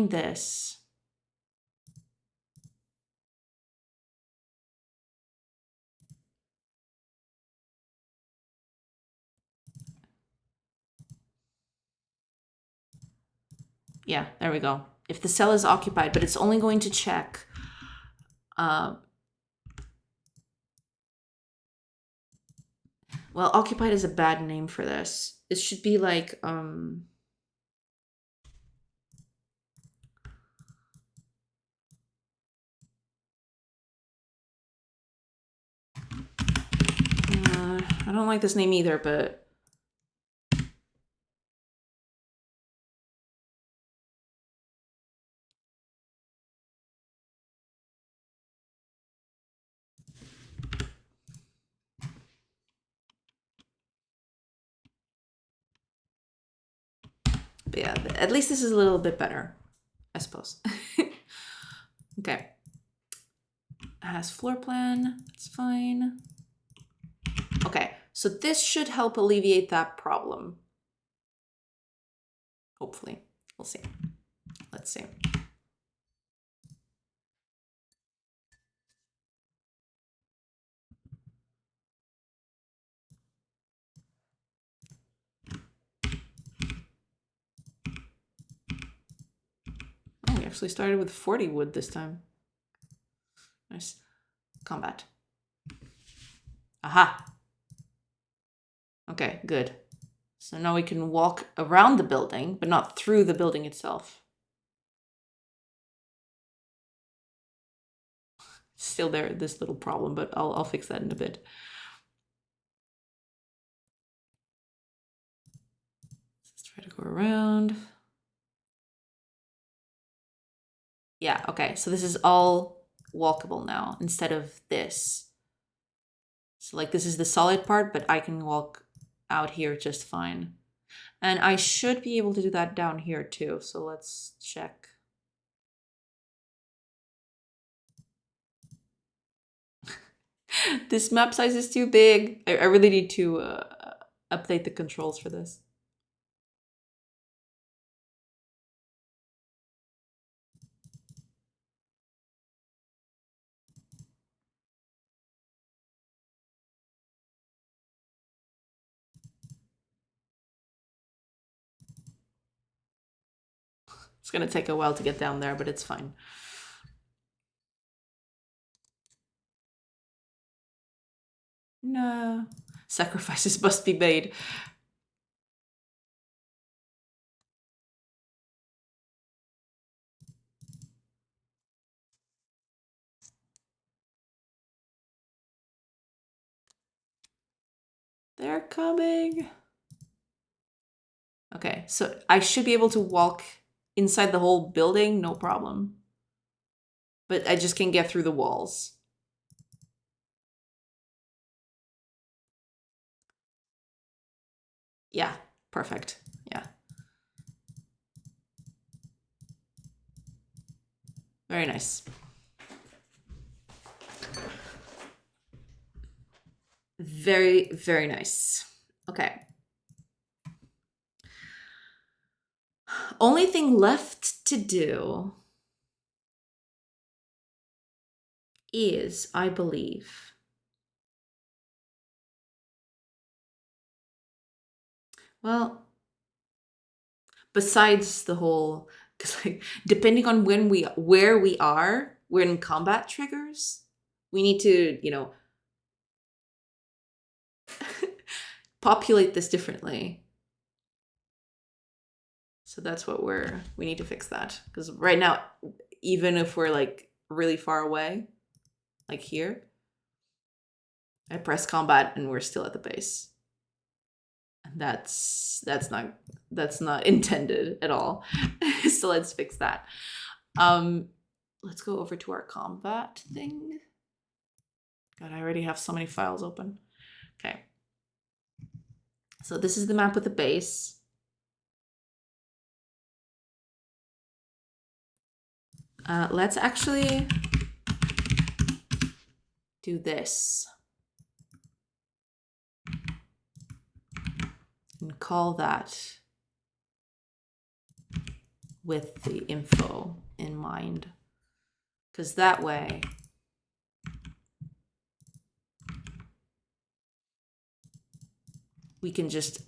this, yeah, there we go. If the cell is occupied, but it's only going to check well, occupied is a bad name for this. It should be like I don't like this name either, but yeah, at least this is a little bit better, I suppose. Okay. Has floor plan, that's fine. Okay, so this should help alleviate that problem. Hopefully, we'll see. Let's see. Oh, we actually started with 40 wood this time. Nice. Combat. Aha. Okay, good. So now we can walk around the building, but not through the building itself. Still there, this little problem, but I'll fix that in a bit. Let's try to go around. Yeah, okay, so this is all walkable now instead of this. So like this is the solid part, but I can walk out here just fine. And I should be able to do that down here too, so let's check. This map size is too big. I really need to update the controls for this. It's gonna take a while to get down there, but it's fine. No. Sacrifices must be made. They're coming. Okay, so I should be able to walk inside the whole building, no problem. But I just can't get through the walls. Yeah, perfect. Yeah. Very nice. Very, very nice. Okay. Only thing left to do is, I believe, well, besides the whole, because like depending on where we are, when combat triggers, we need to, you know, populate this differently. So that's what we need to fix that. Because right now, even if we're like really far away, like here, I press combat and we're still at the base. And that's not intended at all. So let's fix that. Let's go over to our combat thing. God, I already have so many files open. Okay. So this is the map with the base. Let's actually do this. And call that with the info in mind. Because that way, we can just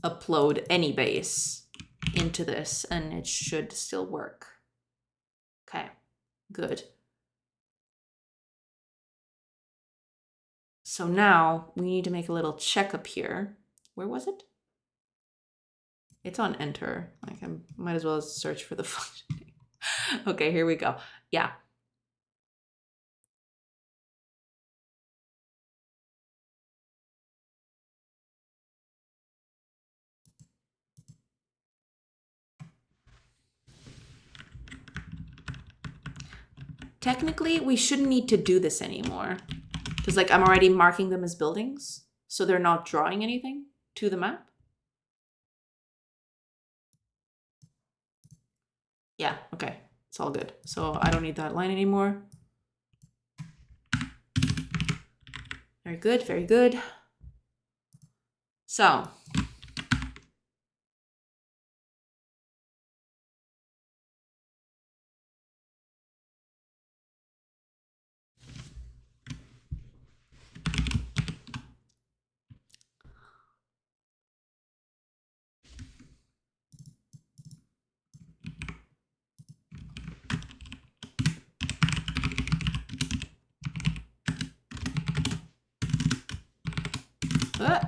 upload any base into this and it should still work. Okay, good. So now we need to make a little checkup here. Where was it? It's on enter. Like I might as well search for the function. Okay, here we go. Yeah. Technically, we shouldn't need to do this anymore. Because like I'm already marking them as buildings, so they're not drawing anything to the map. Yeah, okay. It's all good. So I don't need that line anymore. Very good, very good. So uh,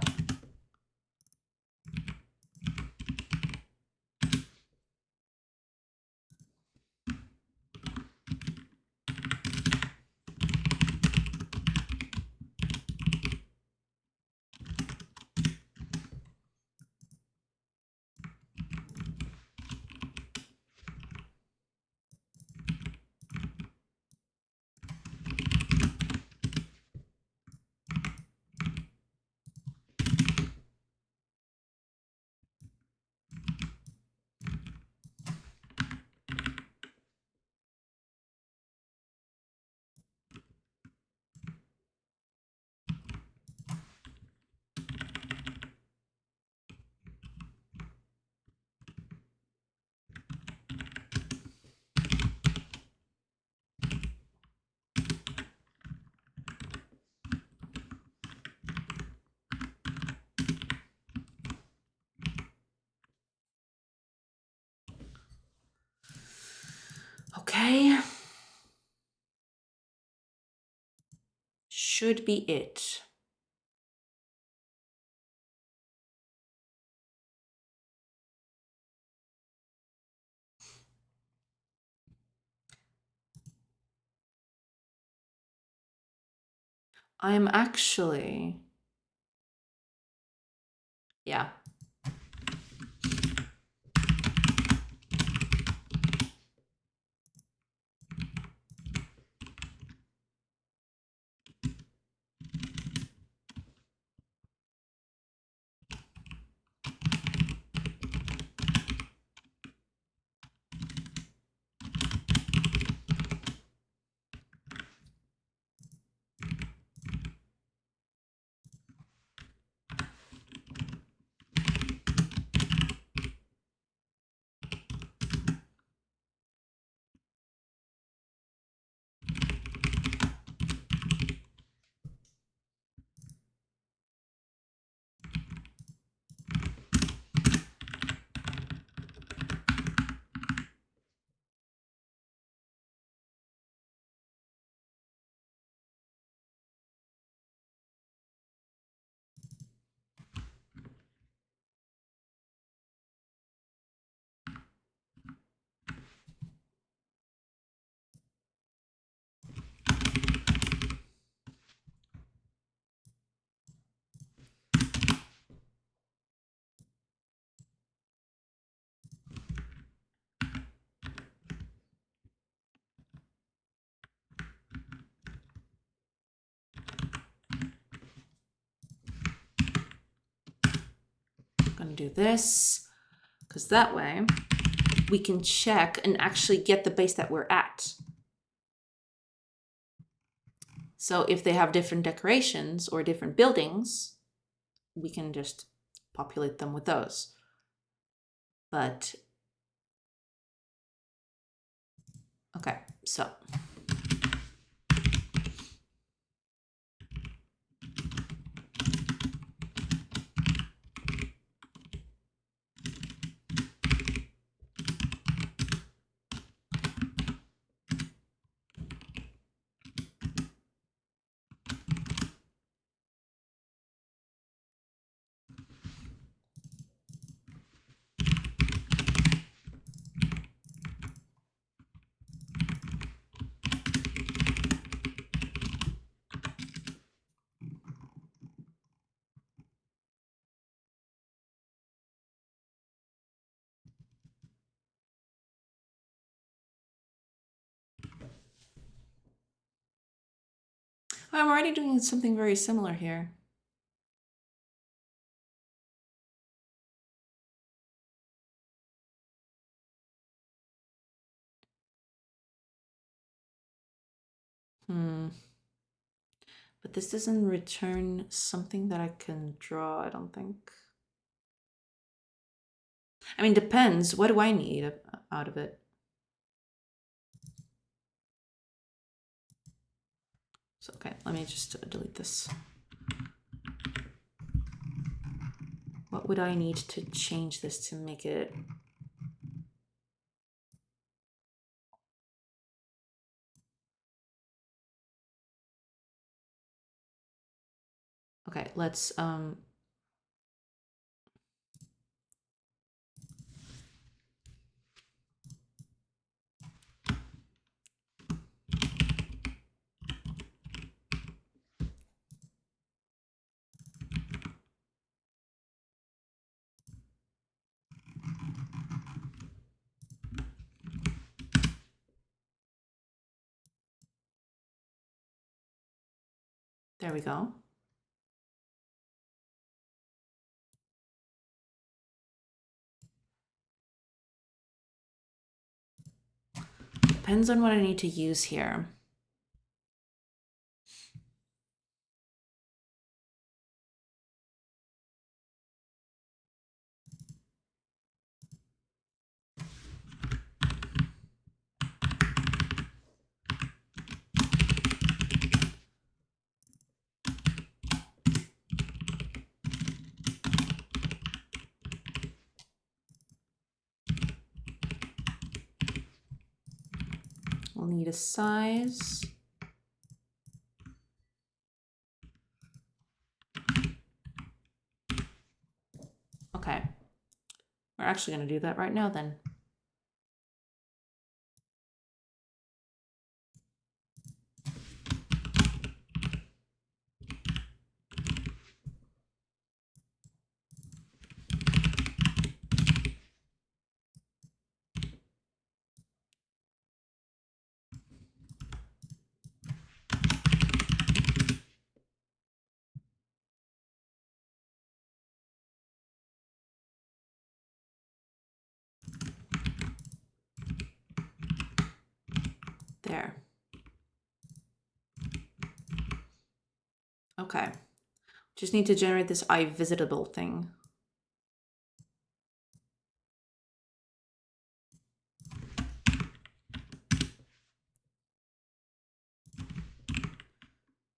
Okay. Should be it. I am actually... Yeah. I'm gonna do this, because that way we can check and actually get the base that we're at. So if they have different decorations or different buildings, we can just populate them with those. But, okay, so. I'm already doing something very similar here. But this doesn't return something that I can draw, I don't think. I mean, depends. What do I need out of it? So, okay, let me just delete this. What would I need to change this to make it... Okay, let's there we go. Depends on what I need to use here. We'll need a size. Okay. We're actually going to do that right now then. There. Okay. Just need to generate this iVisitable thing.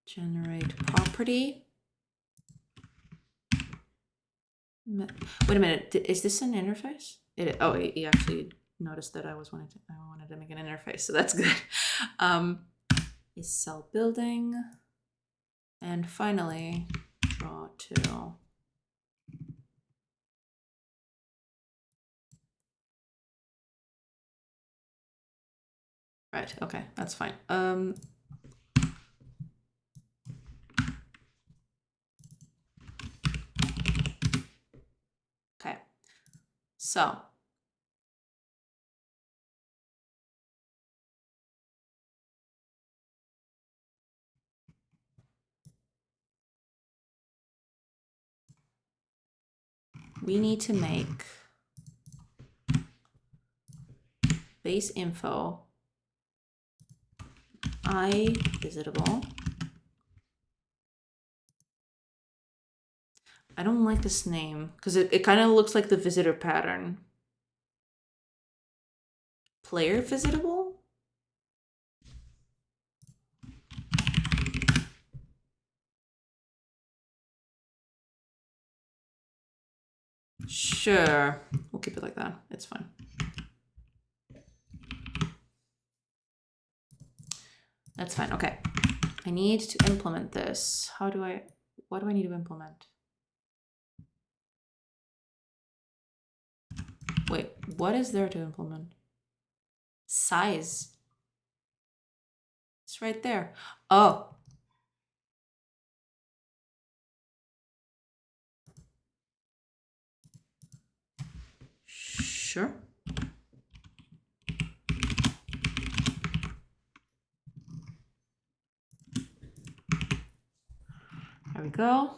Generate property. Wait a minute. Is this an interface? Oh, he actually noticed that I wanted to make an interface, so that's good. Is cell building, and finally draw to. Right. Okay, that's fine. Okay. So. We need to make base info iVisitable. I don't like this name because it kind of looks like the visitor pattern. Player visitable? Sure. We'll keep it like that. It's fine. That's fine. Okay. I need to implement this. What do I need to implement? Wait, what is there to implement? Size. It's right there. Oh. Sure. There we go.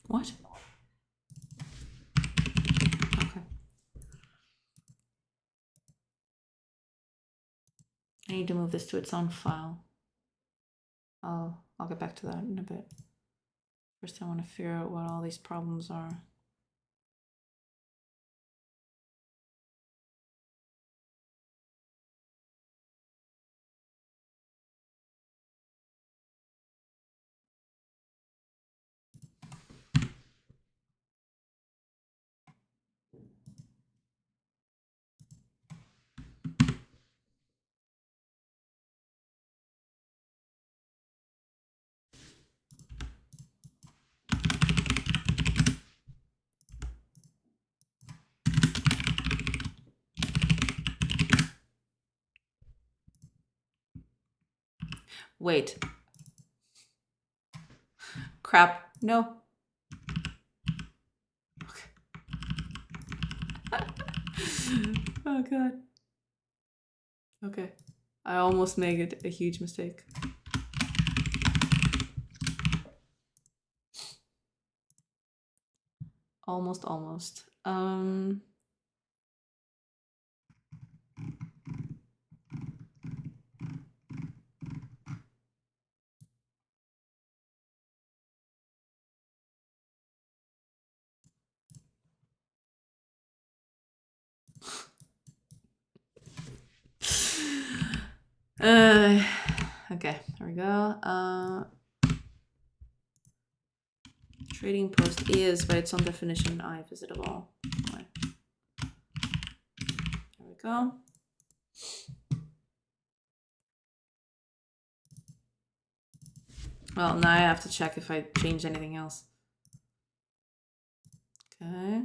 What? Okay. I need to move this to its own file. I'll get back to that in a bit. First, I want to figure out what all these problems are. Wait. Crap. No. Okay. Oh god. Okay. I almost made it a huge mistake. Almost. Okay, there we go. Trading post is by its own definition I visitable. There we go. Well, now I have to check if I changed anything else. Okay.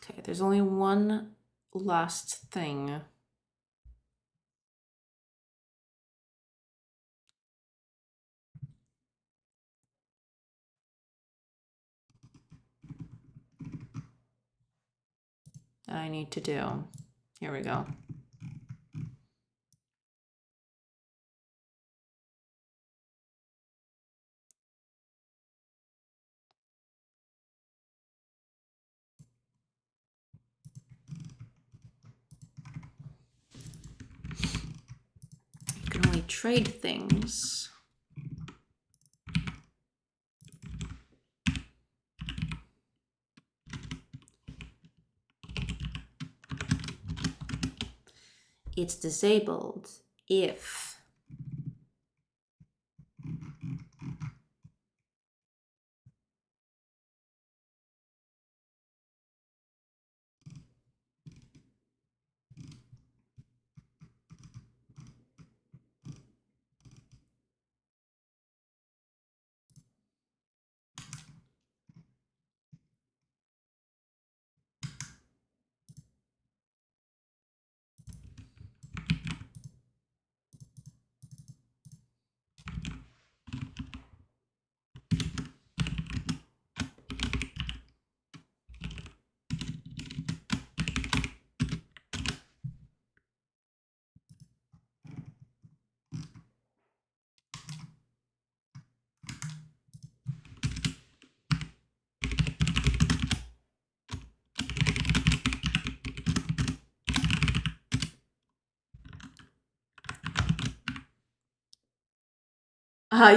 Okay, there's only one last thing. That I need to do. Here we go. You can only trade things. It's disabled if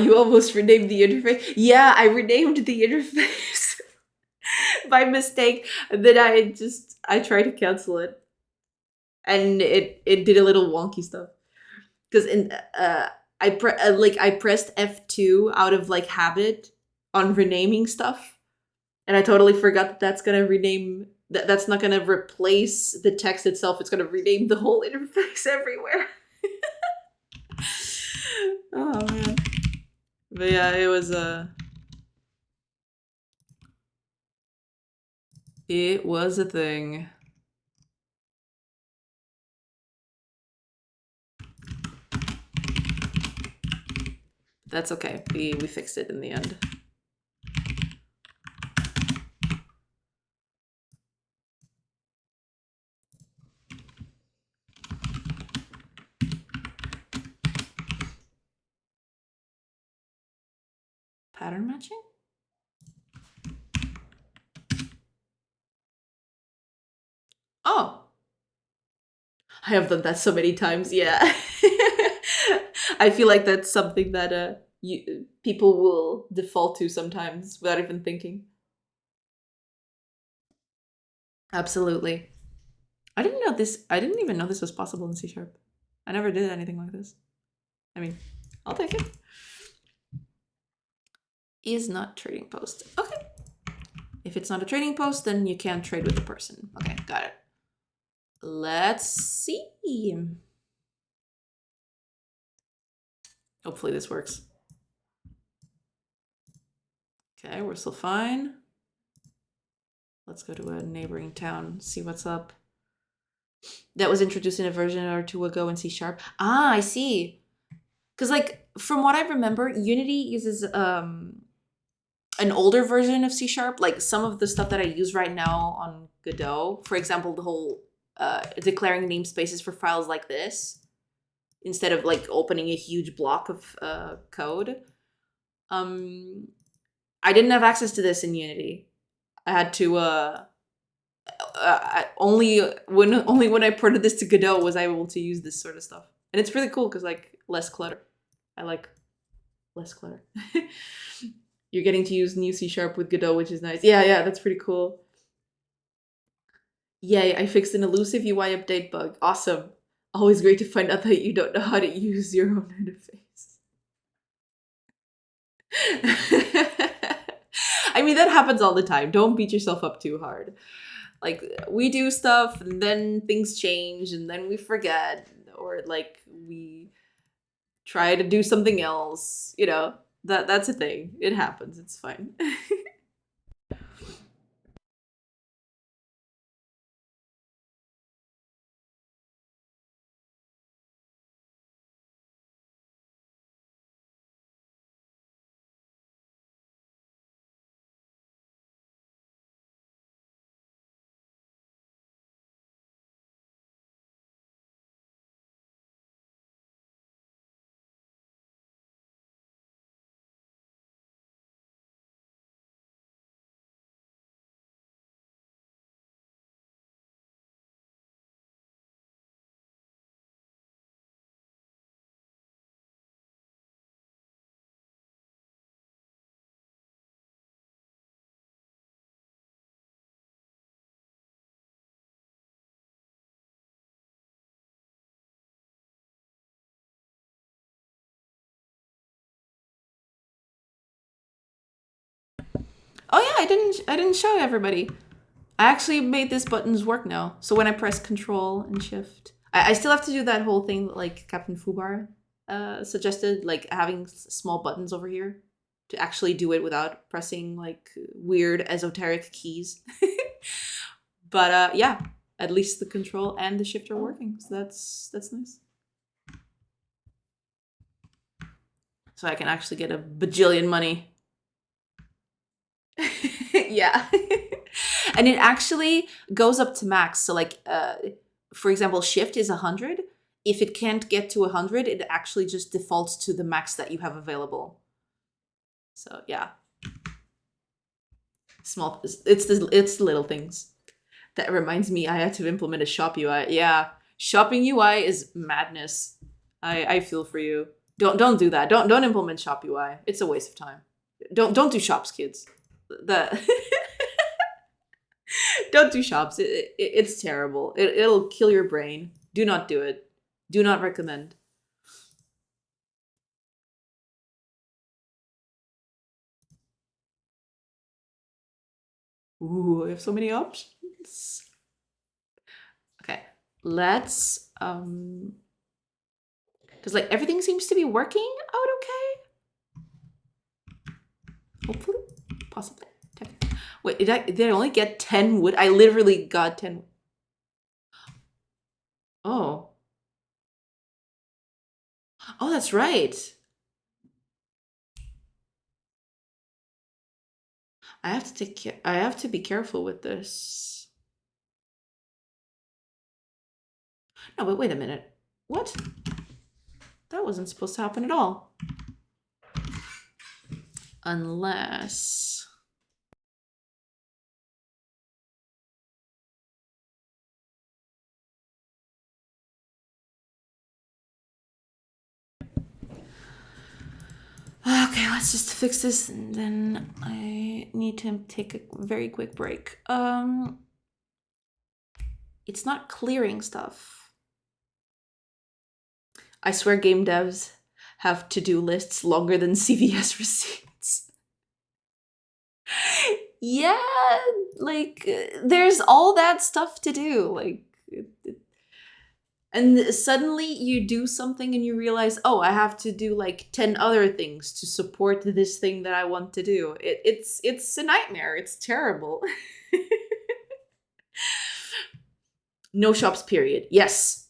you almost renamed the interface. Yeah, I renamed the interface by mistake. And then I tried to cancel it, and it did a little wonky stuff. Because I pressed F2 out of like habit on renaming stuff, and I totally forgot that that's gonna rename. That's not gonna replace the text itself. It's gonna rename the whole interface everywhere. Oh man. But yeah, it was a thing. That's okay. We fixed it in the end. Pattern matching? Oh. I have done that so many times, yeah. I feel like that's something that people will default to sometimes without even thinking. Absolutely. I didn't even know this was possible in C#. I never did anything like this. I mean, I'll take it. Is not trading post. Okay. If it's not a trading post, then you can't trade with the person. Okay, got it. Let's see. Hopefully this works. Okay, we're still fine. Let's go to a neighboring town, see what's up. That was introduced in a version or two ago in C#. Ah, I see. Because, like, from what I remember, Unity uses an older version of C#. Like, some of the stuff that I use right now on Godot, for example, the whole declaring namespaces for files like this, instead of, like, opening a huge block of code. I didn't have access to this in Unity. I had to only when I ported this to Godot was I able to use this sort of stuff, and it's really cool because like less clutter. I like less clutter. You're getting to use new C# with Godot, which is nice. Yeah, that's pretty cool. Yay! I fixed an elusive UI update bug. Awesome. Always great to find out that you don't know how to use your own interface. I mean, that happens all the time. Don't beat yourself up too hard. Like, we do stuff and then things change and then we forget, or like we try to do something else, you know. That's a thing. It happens. It's fine. Oh yeah, I didn't show everybody. I actually made this buttons work now. So when I press Control and Shift, I still have to do that whole thing like Captain Fubar suggested, like having small buttons over here to actually do it without pressing like weird esoteric keys. But yeah, at least the Control and the Shift are working, so that's nice. So I can actually get a bajillion money. Yeah. And it actually goes up to max. So like, for example, Shift is 100. If it can't get to 100, it actually just defaults to the max that you have available. So yeah. Small, it's the little things. That reminds me I had to implement a shop UI. Yeah. Shopping UI is madness. I feel for you. Don't do that. Don't implement shop UI. It's a waste of time. Don't do shops, kids. The Don't do shops. It's terrible. It'll kill your brain. Do not do it. Do not recommend. Ooh, I have so many options. Okay, let's because like everything seems to be working out okay. Hopefully, possibly. Wait, did I only get 10 wood? I literally got 10. Oh. Oh, that's right. I have to take care. I have to be careful with this. No, but wait a minute. What? That wasn't supposed to happen at all. Unless... Okay, let's just fix this, and then I need to take a very quick break. It's not clearing stuff. I swear game devs have to-do lists longer than CVS receipts. Yeah, like, there's all that stuff to do. Like, and suddenly you do something and you realize, oh, I have to do like 10 other things to support this thing that I want to do. It's a nightmare. It's terrible. No shops, period. Yes.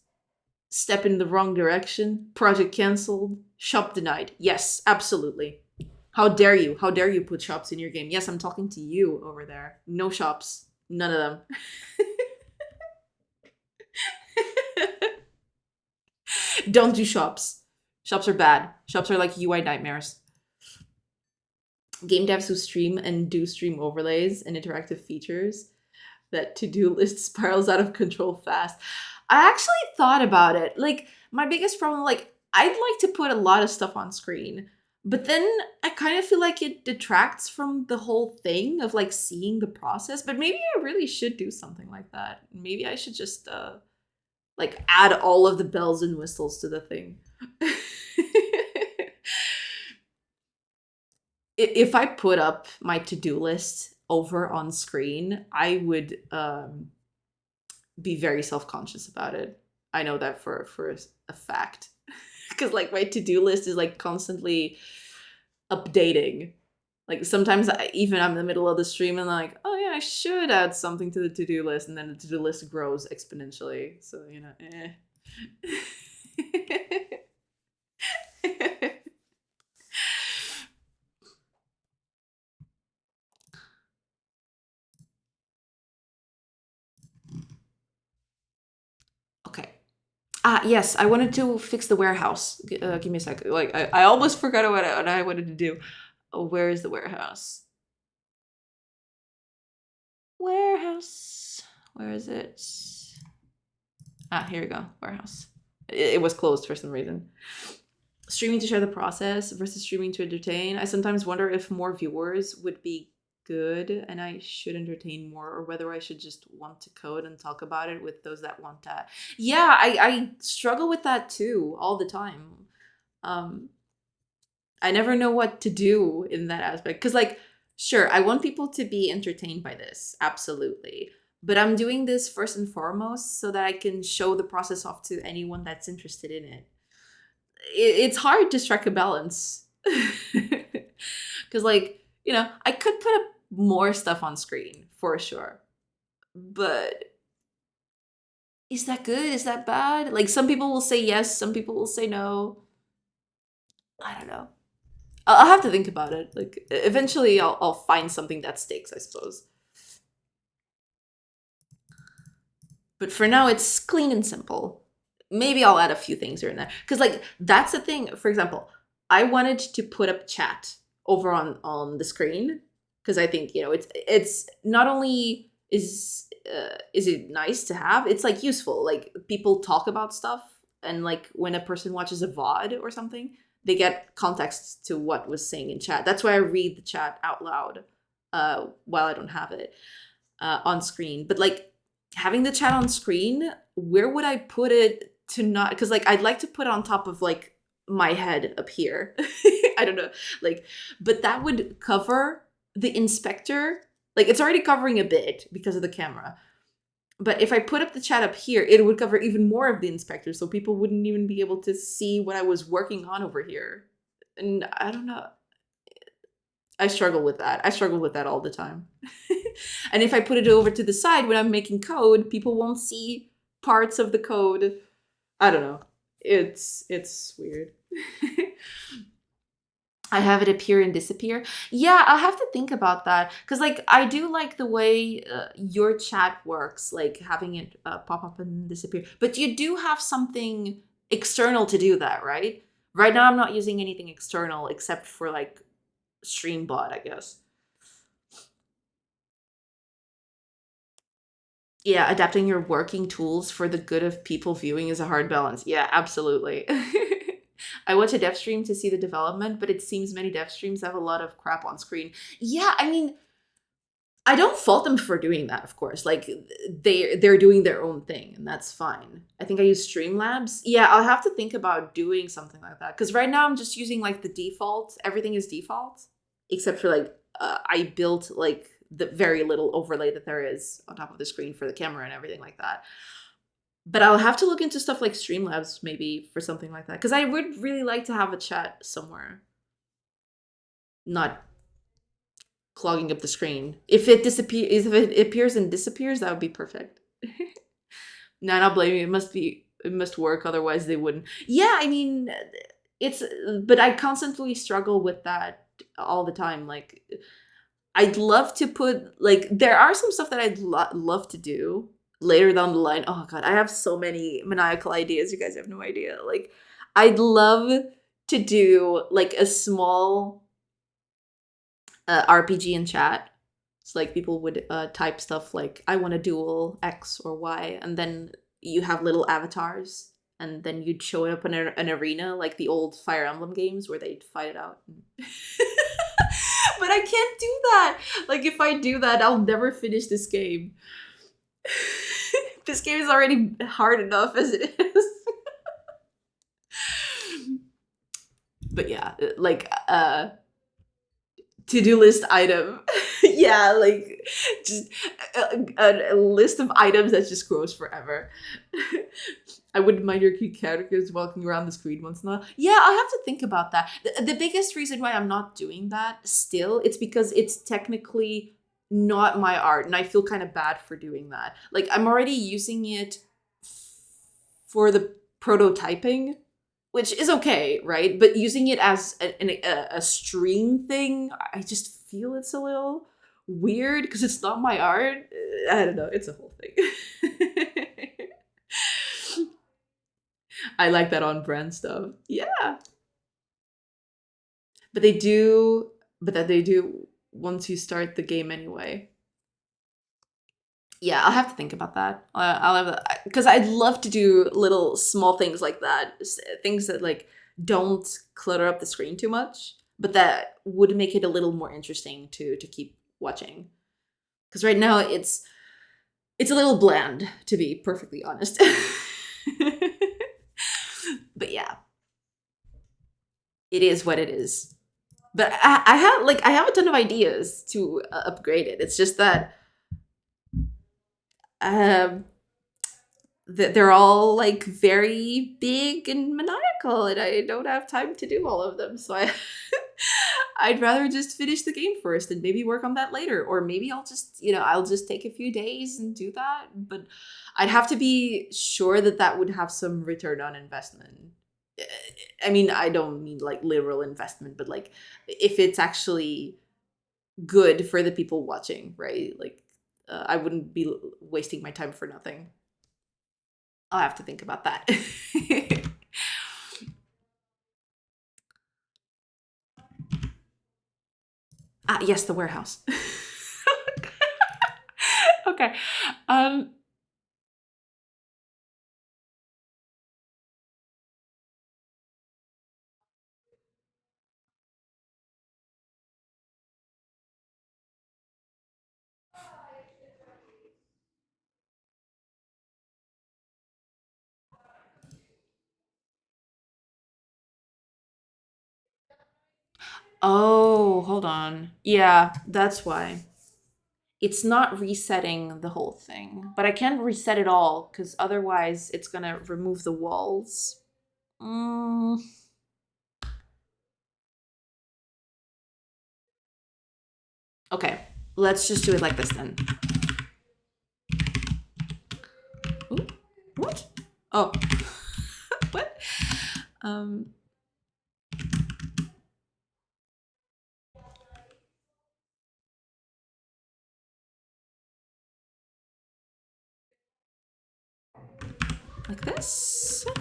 Step in the wrong direction. Project canceled. Shop denied. Yes, absolutely. How dare you? How dare you put shops in your game? Yes, I'm talking to you over there. No shops. None of them. Don't do shops. Shops are bad. Shops are like UI nightmares. Game devs who stream and do stream overlays and interactive features, that to-do list spirals out of control fast. I actually thought about it. Like, my biggest problem, like, I'd like to put a lot of stuff on screen, but then I kind of feel like it detracts from the whole thing of like seeing the process. But maybe I really should do something like that. Maybe I should just like add all of the bells and whistles to the thing. If I put up my to-do list over on screen, I would be very self-conscious about it. I know that for a fact. Because like my to-do list is like constantly updating. Like sometimes I'm in the middle of the stream and I'm like, oh yeah, I should add something to the to-do list, and then the to-do list grows exponentially. So, you know, Okay. Yes, I wanted to fix the warehouse. Give me a second. Like, I almost forgot what I wanted to do. Oh, where is the warehouse? Warehouse. Where is it? Here we go. Warehouse. It was closed for some reason. Streaming to share the process versus streaming to entertain. I sometimes wonder if more viewers would be good and I should entertain more, or whether I should just want to code and talk about it with those that want that. Yeah, I struggle with that too all the time. I never know what to do in that aspect. Because, like, sure, I want people to be entertained by this. Absolutely. But I'm doing this first and foremost so that I can show the process off to anyone that's interested in it. It's hard to strike a balance. Because, like, you know, I could put up more stuff on screen for sure. But is that good? Is that bad? Like, some people will say yes, some people will say no. I don't know. I'll have to think about it. Like, eventually I'll find something that sticks, I suppose. But for now, it's clean and simple. Maybe I'll add a few things here and there. Because, like, that's the thing. For example, I wanted to put up chat over on the screen. Because I think, you know, it's not only is it nice to have, it's, like, useful. Like, people talk about stuff. And, like, when a person watches a VOD or something, they get context to what was saying in chat. That's why I read the chat out loud while I don't have it on screen. But, like, having the chat on screen, where would I put it to not... Because, like, I'd like to put it on top of, like, my head up here. I don't know. Like, but that would cover the inspector. Like, it's already covering a bit because of the camera. But if I put up the chat up here, it would cover even more of the inspector, so people wouldn't even be able to see what I was working on over here. And I don't know. I struggle with that. I struggle with that all the time. And if I put it over to the side when I'm making code, people won't see parts of the code. I don't know. It's weird. I have it appear and disappear. Yeah, I'll have to think about that because, like, I do like the way your chat works, like having it pop up and disappear. But you do have something external to do that, right? Right now, I'm not using anything external except for like Streambot, I guess. Yeah, adapting your working tools for the good of people viewing is a hard balance. Yeah, absolutely. I watch a dev stream to see the development, but it seems many dev streams have a lot of crap on screen. Yeah, I mean, I don't fault them for doing that, of course. Like they're doing their own thing, and that's fine. I think I use Streamlabs. Yeah, I'll have to think about doing something like that because right now I'm just using like the default. Everything is default except for like I built like the very little overlay that there is on top of the screen for the camera and everything like that. But I'll have to look into stuff like Streamlabs maybe for something like that because I would really like to have a chat somewhere, not clogging up the screen. If it disappears, if it appears and disappears, that would be perfect. No, not blaming you. It must work, otherwise they wouldn't. Yeah, I mean, it's but I constantly struggle with that all the time. Like I'd love to put like there are some stuff that I'd love to do later down the line. Oh god, I have so many maniacal ideas. You guys have no idea. Like I'd love to do like a small RPG in chat. So like people would type stuff like I want to duel X or Y, and then you have little avatars, and then you'd show up in an arena like the old Fire Emblem games where they'd fight it out. But I can't do that. Like if I do that, I'll never finish this game. This game is already hard enough as it is. But yeah, like to-do list item. Yeah, like just a list of items that just grows forever. I wouldn't mind your cute characters walking around the screen once in a while. Yeah, I'll have to think about that. The biggest reason why I'm not doing that still, it's because it's technically not my art, and I feel kind of bad for doing that. Like I'm already using it for the prototyping, which is okay, right? But using it as a stream thing, I just feel it's a little weird because it's not my art. I don't know. It's a whole thing. I like that on brand stuff. Yeah. But they do, but that they do once you start the game anyway. Yeah, I'll have to think about that. I'll have because I'd love to do little small things like that, things that like don't clutter up the screen too much, but that would make it a little more interesting to keep watching. Because right now it's a little bland, to be perfectly honest. But yeah, it is what it is. But I have a ton of ideas to upgrade it. It's just that um they're all like very big and maniacal, and I don't have time to do all of them. So I'd rather just finish the game first and maybe work on that later, or maybe I'll just I'll just take a few days and do that. But I'd have to be sure that that would have some return on investment. I mean, I don't mean like literal investment, but like if it's actually good for the people watching, right? Like I wouldn't be wasting my time for nothing. I'll have to think about that. Yes, the warehouse. Okay. Oh, hold on. Yeah, that's why. It's not resetting the whole thing, but I can't reset it all because otherwise it's gonna remove the walls. Mm. Okay, let's just do it like this then. Ooh, what? Oh, what? Um. sec.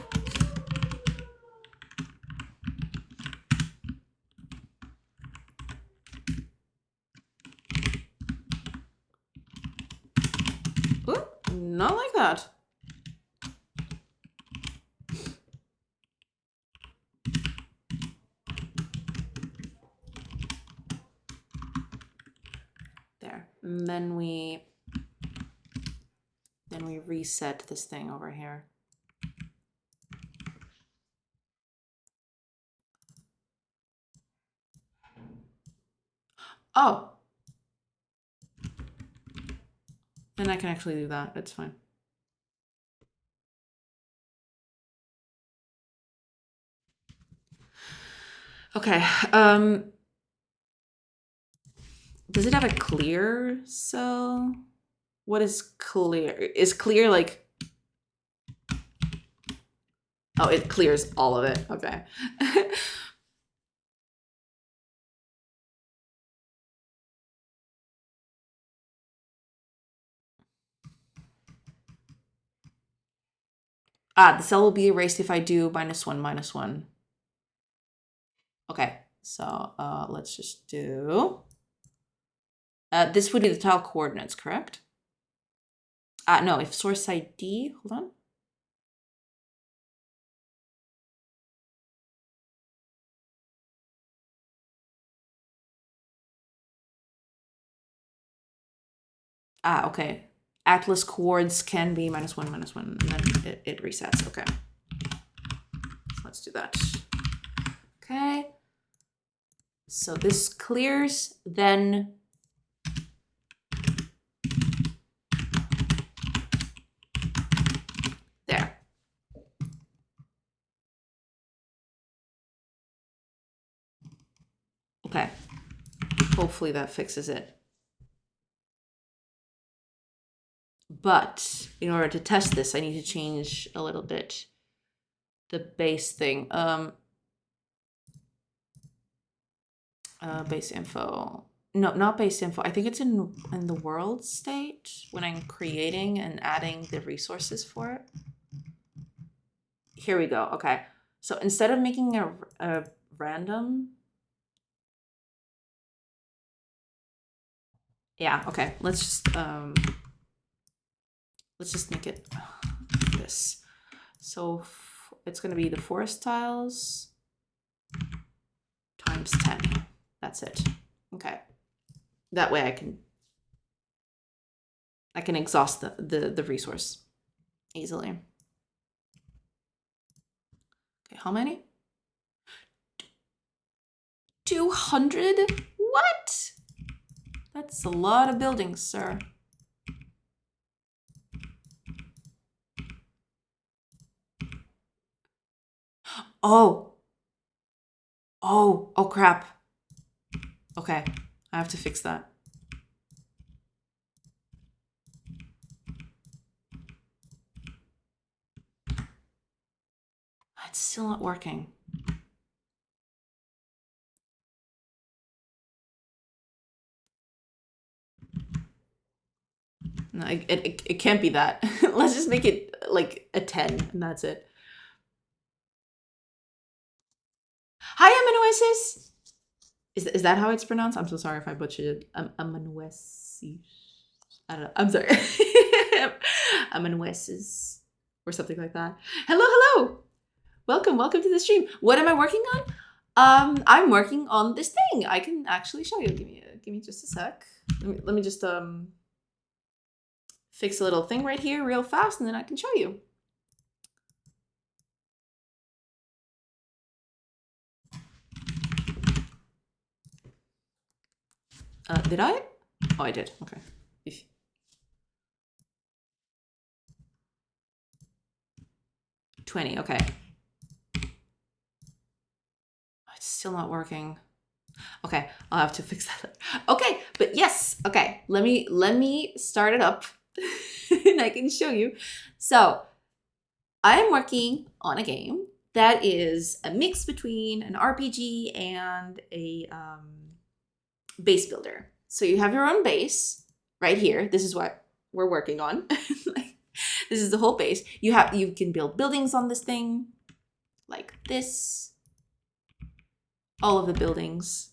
Ooh, not like that. There. And then we reset this thing over here. Oh. Then I can actually do that. It's fine. Okay. Does it have a clear cell? What is clear? Is clear like... Oh, it clears all of it. Okay. The cell will be erased if I do -1, -1. Okay, so let's just do... this would be the tile coordinates, correct? No, if source ID, hold on. Okay. Atlas chords can be -1, -1, and then it resets. Okay. So let's do that. Okay. So this clears, then there. Okay. Hopefully that fixes it. But in order to test this, I need to change a little bit the base thing. Base info. No, not base info. I think it's in the world state when I'm creating and adding the resources for it. Here we go. Okay. So instead of making a random. Yeah, okay. Let's just make it this. So it's going to be the forest tiles times 10. That's it. Okay. That way I can exhaust the resource easily. Okay, how many? 200? What? That's a lot of buildings, sir. Oh, crap. Okay, I have to fix that. It's still not working. No, it can't be that. Let's just make it like a 10 and that's it. Hi, Amanuensis! Is that how it's pronounced? I'm so sorry if I butchered it. Amanuensis. I don't know. I'm sorry. Amanuensis or something like that. Hello. Welcome to the stream. What am I working on? I'm working on this thing. I can actually show you. Give me just a sec. Let me just fix a little thing right here real fast and then I can show you. Did I? Oh, I did. Okay. 20. Okay. It's still not working. Okay, I'll have to fix that. Okay, but yes. Okay, let me start it up, and I can show you. So, I am working on a game that is a mix between an RPG and a base builder. So you have your own base right here. This is what we're working on. This is the whole base. You can build buildings on this thing like this. All of the buildings.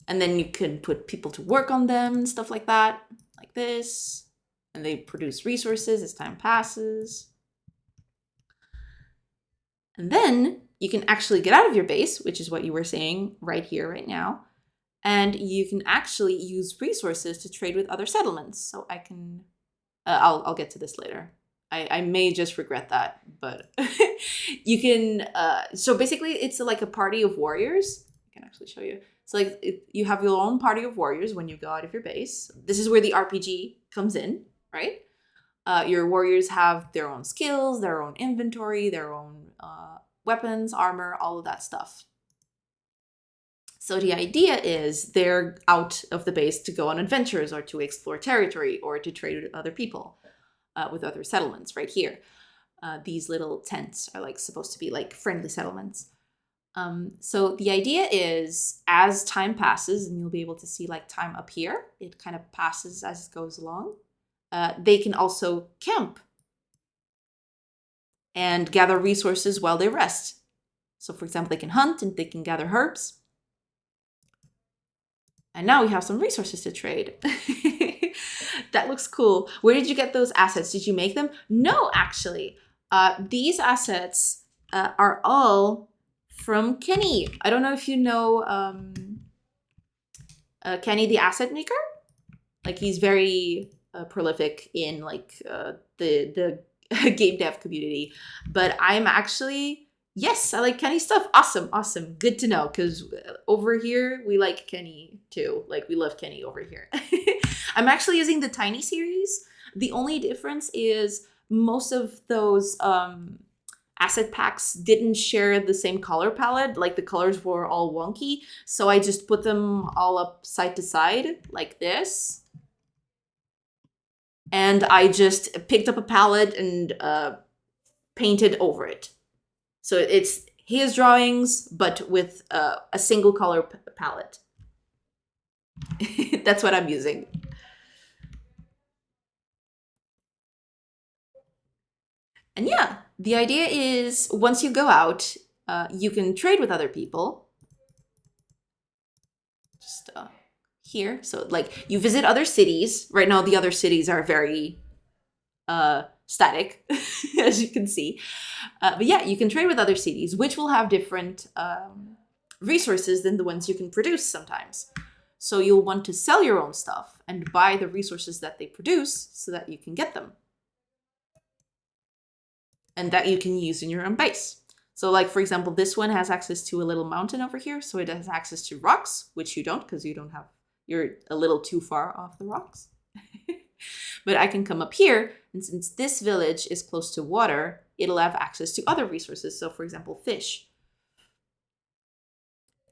And then you can put people to work on them and stuff like that, like this. And they produce resources as time passes. And then you can actually get out of your base, which is what you were saying right here, right now. And you can actually use resources to trade with other settlements. So I can, I'll get to this later. I may just regret that, but you can, so basically it's like a party of warriors. I can actually show you. So like you have your own party of warriors when you go out of your base. This is where the RPG comes in, right? Your warriors have their own skills, their own inventory, their own weapons, armor, all of that stuff. So the idea is they're out of the base to go on adventures or to explore territory or to trade with other people, with other settlements right here. These little tents are like supposed to be like friendly settlements. So the idea is as time passes, and you'll be able to see like time up here, it kind of passes as it goes along. They can also camp and gather resources while they rest. So for example, they can hunt and they can gather herbs. And now we have some resources to trade. That looks cool. Where did you get those assets? Did you make them? No, actually. These assets are all from Kenny. I don't know if you know Kenny the asset maker. Like he's very prolific in like the game dev community. But I'm actually, yes, I like Kenny stuff. Awesome, awesome. Good to know, because over here, we like Kenny too. Like, we love Kenny over here. I'm actually using the Tiny series. The only difference is most of those asset packs didn't share the same color palette. Like, the colors were all wonky. So I just put them all up side to side like this. And I just picked up a palette and painted over it. So it's his drawings, but with a single color palette. That's what I'm using. And yeah, the idea is once you go out, you can trade with other people. Just here. So like you visit other cities. Right now, the other cities are very static, as you can see. But yeah, you can trade with other cities, which will have different resources than the ones you can produce sometimes. So you'll want to sell your own stuff and buy the resources that they produce so that you can get them. And that you can use in your own base. So like, for example, this one has access to a little mountain over here. So it has access to rocks, which you don't, because you're a little too far off the rocks. But I can come up here, and since this village is close to water, it'll have access to other resources. So for example, fish.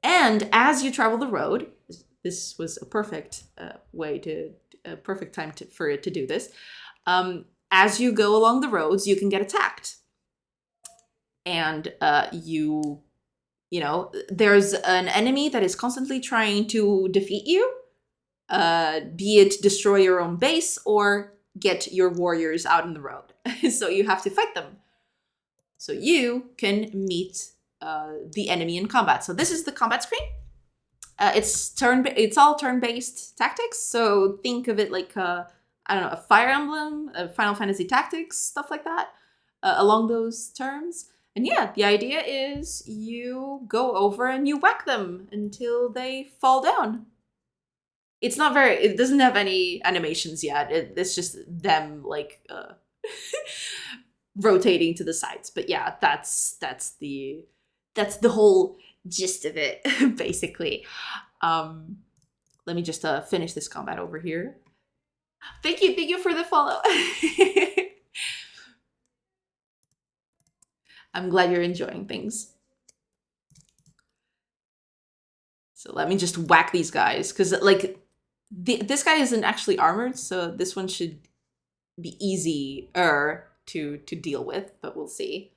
And as you travel the road, this was a perfect perfect time for it to do this. As you go along the roads, you can get attacked. And you know, there's an enemy that is constantly trying to defeat you, be it destroy your own base or get your warriors out in the road. So you have to fight them. So you can meet the enemy in combat. So this is the combat screen. It's all turn-based tactics. So think of it like I don't know, a Fire Emblem, a Final Fantasy Tactics, stuff like that, along those terms. And yeah, the idea is you go over and you whack them until they fall down. It doesn't have any animations yet. It's just them like rotating to the sides. But yeah, that's the whole gist of it, basically. Let me just finish this combat over here. Thank you for the follow. I'm glad you're enjoying things. So let me just whack these guys, because like this guy isn't actually armored, so this one should be easier to deal with, but we'll see.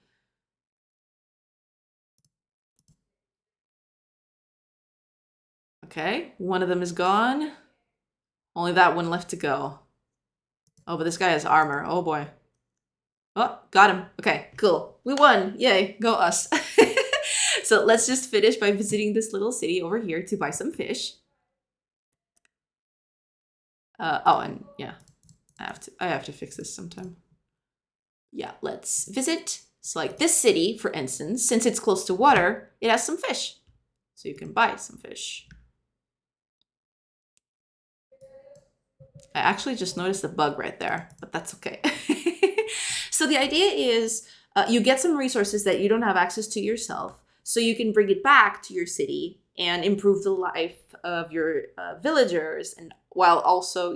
Okay, one of them is gone. Only that one left to go. Oh, but this guy has armor. Oh boy. Oh, got him. Okay, cool. We won. Yay, go us. So let's just finish by visiting this little city over here to buy some fish. Oh, and yeah, I have to fix this sometime. Yeah, let's visit. So like this city, for instance, since it's close to water, it has some fish. So you can buy some fish. I actually just noticed a bug right there, but that's okay. So the idea is you get some resources that you don't have access to yourself, so you can bring it back to your city and improve the life of your villagers, and while also,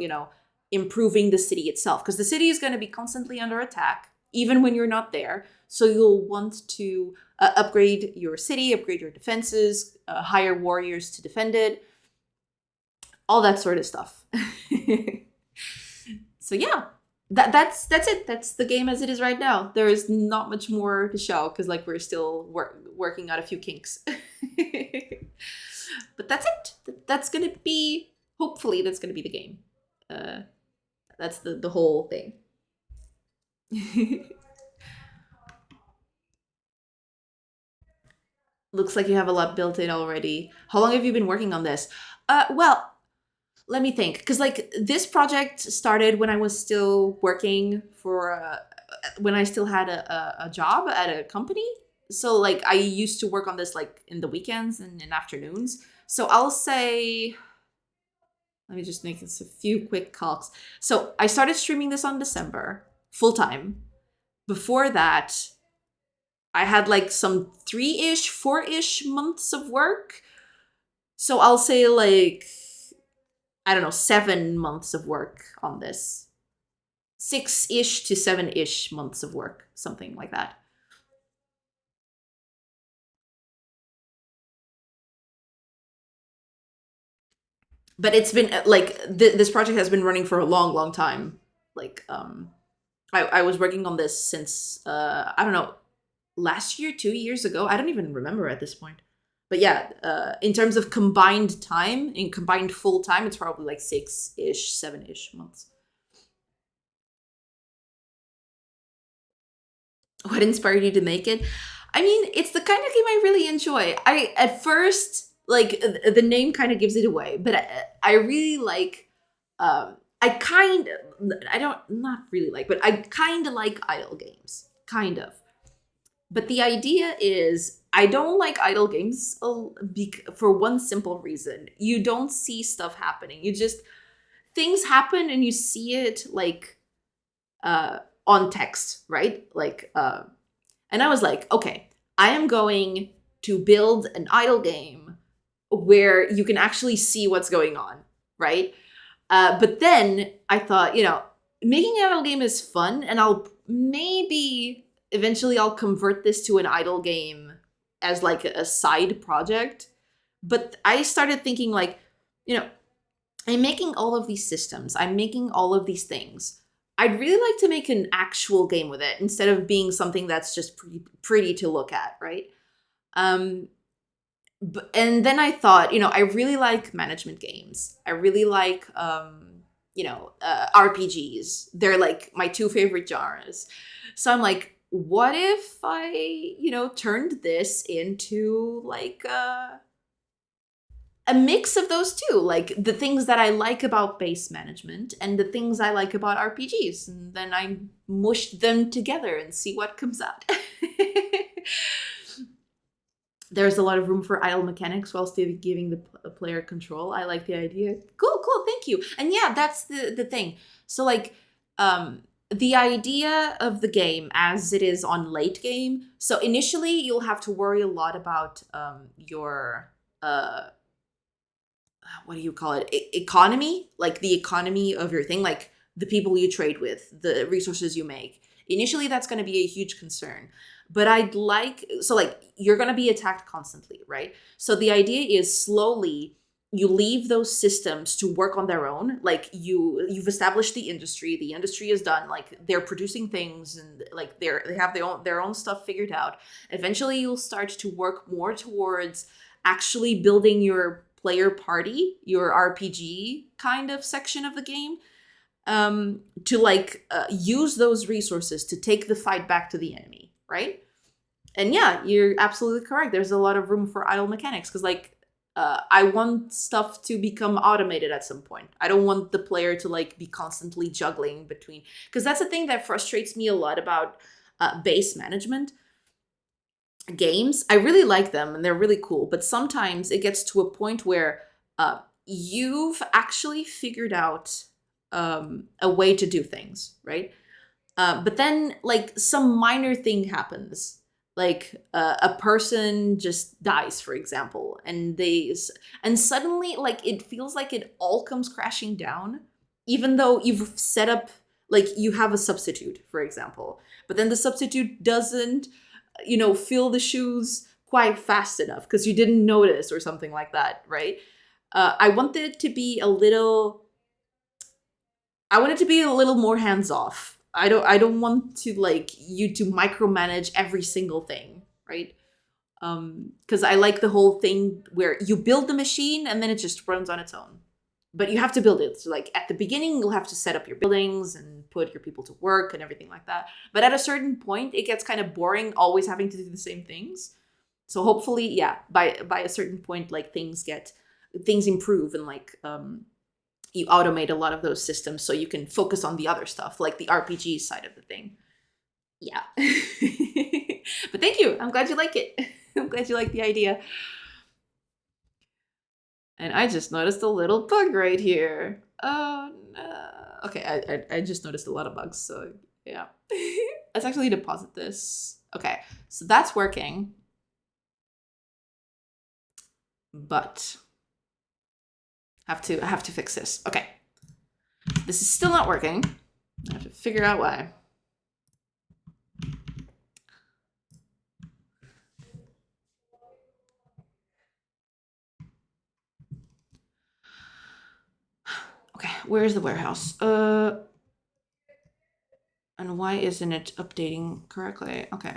improving the city itself, because the city is going to be constantly under attack, even when you're not there. So you'll want to upgrade your city, upgrade your defenses, hire warriors to defend it, all that sort of stuff. So yeah, that's it. That's the game as it is right now. There is not much more to show because like we're still working out a few kinks. But that's it. That's gonna be, hopefully that's gonna be the game. That's the whole thing. Looks like you have a lot built in already. How long have you been working on this? Well, let me think, because like this project started when I was still working for when I still had a job at a company. So like I used to work on this like in the weekends and in afternoons. So I'll say, let me just make this a few quick calcs. So I started streaming this on December full time. Before that, I had like some 3-ish, 4-ish months of work. So I'll say like, I don't know, 7 months of work on this. 6-ish to 7-ish months of work, something like that. But it's been like this project has been running for a long, long time. Like I was working on this since I don't know, last year, 2 years ago. I don't even remember at this point. But yeah, in terms of combined time, in combined full time, it's probably like 6-ish, 7-ish months. What inspired you to make it? I mean, it's the kind of game I really enjoy. I at first like the name kind of gives it away, but I really like. I kind of, I don't, not really like, but I kind of like idle games, kind of. But the idea is, I don't like idle games for one simple reason: you don't see stuff happening. You just, things happen and you see it like on text, right? Like and I was like, okay, I am going to build an idle game where you can actually see what's going on, right? But then I thought, making an idle game is fun, and I'll maybe eventually I'll convert this to an idle game as like a side project. But I started thinking like, you know, I'm making all of these systems, I'm making all of these things. I'd really like to make an actual game with it instead of being something that's just pretty to look at, right? Um, and then I thought, I really like management games. I really like, RPGs. They're like my two favorite genres. So I'm like, what if I, turned this into like a mix of those two, like the things that I like about base management and the things I like about RPGs, and then I mushed them together and see what comes out. There's a lot of room for idle mechanics while still giving the player control. I like the idea. Cool, thank you. And yeah, that's the thing. So like, the idea of the game as it is on late game. So initially, you'll have to worry a lot about your what do you call it? Economy, like the economy of your thing, like the people you trade with, the resources you make. Initially, that's going to be a huge concern. But like you're going to be attacked constantly, right? So the idea is slowly you leave those systems to work on their own. Like you've established the industry is done, like they're producing things, and like they have their own stuff figured out. Eventually you'll start to work more towards actually building your player party, your RPG kind of section of the game, to like use those resources to take the fight back to the enemy, right? And yeah, you're absolutely correct. There's a lot of room for idle mechanics because like I want stuff to become automated at some point. I don't want the player to like be constantly juggling between, because that's the thing that frustrates me a lot about base management games. I really like them and they're really cool, but sometimes it gets to a point where you've actually figured out a way to do things, right? But then, like, some minor thing happens. Like, a person just dies, for example, and suddenly, like, it feels like it all comes crashing down, even though you've set up, like, you have a substitute, for example. But then the substitute doesn't, fill the shoes quite fast enough because you didn't notice or something like that, right? I wanted it to be a little I want it to be a little more hands off. I don't want to like you to micromanage every single thing, right? Because I like the whole thing where you build the machine and then it just runs on its own. But you have to build it. So like at the beginning, you'll have to set up your buildings and put your people to work and everything like that. But at a certain point, it gets kind of boring always having to do the same things. So hopefully, yeah, by a certain point, like things improve and like you automate a lot of those systems so you can focus on the other stuff, like the RPG side of the thing. Yeah. But thank you. I'm glad you like it. I'm glad you like the idea. And I just noticed a little bug right here. Oh no. Okay, I just noticed a lot of bugs, so yeah. Let's actually deposit this. Okay, so that's working. But I have to fix this. Okay. This is still not working. I have to figure out why. Okay, where's the warehouse? And why isn't it updating correctly? Okay.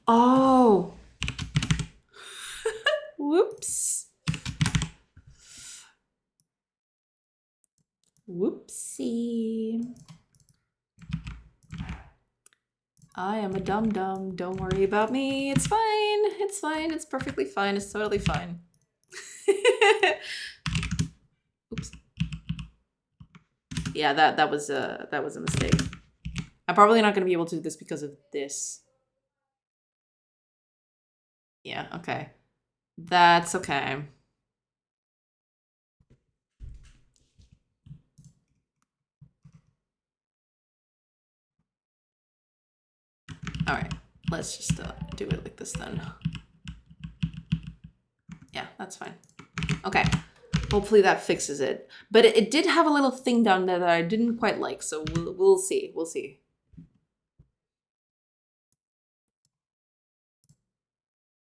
Oh. Whoops. Whoopsie. I am a dum-dum. Don't worry about me. It's fine. It's fine. It's perfectly fine. It's totally fine. Oops. Yeah, that was a mistake. I'm probably not going to be able to do this because of this. Yeah, okay. That's okay. All right. Let's just do it like this then. Yeah, that's fine. Okay. Hopefully that fixes it. But it did have a little thing down there that I didn't quite like, so we'll see. We'll see.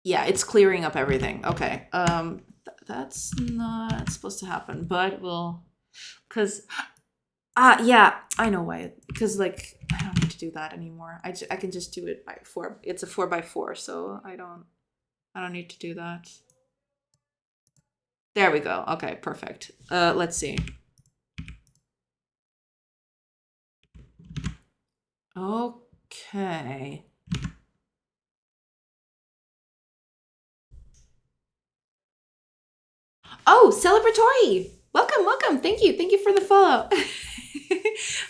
Yeah, it's clearing up everything. Okay. That's not supposed to happen, but we'll cuz yeah, I know why. Because like I don't need to do that anymore. I can just do it by 4. It's a 4x4, so I don't need to do that. There we go. Okay, perfect. Let's see. Okay. Oh, celebratory! Welcome, welcome. Thank you. Thank you for the follow.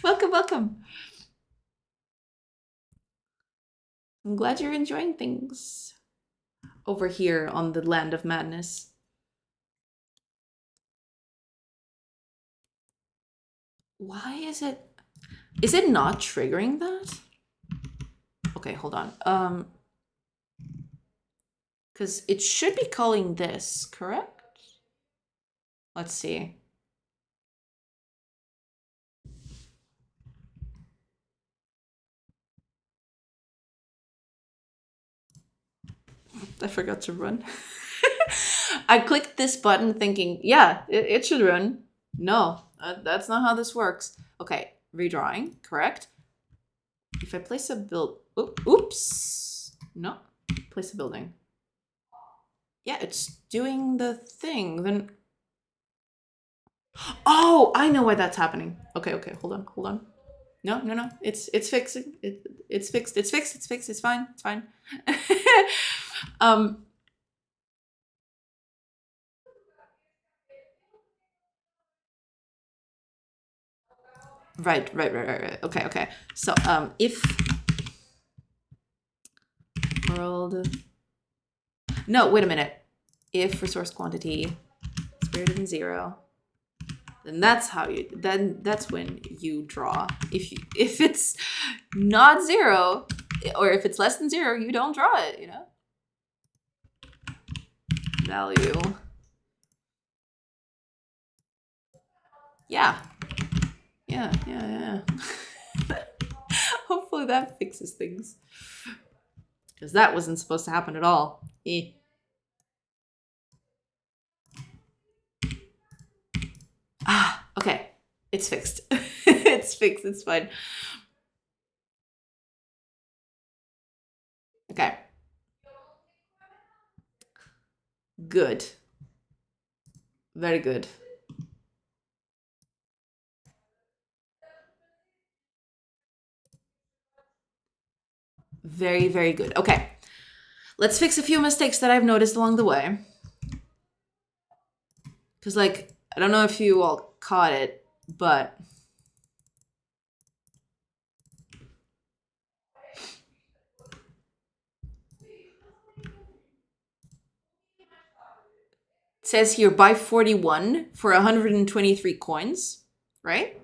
Welcome, welcome. I'm glad you're enjoying things over here on the land of madness. Why is it not triggering that? Okay, hold on. Because it should be calling this, correct? Let's see. I forgot to run. I clicked this button thinking, yeah, it should run. No, that's not how this works. Okay, redrawing, correct. If I place a build, oops, no, place a building. Yeah, it's doing the thing. Then, oh, I know why that's happening. Okay, hold on. No, it's fixing. It's fixed. It's fine. Right. Okay. So, if world, no, wait a minute. If resource quantity is greater than 0, then that's when you draw. If it's not 0, or if it's less than 0, you don't draw it, you know? Value. Yeah. Hopefully that fixes things. Because that wasn't supposed to happen at all. Okay. It's fixed. It's fixed. It's fine. Okay. Good. Very good. Very, very good. Okay. Let's fix a few mistakes that I've noticed along the way. Because, like, I don't know if you all caught it, but it says here buy 41 for 123 coins, right?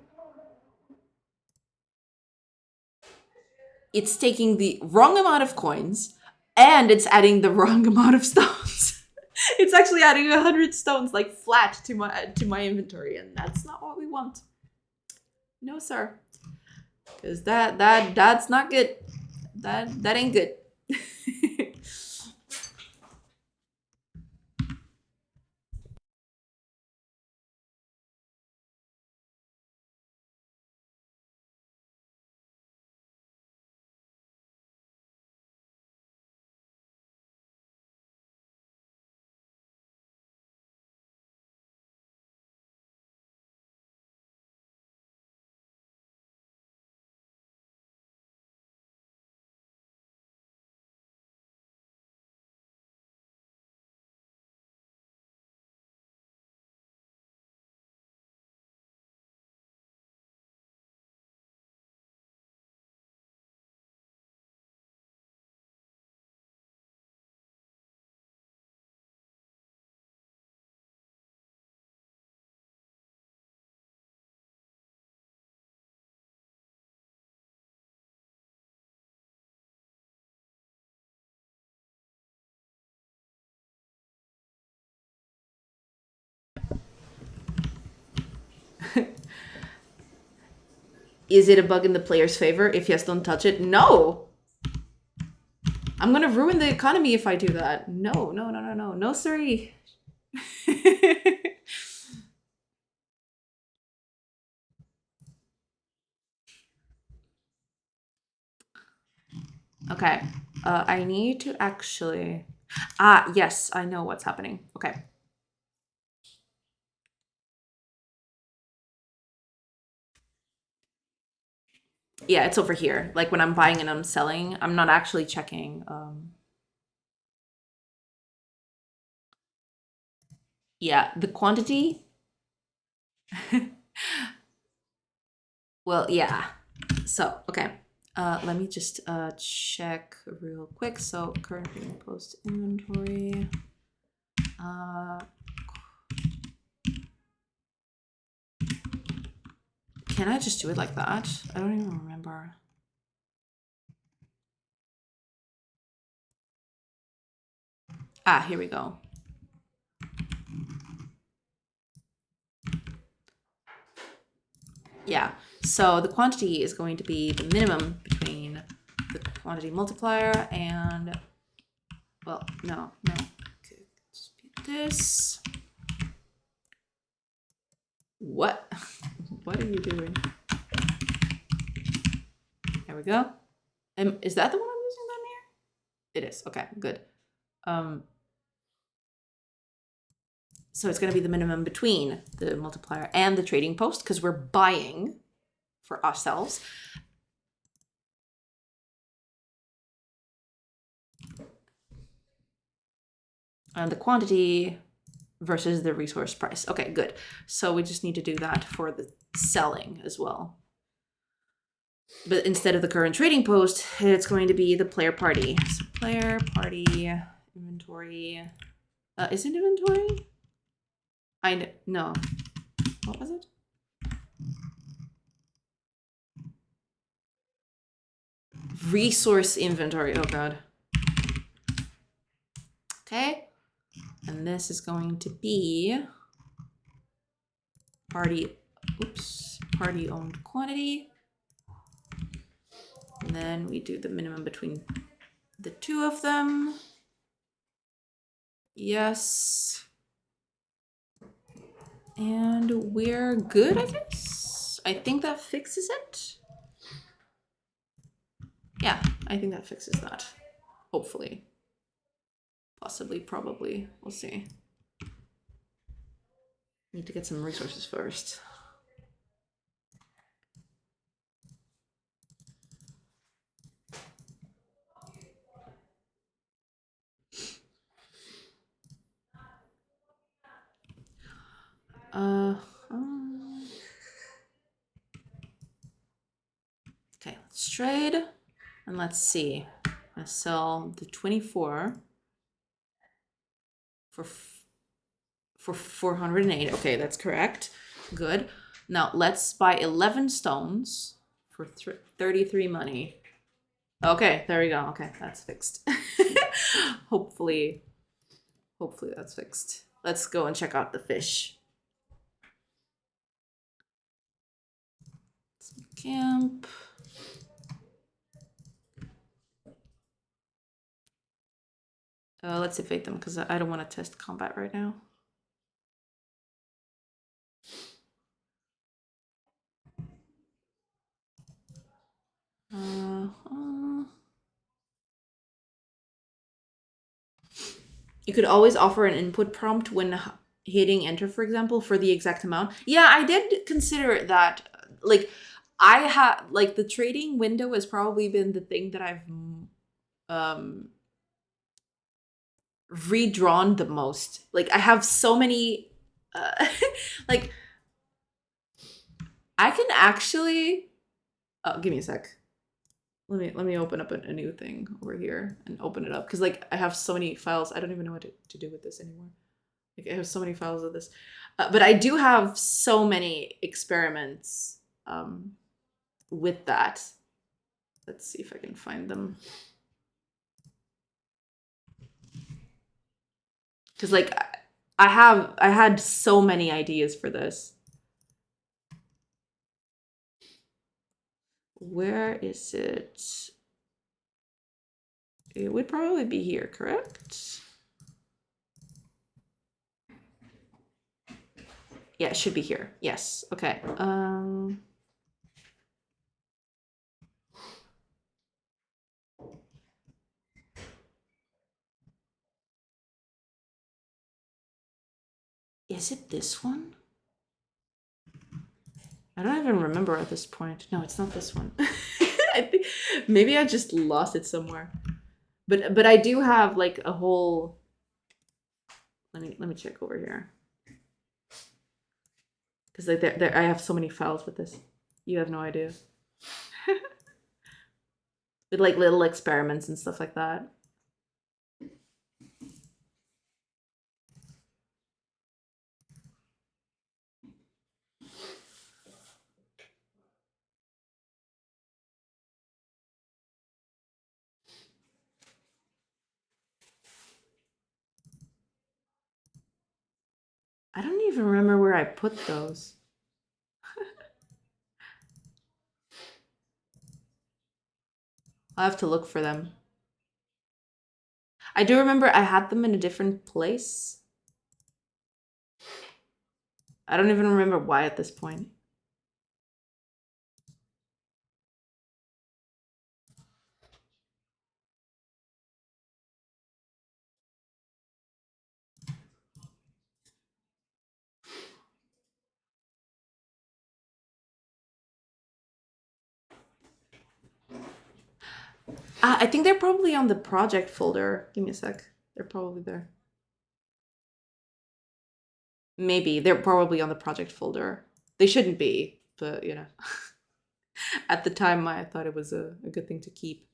It's taking the wrong amount of coins and it's adding the wrong amount of stones. It's actually adding 100 stones like flat to my inventory, and that's not what we want. No, sir. Because that's not good. That ain't good. Is it a bug in the player's favor? If yes, don't touch it. No! I'm gonna ruin the economy if I do that. No. No, sorry. Okay. I need to actually... yes, I know what's happening. Okay. Yeah, it's over here. Like when I'm buying and I'm selling, I'm not actually checking. Yeah, the quantity. Well, yeah. So, okay. Let me just check real quick. So currently post inventory. Can I just do it like that? I don't even remember. Here we go. Yeah, so the quantity is going to be the minimum between the quantity multiplier and Well, no. Okay, just be this. What? What are you doing? There we go. Is that the one I'm using down here? It is. Okay, good. So it's going to be the minimum between the multiplier and the trading post because we're buying for ourselves. And the quantity versus the resource price. Okay, good. So we just need to do that for the selling as well. But instead of the current trading post, it's going to be the player party. So player party inventory. Is it inventory? No. What was it? Resource inventory. Oh god. Okay. And this is going to be party owned quantity. And then we do the minimum between the two of them. Yes. And we're good, I guess. I think that fixes it. Yeah, I think that fixes that. Hopefully. Possibly, probably. We'll see. Need to get some resources first. Okay, let's trade. And let's see. I'm gonna sell the 24 for 408. Okay, that's correct. Good. Now let's buy 11 stones for 33 money. Okay, there we go. Okay, that's fixed. Hopefully that's fixed. Let's go and check out the fish. Camp. Let's evade them because I don't want to test combat right now. You could always offer an input prompt when hitting enter, for example, for the exact amount. Yeah, I did consider that. Like, I have, like, the trading window has probably been the thing that I've redrawn the most. Like, I have so many, like, I can actually, oh, give me a sec. Let me open up a new thing over here and open it up. Because, like, I have so many files. I don't even know what to do with this anymore. Like, I have so many files of this. But I do have so many experiments with that. Let's see if I can find them. Because, like, I had so many ideas for this. Where is it? It would probably be here, correct? Yeah, it should be here. Yes. Okay. Is it this one? I don't even remember at this point. No, it's not this one. I think maybe I just lost it somewhere. But I do have like a whole. Let me check over here. Because like I have so many files with this. You have no idea. With like little experiments and stuff like that. I don't even remember where I put those. I'll have to look for them. I do remember I had them in a different place. I don't even remember why at this point. I think they're probably on the project folder. Give me a sec. They're probably there. Maybe. They're probably on the project folder. They shouldn't be, but you know. At the time, I thought it was a good thing to keep.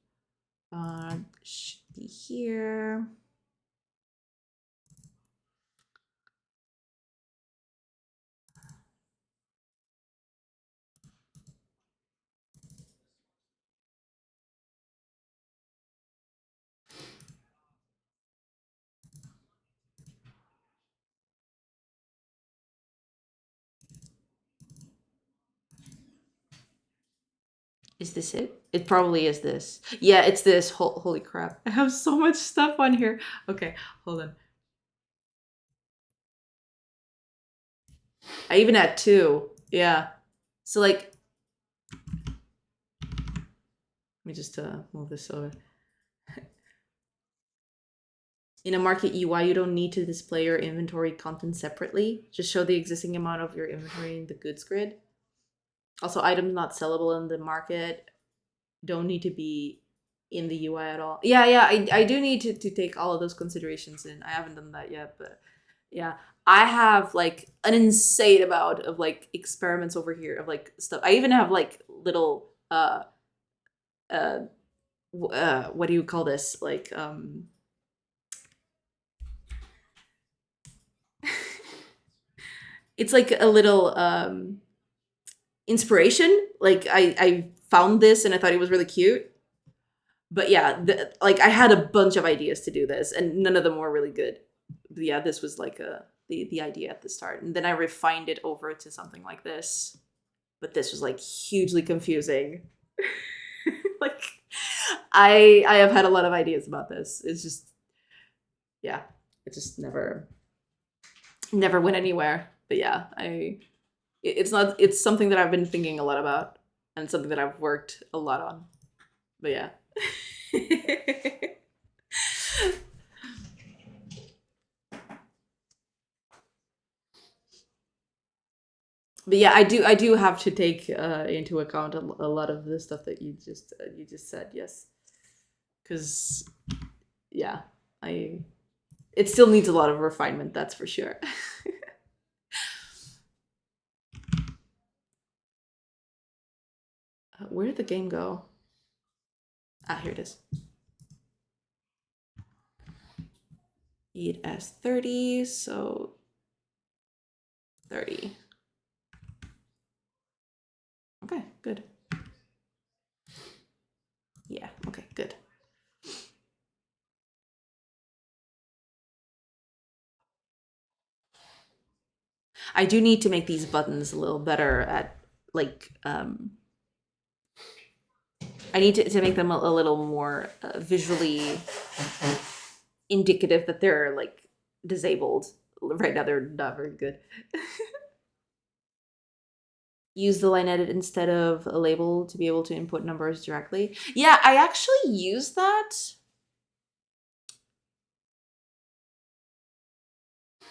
Should be here. Is this it? It probably is this. Yeah, it's this. Holy crap. I have so much stuff on here. Okay, hold on. I even had two. Yeah. So like, let me just move this over. In a market UI, you don't need to display your inventory content separately. Just show the existing amount of your inventory in the goods grid. Also, items not sellable in the market don't need to be in the UI at all. Yeah, I do need to take all of those considerations in. I haven't done that yet, but yeah. I have like an insane amount of like experiments over here of like stuff. I even have like little what do you call this? Like it's like a little inspiration. Like I found this and I thought it was really cute. But yeah, like I had a bunch of ideas to do this, and none of them were really good. But yeah, this was like the idea at the start, and then I refined it over to something like this. But this was like hugely confusing. Like I have had a lot of ideas about this. It's just yeah, it just never went anywhere. But yeah, it's something that I've been thinking a lot about and something that I've worked a lot on. But yeah. But yeah, I do have to take into account a lot of the stuff that you just said. Yes, because yeah, I it still needs a lot of refinement. That's for sure. Where did the game go? Ah, here it is. Eat as 30, so 30. Okay, good. Yeah, okay, good. I do need to make these buttons a little better at like I need to make them a little more visually indicative that they're like disabled. Right now they're not very good. Use the line edit instead of a label to be able to input numbers directly. Yeah, I actually use that.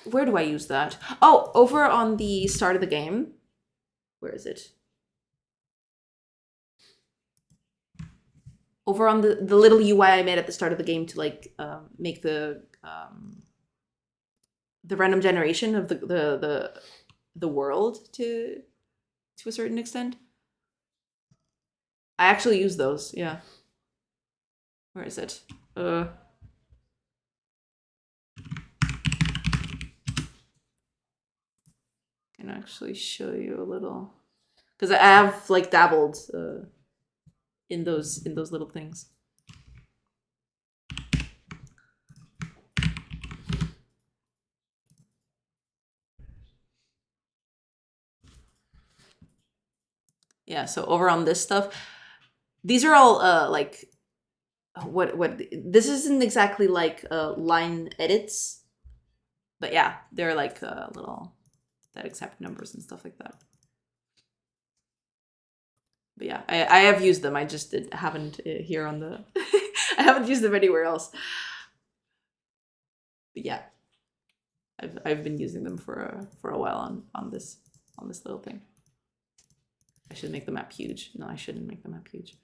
Where do I use that? Oh, over on the start of the game. Where is it? Over on the little UI I made at the start of the game to like make the random generation of the world to a certain extent. I actually use those. Yeah. Where is it? Can actually show you a little because I have like dabbled in those little things. Yeah, so over on this stuff, these are all like what this isn't exactly like line edits, but yeah, they're like little that accept numbers and stuff like that. But yeah, I have used them. I just haven't here on the I haven't used them anywhere else. But yeah, I've been using them for a while on this little thing. I should make the map huge. No, I shouldn't make the map huge.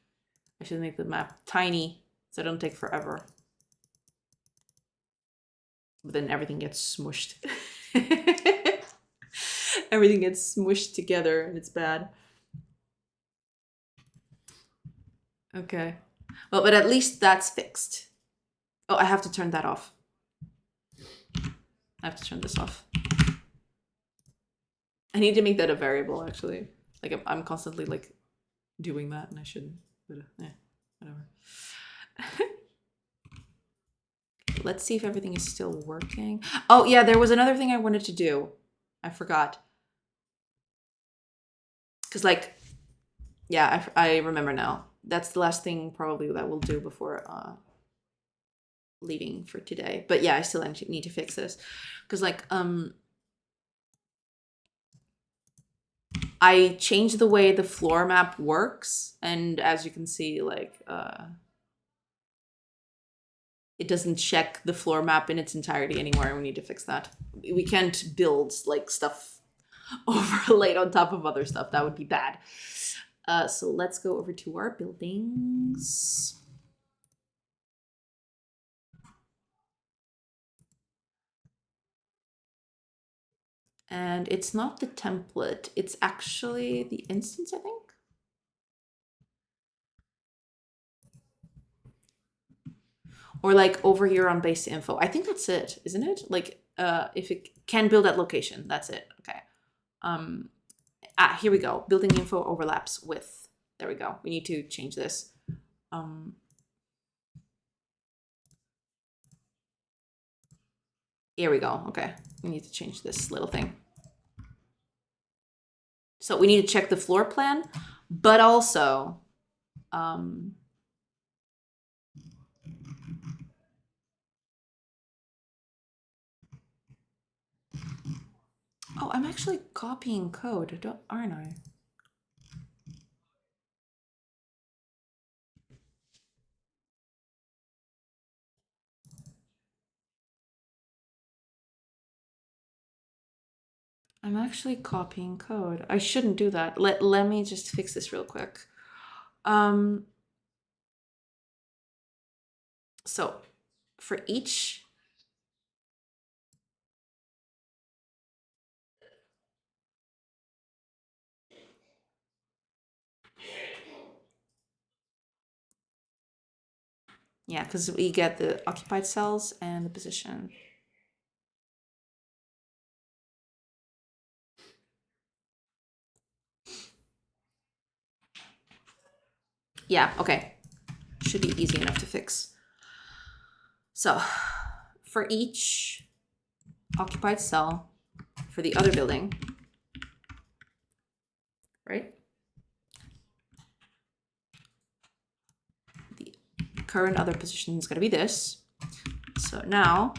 I should make the map tiny so it don't take forever. But then everything gets smushed. Everything gets smushed together and it's bad. Okay. Well, but at least that's fixed. Oh, I have to turn that off. I have to turn this off. I need to make that a variable, actually. Like, I'm constantly, like, doing that, and I shouldn't. But, whatever. Let's see if everything is still working. Oh, yeah, there was another thing I wanted to do. I forgot. Because, like, yeah, I remember now. That's the last thing, probably, that we'll do before leaving for today. But, yeah, I still need to fix this. Because, like, I changed the way the floor map works, and as you can see, like, it doesn't check the floor map in its entirety anymore, and we need to fix that. We can't build, like, stuff overlaid on top of other stuff. That would be bad. So let's go over to our buildings. And it's not the template, it's actually the instance, I think. Or like over here on base info. I think that's it, isn't it? Like if it can build at location, that's it. Okay. Here we go. Building info overlaps with, there we go. We need to change this. Here we go. Okay. We need to change this little thing. So we need to check the floor plan, but also oh, I'm actually copying code, aren't I? I'm actually copying code. I shouldn't do that. Let me just fix this real quick. So for each yeah, because we get the occupied cells and the position. Yeah, okay. Should be easy enough to fix. So for each occupied cell for the other building, right? The current other position is going to be this. So now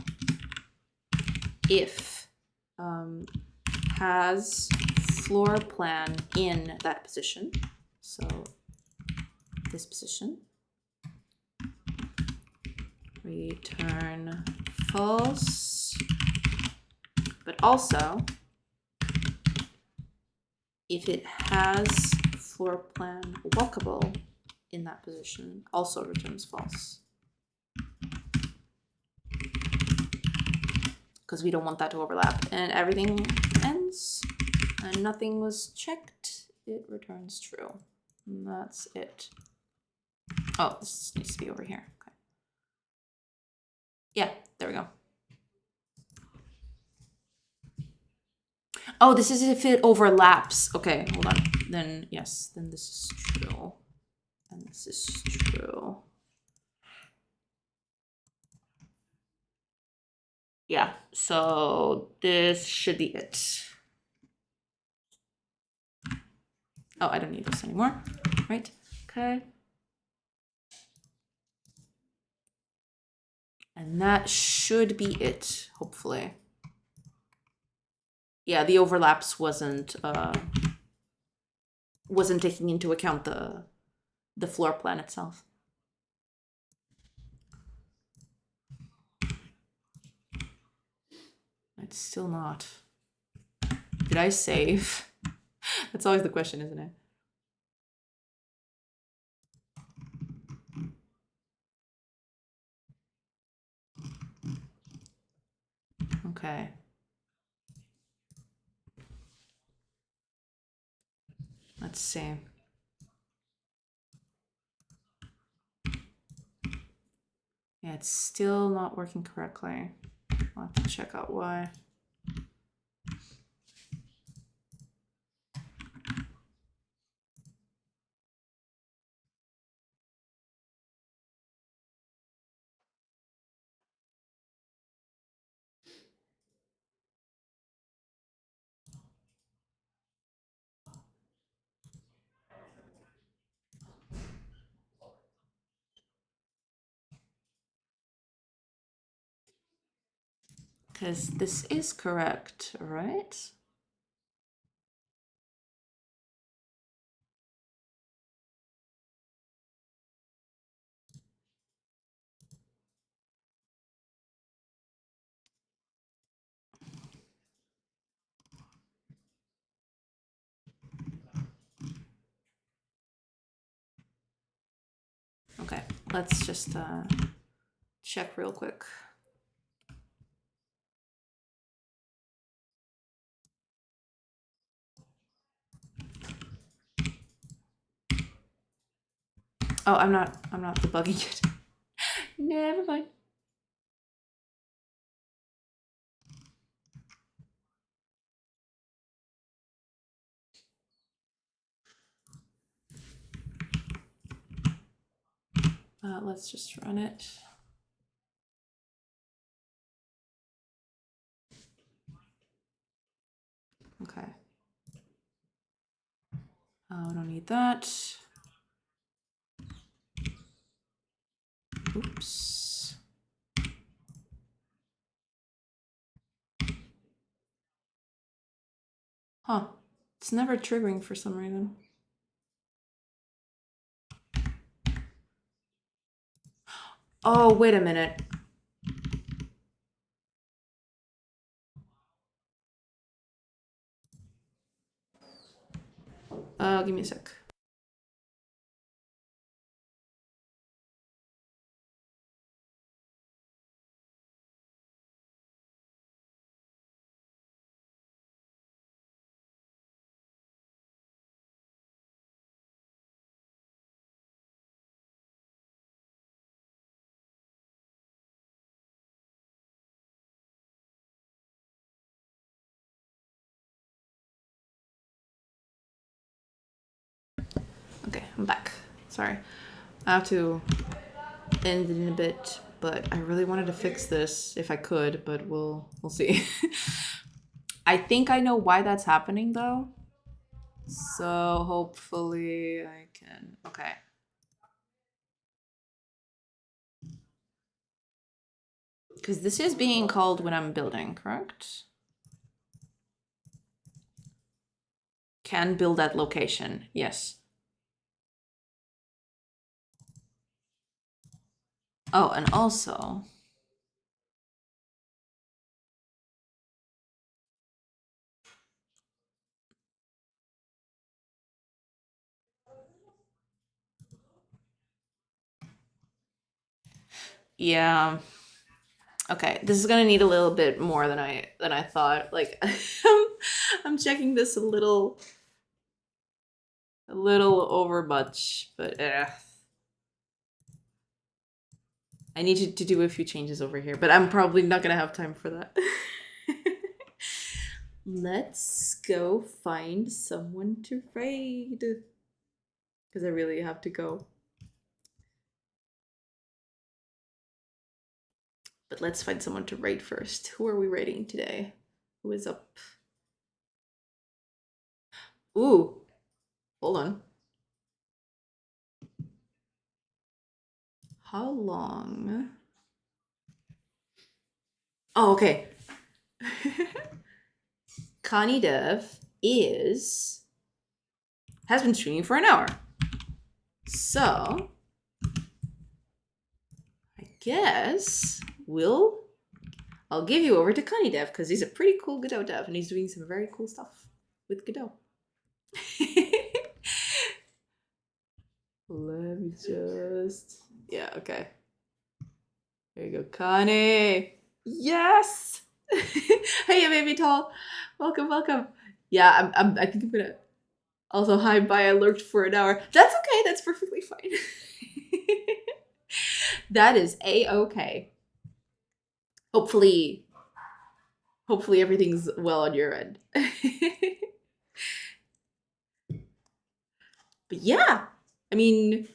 if has floor plan in that position, so this position, return false, but also if it has floor plan walkable in that position, also returns false. Because we don't want that to overlap. And everything ends and nothing was checked. It returns true. And that's it. Oh, this needs to be over here. Okay. Yeah, there we go. Oh, this is if it overlaps. Okay, hold on. Then, yes, then this is true. And this is true. Yeah, so this should be it. Oh, I don't need this anymore, right? Okay. And that should be it, hopefully. Yeah, the overlaps wasn't taking into account the floor plan itself. It's still not. Did I save? That's always the question, isn't it? Okay. Let's see. Yeah, it's still not working correctly. I'll have to check out why. Because this is correct, right? Okay, let's just check real quick. Oh, I'm not debugging it. Never mind. Let's just run it. Okay. Oh, I don't need that. Oops. Huh. It's never triggering for some reason. Oh, wait a minute. Give me a sec. Okay, I'm back. Sorry. I have to end it in a bit, but I really wanted to fix this if I could, but we'll see. I think I know why that's happening though. So hopefully I can. Okay. Because this is being called when I'm building, correct? Can build at location, yes. Oh, and also, yeah. Okay, this is gonna need a little bit more than I thought. Like, I'm checking this a little over much, but I need to do a few changes over here, but I'm probably not gonna have time for that. Let's go find someone to raid. Because I really have to go. But let's find someone to raid first. Who are we raiding today? Who is up? Ooh, hold on. How long Oh, okay. GameDev has been streaming for an hour. So I guess I'll give you over to GameDev because he's a pretty cool Godot dev and he's doing some very cool stuff with Godot. Let me just... Yeah, okay. There you go, Connie. Yes! Hey, baby tall. Welcome, welcome. Yeah, I think I'm gonna... Also, hi, bye, I lurked for an hour. That's okay, that's perfectly fine. That is A-okay. Hopefully everything's well on your end. But yeah, I mean,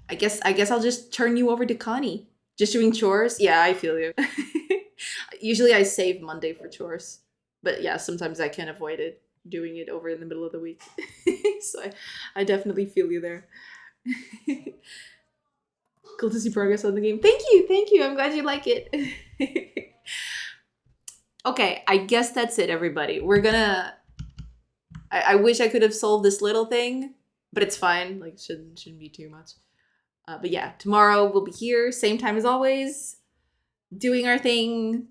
I guess I'll just turn you over to Connie. Just doing chores? Yeah, I feel you. Usually I save Monday for chores. But yeah, sometimes I can't avoid it, doing it over in the middle of the week. So I definitely feel you there. Cool to see progress on the game. Thank you. I'm glad you like it. Okay, I guess that's it, everybody. We're gonna... I wish I could have solved this little thing, but it's fine. Like, shouldn't be too much. But yeah, tomorrow we'll be here, same time as always, doing our thing,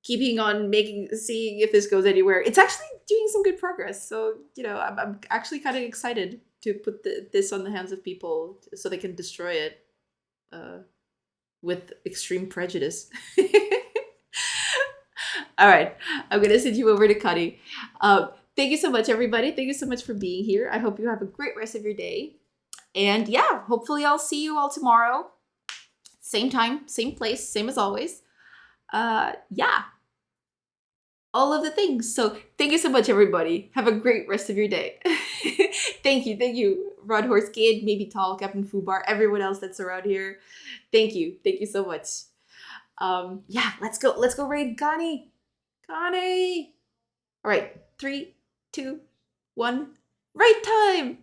keeping on seeing if this goes anywhere. It's actually doing some good progress. So, you know, I'm actually kind of excited to put this on the hands of people so they can destroy it with extreme prejudice. All right, I'm going to send you over to Cuddy. Thank you so much, everybody. Thank you so much for being here. I hope you have a great rest of your day. And yeah, hopefully I'll see you all tomorrow. Same time, same place, same as always. Yeah. All of the things. So thank you so much, everybody. Have a great rest of your day. Thank you. Rod Horse Kid, Maybe Tall, Captain Fubar, everyone else that's around here. Thank you so much. Yeah, let's go raid Connie. All right, 3, 2, 1, raid time.